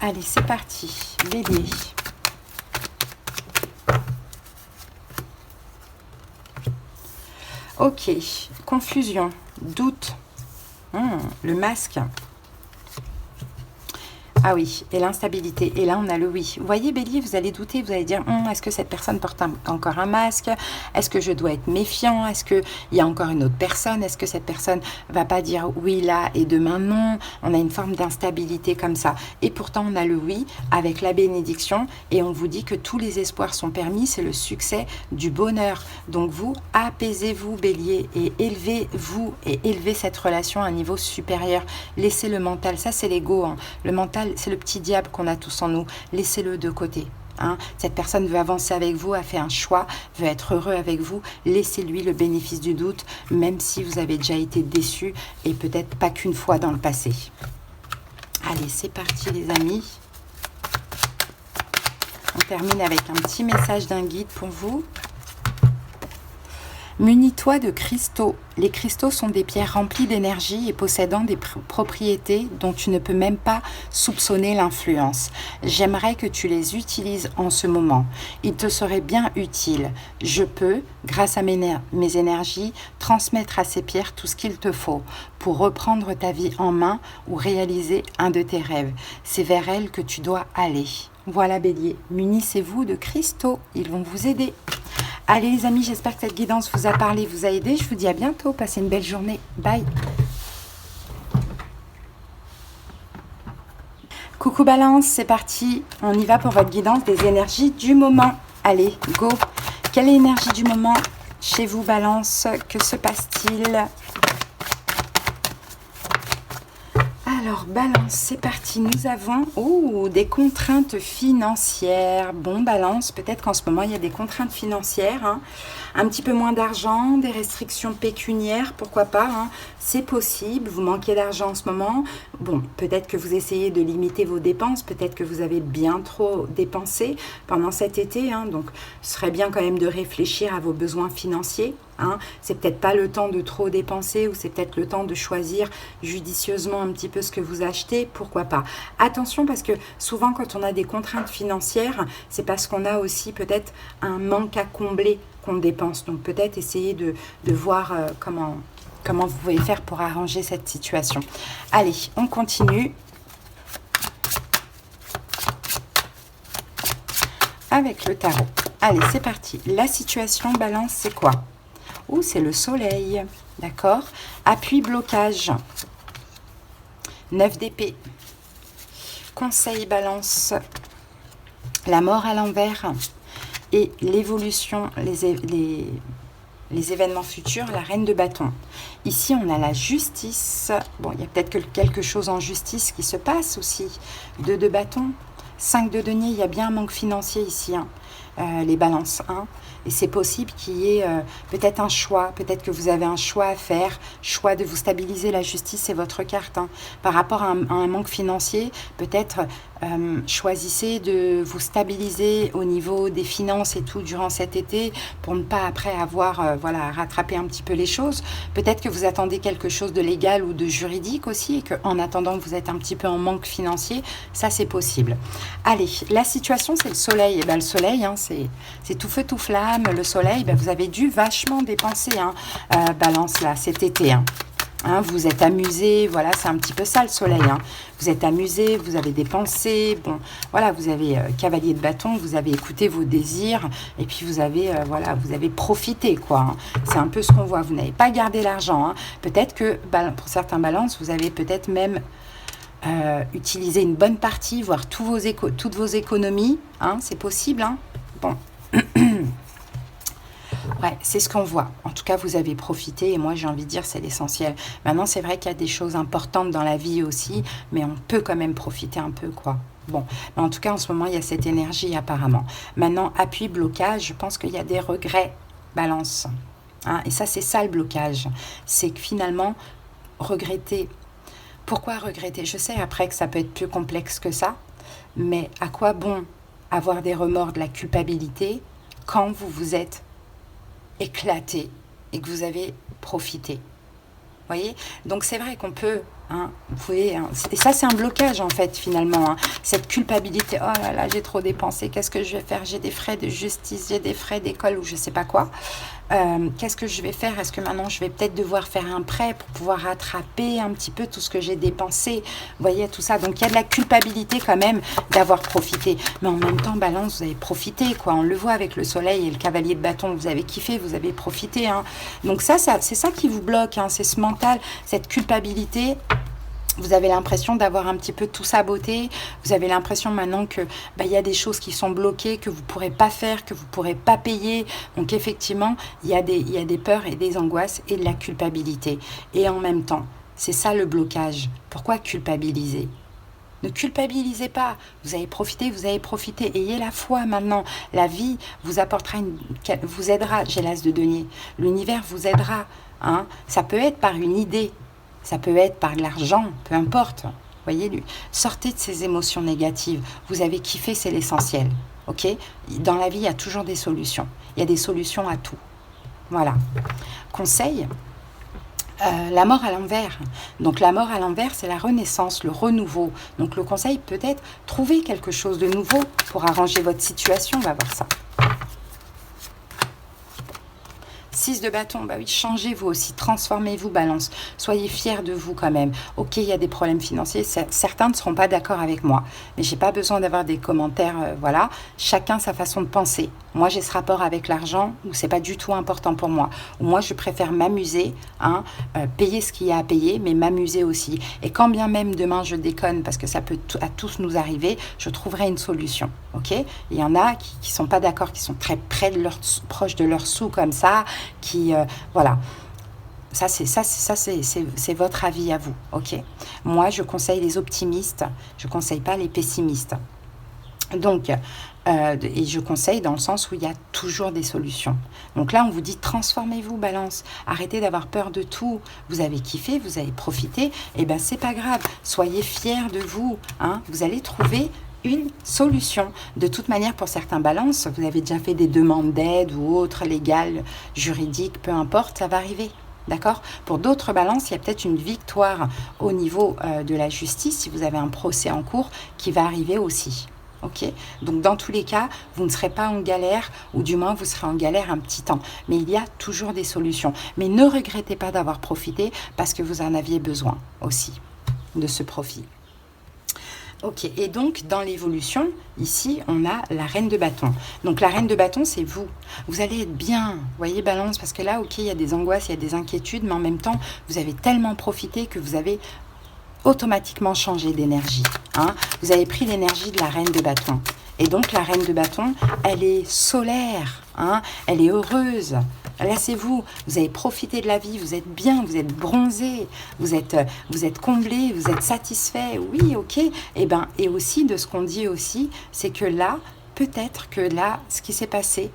Allez, c'est parti, Bélier. Ok, confusion, doute, le masque. Ah oui, et l'instabilité. Et là, on a le oui. Vous voyez, Bélier, vous allez douter, vous allez dire, est-ce que cette personne porte encore un masque? Est-ce que je dois être méfiant? Est-ce qu'il y a encore une autre personne? Est-ce que cette personne va pas dire oui là et demain non? On a une forme d'instabilité comme ça. Et pourtant, on a le oui avec la bénédiction et on vous dit que tous les espoirs sont permis. C'est le succès du bonheur. Donc vous, apaisez-vous, Bélier, et élevez-vous et élevez cette relation à un niveau supérieur. Laissez le mental, ça c'est l'ego. Le mental, c'est le petit diable qu'on a tous en nous. Laissez-le de côté. Cette personne veut avancer avec vous, a fait un choix, veut être heureux avec vous. Laissez-lui le bénéfice du doute, même si vous avez déjà été déçu et peut-être pas qu'une fois dans le passé. Allez, c'est parti les amis. On termine avec un petit message d'un guide pour vous. Munis-toi de cristaux. Les cristaux sont des pierres remplies d'énergie et possédant des propriétés dont tu ne peux même pas soupçonner l'influence. J'aimerais que tu les utilises en ce moment. Ils te seraient bien utiles. Je peux, grâce à mes énergies, transmettre à ces pierres tout ce qu'il te faut pour reprendre ta vie en main ou réaliser un de tes rêves. C'est vers elles que tu dois aller. Voilà Bélier, munissez-vous de cristaux, ils vont vous aider. Allez les amis, j'espère que cette guidance vous a parlé, vous a aidé. Je vous dis à bientôt, passez une belle journée. Bye. Coucou Balance, c'est parti. On y va pour votre guidance des énergies du moment. Allez, go. Quelle est l'énergie du moment chez vous Balance? Que se passe-t-il? Alors, Balance, c'est parti. Nous avons des contraintes financières. Bon, Balance, peut-être qu'en ce moment, il y a des contraintes financières. Un petit peu moins d'argent, des restrictions pécuniaires, pourquoi pas. C'est possible, vous manquez d'argent en ce moment. Bon, peut-être que vous essayez de limiter vos dépenses. Peut-être que vous avez bien trop dépensé pendant cet été. Donc, ce serait bien quand même de réfléchir à vos besoins financiers. C'est peut-être pas le temps de trop dépenser ou c'est peut-être le temps de choisir judicieusement un petit peu ce que vous achetez, pourquoi pas. Attention parce que souvent quand on a des contraintes financières, c'est parce qu'on a aussi peut-être un manque à combler qu'on dépense. Donc peut-être essayer de voir comment vous pouvez faire pour arranger cette situation. Allez, on continue. avec le tarot. Allez, c'est parti. La situation balance, c'est quoi? Ouh, c'est le soleil. D'accord. Appui, blocage. 9 d'épée. Conseil, balance. La mort à l'envers. Et l'évolution, les événements futurs, la reine de bâton. Ici, on a la justice. Bon, il y a peut-être quelque chose en justice qui se passe aussi. 2 de bâton. 5 de denier, il y a bien un manque financier ici, hein. Les balances, hein. Et c'est possible qu'il y ait peut-être un choix, peut-être que vous avez un choix à faire, choix de vous stabiliser. La justice, c'est votre carte, hein. Par rapport à un manque financier, peut-être choisissez de vous stabiliser au niveau des finances et tout durant cet été pour ne pas après avoir voilà, rattrapé un petit peu les choses. Peut-être que vous attendez quelque chose de légal ou de juridique aussi et qu'en attendant que vous êtes un petit peu en manque financier, ça c'est possible. Allez, la situation c'est le soleil. Et ben, le soleil, hein, c'est tout feu tout flamme. Le soleil, ben, vous avez dû vachement dépenser, hein, balance là cet été, hein. Hein, vous êtes amusé, voilà, c'est un petit peu ça le soleil, hein. Vous êtes amusé, vous avez dépensé, bon, voilà, vous avez cavalier de bâton, vous avez écouté vos désirs, et puis vous avez, voilà, vous avez profité, quoi, hein. C'est un peu ce qu'on voit, vous n'avez pas gardé l'argent, hein. Peut-être que, pour certains balances, vous avez peut-être même utilisé une bonne partie, voire toutes vos économies, hein, c'est possible, hein. Bon. Ouais, c'est ce qu'on voit. En tout cas, vous avez profité et moi, j'ai envie de dire, c'est l'essentiel. Maintenant, c'est vrai qu'il y a des choses importantes dans la vie aussi, mais on peut quand même profiter un peu, quoi. Bon, mais en tout cas, en ce moment, il y a cette énergie apparemment. Maintenant, appui, blocage, je pense qu'il y a des regrets, balance. Hein, et ça, c'est ça le blocage. C'est que finalement, regretter. Pourquoi regretter? Je sais après que ça peut être plus complexe que ça, mais à quoi bon avoir des remords, de la culpabilité, quand vous vous êtes éclaté et que vous avez profité. Voyez? Donc c'est vrai qu'on peut, hein, vous pouvez, hein, et ça c'est un blocage en fait finalement, hein, cette culpabilité, oh là là j'ai trop dépensé, qu'est-ce que je vais faire, j'ai des frais de justice, j'ai des frais d'école ou je sais pas quoi, qu'est-ce que je vais faire, est-ce que maintenant je vais peut-être devoir faire un prêt pour pouvoir rattraper un petit peu tout ce que j'ai dépensé, vous voyez tout ça, donc il y a de la culpabilité quand même d'avoir profité, mais en même temps balance, vous avez profité quoi, on le voit avec le soleil et le cavalier de bâton, vous avez kiffé, vous avez profité, hein. Donc ça c'est ça qui vous bloque, hein, c'est ce mental, cette culpabilité. Vous avez l'impression d'avoir un petit peu tout saboté. Vous avez l'impression maintenant que y a des choses qui sont bloquées, que vous ne pourrez pas faire, que vous ne pourrez pas payer. Donc effectivement, il y a des peurs et des angoisses et de la culpabilité. Et en même temps, c'est ça le blocage. Pourquoi culpabiliser? Ne culpabilisez pas. Vous avez profité, vous avez profité. Ayez la foi maintenant. La vie vous apportera, vous aidera. J'ai l'as de denier. L'univers vous aidera. Hein. Ça peut être par une idée. Ça peut être par de l'argent, peu importe. Voyez, sortez de ces émotions négatives. Vous avez kiffé, c'est l'essentiel. Ok? Dans la vie, il y a toujours des solutions. Il y a des solutions à tout. Voilà. Conseil, la mort à l'envers. Donc la mort à l'envers, c'est la renaissance, le renouveau. Donc le conseil, peut-être, trouver quelque chose de nouveau pour arranger votre situation. On va voir ça. 6 de bâton, bah oui, changez vous aussi, transformez-vous, balance. Soyez fiers de vous quand même. Ok, il y a des problèmes financiers, certains ne seront pas d'accord avec moi, mais j'ai pas besoin d'avoir des commentaires, voilà. Chacun sa façon de penser. Moi, j'ai ce rapport avec l'argent où c'est pas du tout important pour moi. Où moi, je préfère m'amuser, hein, payer ce qu'il y a à payer, mais m'amuser aussi. Et quand bien même demain je déconne, parce que ça peut à tous nous arriver, je trouverai une solution. Ok? Il y en a qui sont pas d'accord, qui sont très proches de leur sous comme ça, qui voilà. Ça c'est votre avis à vous. Ok? Moi, je conseille les optimistes. Je conseille pas les pessimistes. Donc, et je conseille dans le sens où il y a toujours des solutions. Donc là, on vous dit transformez-vous, balance. Arrêtez d'avoir peur de tout. Vous avez kiffé, vous avez profité. Et ben, c'est pas grave. Soyez fiers de vous. Hein. Vous allez trouver une solution. De toute manière, pour certains balances, vous avez déjà fait des demandes d'aide ou autres, légales, juridiques, peu importe, ça va arriver. D'accord? Pour d'autres balances, il y a peut-être une victoire au niveau de la justice, si vous avez un procès en cours, qui va arriver aussi. Ok? Donc dans tous les cas, vous ne serez pas en galère, ou du moins vous serez en galère un petit temps. Mais il y a toujours des solutions. Mais ne regrettez pas d'avoir profité, parce que vous en aviez besoin aussi de ce profit. Ok, et donc dans l'évolution, ici, on a la reine de bâton. Donc la reine de bâton, c'est vous. Vous allez être bien, vous voyez, balance, parce que là, ok, il y a des angoisses, il y a des inquiétudes, mais en même temps, vous avez tellement profité que vous avez automatiquement changé d'énergie. Hein. Vous avez pris l'énergie de la reine de bâton. Et donc la reine de bâton, elle est solaire, hein, elle est heureuse. Là, c'est vous. Vous avez profité de la vie, vous êtes bien, vous êtes bronzé, vous êtes comblé, vous êtes satisfait. Oui, ok. Et aussi, de ce qu'on dit aussi, c'est que là, peut-être que là, ce qui s'est passé,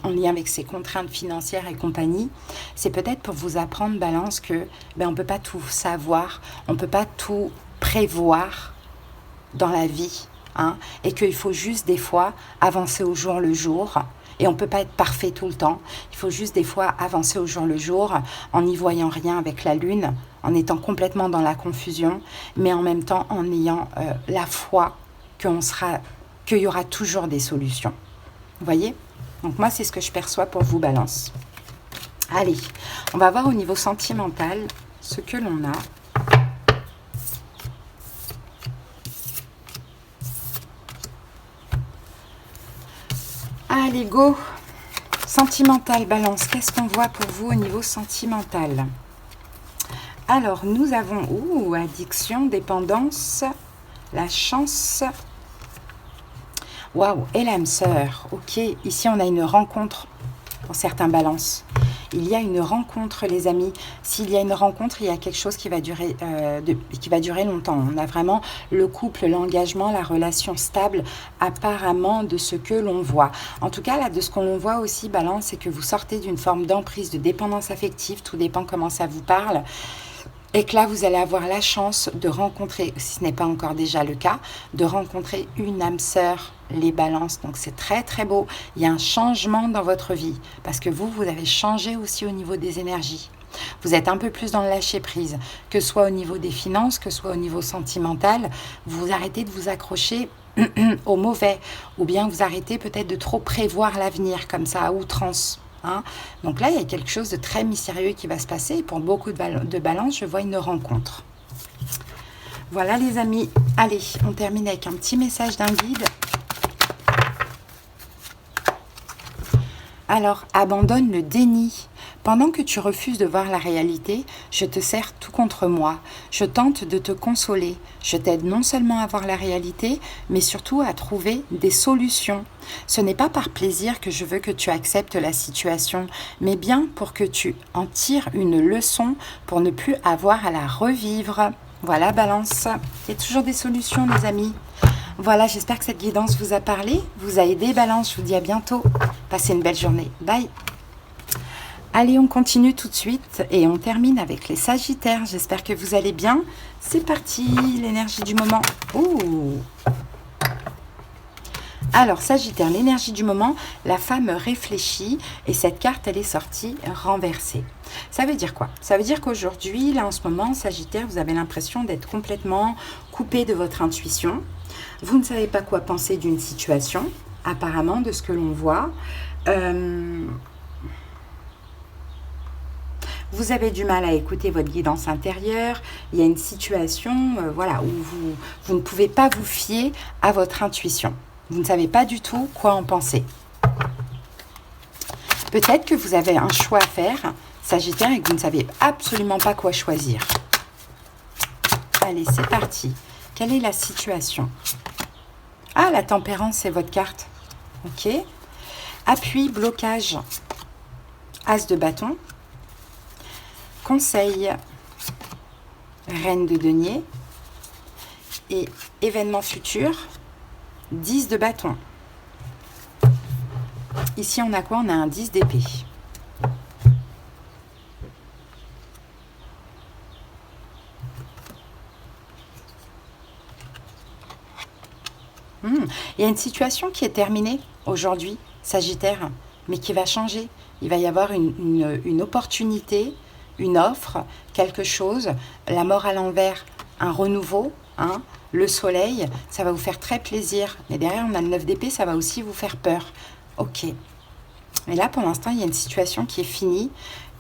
en lien avec ces contraintes financières et compagnie, c'est peut-être pour vous apprendre, Balance, que on ne peut pas tout savoir, on ne peut pas tout prévoir dans la vie, hein, et qu'il faut juste des fois avancer au jour le jour. Et on ne peut pas être parfait tout le temps. Il faut juste des fois avancer au jour le jour en n'y voyant rien avec la lune, en étant complètement dans la confusion, mais en même temps en ayant la foi qu'il y aura toujours des solutions. Vous voyez ? Donc moi, c'est ce que je perçois pour vous, Balance. Allez, on va voir au niveau sentimental ce que l'on a. Allez, go! Sentimental, Balance. Qu'est-ce qu'on voit pour vous au niveau sentimental? Alors, nous avons addiction, dépendance, la chance. Waouh, et l'âme sœur. Ok, ici, on a une rencontre pour certains Balances. Il y a une rencontre, les amis. S'il y a une rencontre, il y a quelque chose qui va durer, longtemps. On a vraiment le couple, l'engagement, la relation stable, apparemment, de ce que l'on voit. En tout cas, là, de ce qu'on voit aussi, Balance, c'est que vous sortez d'une forme d'emprise, de dépendance affective. Tout dépend comment ça vous parle. Et que là, vous allez avoir la chance de rencontrer, si ce n'est pas encore déjà le cas, de rencontrer une âme sœur, les Balances. Donc, c'est très, très beau. Il y a un changement dans votre vie parce que vous avez changé aussi au niveau des énergies. Vous êtes un peu plus dans le lâcher-prise, que ce soit au niveau des finances, que ce soit au niveau sentimental. Vous arrêtez de vous accrocher au mauvais ou bien vous arrêtez peut-être de trop prévoir l'avenir comme ça à outrance. Hein. Donc là, il y a quelque chose de très mystérieux qui va se passer. Et pour beaucoup de Balances, je vois une rencontre. Voilà les amis. Allez, on termine avec un petit message d'un guide. Alors, abandonne le déni. Pendant que tu refuses de voir la réalité, je te serre tout contre moi. Je tente de te consoler. Je t'aide non seulement à voir la réalité, mais surtout à trouver des solutions. Ce n'est pas par plaisir que je veux que tu acceptes la situation, mais bien pour que tu en tires une leçon pour ne plus avoir à la revivre. Voilà, Balance. Il y a toujours des solutions, les amis. Voilà, j'espère que cette guidance vous a parlé, vous a aidé, Balance. Je vous dis à bientôt. Passez une belle journée. Bye. Allez, on continue tout de suite et on termine avec les Sagittaires. J'espère que vous allez bien. C'est parti, l'énergie du moment. Ouh. Alors, Sagittaire, l'énergie du moment, la femme réfléchit et cette carte, elle est sortie renversée. Ça veut dire quoi? Ça veut dire qu'aujourd'hui, là en ce moment, Sagittaire, vous avez l'impression d'être complètement coupé de votre intuition. Vous ne savez pas quoi penser d'une situation, apparemment, de ce que l'on voit. Vous avez du mal à écouter votre guidance intérieure. Il y a une situation voilà, où vous ne pouvez pas vous fier à votre intuition. Vous ne savez pas du tout quoi en penser. Peut-être que vous avez un choix à faire, Sagittaire, et que vous ne savez absolument pas quoi choisir. Allez, c'est parti. Quelle est la situation? Ah, la tempérance, c'est votre carte. Ok. Appui, blocage, as de bâton. Conseil, reine de denier. Et événement futur, 10 de bâton. Ici, on a quoi? On a un 10 d'épée. Il y a une situation qui est terminée aujourd'hui, Sagittaire, mais qui va changer. Il va y avoir une opportunité, une offre, quelque chose, la mort à l'envers, un renouveau, hein, le soleil, ça va vous faire très plaisir. Mais derrière, on a le 9 d'épée, ça va aussi vous faire peur. Ok. Mais là, pour l'instant, il y a une situation qui est finie.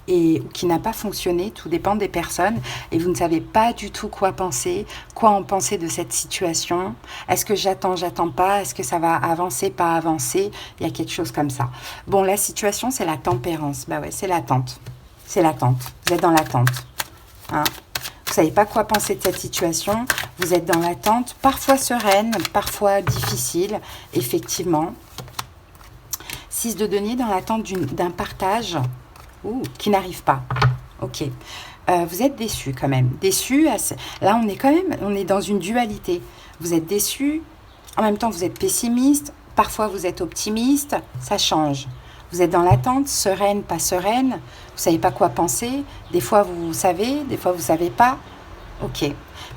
et qui n'a pas fonctionné, tout dépend des personnes, et vous ne savez pas du tout quoi penser, quoi en penser de cette situation. Est-ce que j'attends pas, est-ce que ça va avancer, pas avancer? Il y a quelque chose comme ça. Bon, la situation, c'est la tempérance. Bah ouais, c'est l'attente. C'est l'attente. Vous êtes dans l'attente. Hein? Vous savez pas quoi penser de cette situation. Vous êtes dans l'attente, parfois sereine, parfois difficile, effectivement. 6 de denier dans l'attente d'un partage qui n'arrive pas. Ok. Vous êtes déçu quand même. Déçu, là on est dans une dualité. Vous êtes déçu, en même temps vous êtes pessimiste, parfois vous êtes optimiste, ça change. Vous êtes dans l'attente, sereine, pas sereine, vous ne savez pas quoi penser, des fois vous savez, des fois vous ne savez pas. Ok.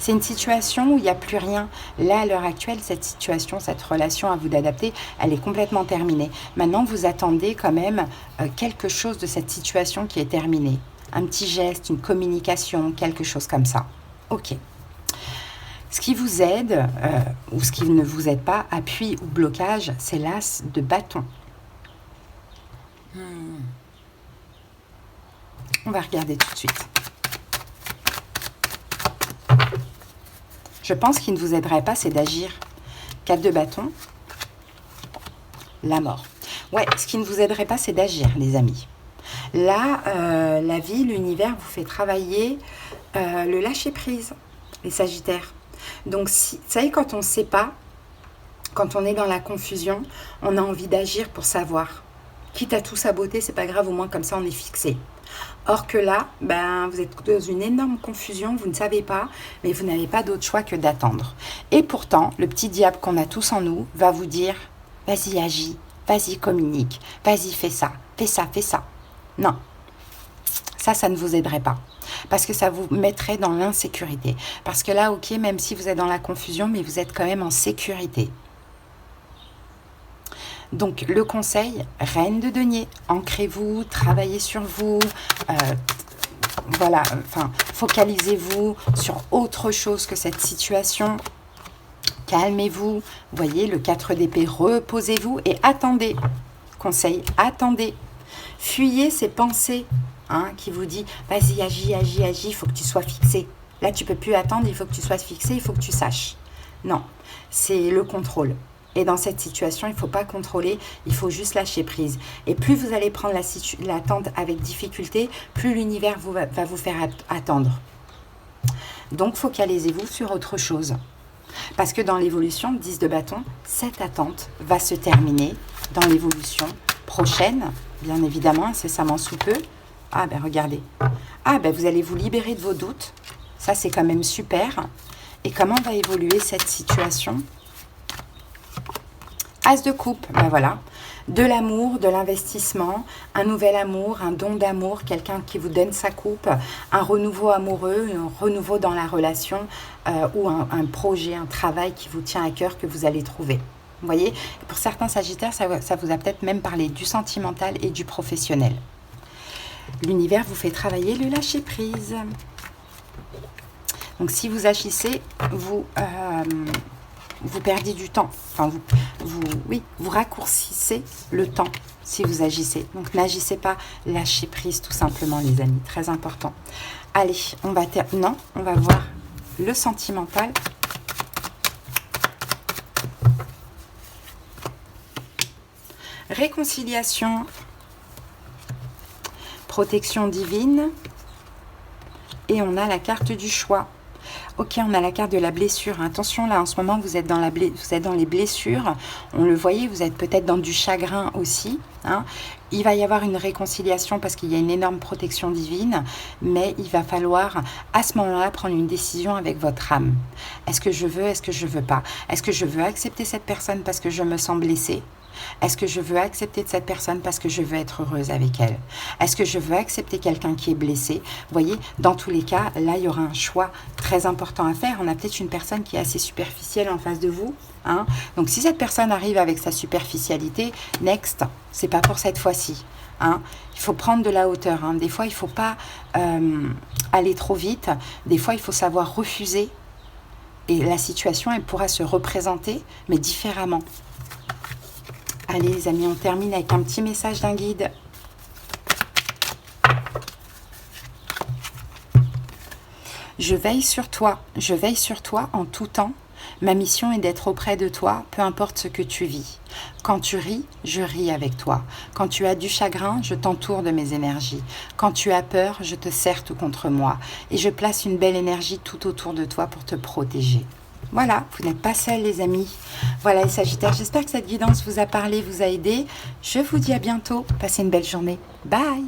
C'est une situation où il n'y a plus rien. Là, à l'heure actuelle, cette situation, cette relation à vous d'adapter, elle est complètement terminée. Maintenant, vous attendez quand même quelque chose de cette situation qui est terminée. Un petit geste, une communication, quelque chose comme ça. Ok. Ce qui vous aide, ou ce qui ne vous aide pas, appui ou blocage, c'est l'as de bâton. On va regarder tout de suite. Je pense qu'il ne vous aiderait pas, c'est d'agir. 4 de bâton. La mort. Ouais, ce qui ne vous aiderait pas, c'est d'agir, les amis. Là, la vie, l'univers vous fait travailler le lâcher-prise, les sagittaires. Donc, vous savez, quand on ne sait pas, quand on est dans la confusion, on a envie d'agir pour savoir. Quitte à tout saboter, c'est pas grave, au moins comme ça, on est fixé. Or que là, vous êtes dans une énorme confusion, vous ne savez pas, mais vous n'avez pas d'autre choix que d'attendre. Et pourtant, le petit diable qu'on a tous en nous va vous dire « Vas-y, agis, vas-y, communique, vas-y, fais ça, fais ça, fais ça. » Non, ça ne vous aiderait pas. Parce que ça vous mettrait dans l'insécurité. Parce que là, ok, même si vous êtes dans la confusion, mais vous êtes quand même en sécurité. Donc, le conseil, reine de denier, ancrez-vous, travaillez sur vous, focalisez-vous sur autre chose que cette situation, calmez-vous, vous voyez, le 4 d'épée, reposez-vous et attendez. Conseil, attendez. Fuyez ces pensées qui vous disent, vas-y, agis, agis, agis, il faut que tu sois fixé. Là, tu ne peux plus attendre, il faut que tu sois fixé, il faut que tu saches. Non, c'est le contrôle. Et dans cette situation, il ne faut pas contrôler, il faut juste lâcher prise. Et plus vous allez prendre l'attente avec difficulté, plus l'univers va vous faire attendre. Donc, focalisez-vous sur autre chose. Parce que dans l'évolution, 10 de bâton, cette attente va se terminer dans l'évolution prochaine, bien évidemment, incessamment sous peu. Ah ben regardez. Ah ben vous allez vous libérer de vos doutes. Ça, c'est quand même super. Et comment va évoluer cette situation ? As de coupe, ben voilà, de l'amour, de l'investissement, un nouvel amour, un don d'amour, quelqu'un qui vous donne sa coupe, un renouveau amoureux, un renouveau dans la relation ou un projet, un travail qui vous tient à cœur que vous allez trouver. Vous voyez, pour certains sagittaires, ça vous a peut-être même parlé du sentimental et du professionnel. L'univers vous fait travailler le lâcher-prise. Donc si vous agissez, vous perdez du temps. Enfin, vous raccourcissez le temps si vous agissez. Donc, n'agissez pas, lâchez prise tout simplement, les amis. Très important. Allez, on va voir le sentimental. Réconciliation. Protection divine. Et on a la carte du choix. Ok, on a la carte de la blessure. Attention, là, en ce moment, vous êtes dans les blessures. On le voyait, vous êtes peut-être dans du chagrin aussi. Il va y avoir une réconciliation parce qu'il y a une énorme protection divine. Mais il va falloir, à ce moment-là, prendre une décision avec votre âme. Est-ce que je veux, est-ce que je veux pas? Est-ce que je veux accepter cette personne parce que je me sens blessée? Est-ce que je veux accepter de cette personne parce que je veux être heureuse avec elle? Est-ce que je veux accepter quelqu'un qui est blessé? Vous voyez, dans tous les cas, là, il y aura un choix très important à faire. On a peut-être une personne qui est assez superficielle en face de vous. Donc, si cette personne arrive avec sa superficialité, next, c'est pas pour cette fois-ci. Il faut prendre de la hauteur. Des fois, il ne faut pas aller trop vite. Des fois, il faut savoir refuser. Et la situation, elle pourra se représenter, mais différemment. Allez les amis, on termine avec un petit message d'un guide. Je veille sur toi en tout temps. Ma mission est d'être auprès de toi, peu importe ce que tu vis. Quand tu ris, je ris avec toi. Quand tu as du chagrin, je t'entoure de mes énergies. Quand tu as peur, je te serre tout contre moi. Et je place une belle énergie tout autour de toi pour te protéger. Voilà, vous n'êtes pas seuls les amis. Voilà les Sagittaires, j'espère que cette guidance vous a parlé, vous a aidé. Je vous dis à bientôt, passez une belle journée. Bye!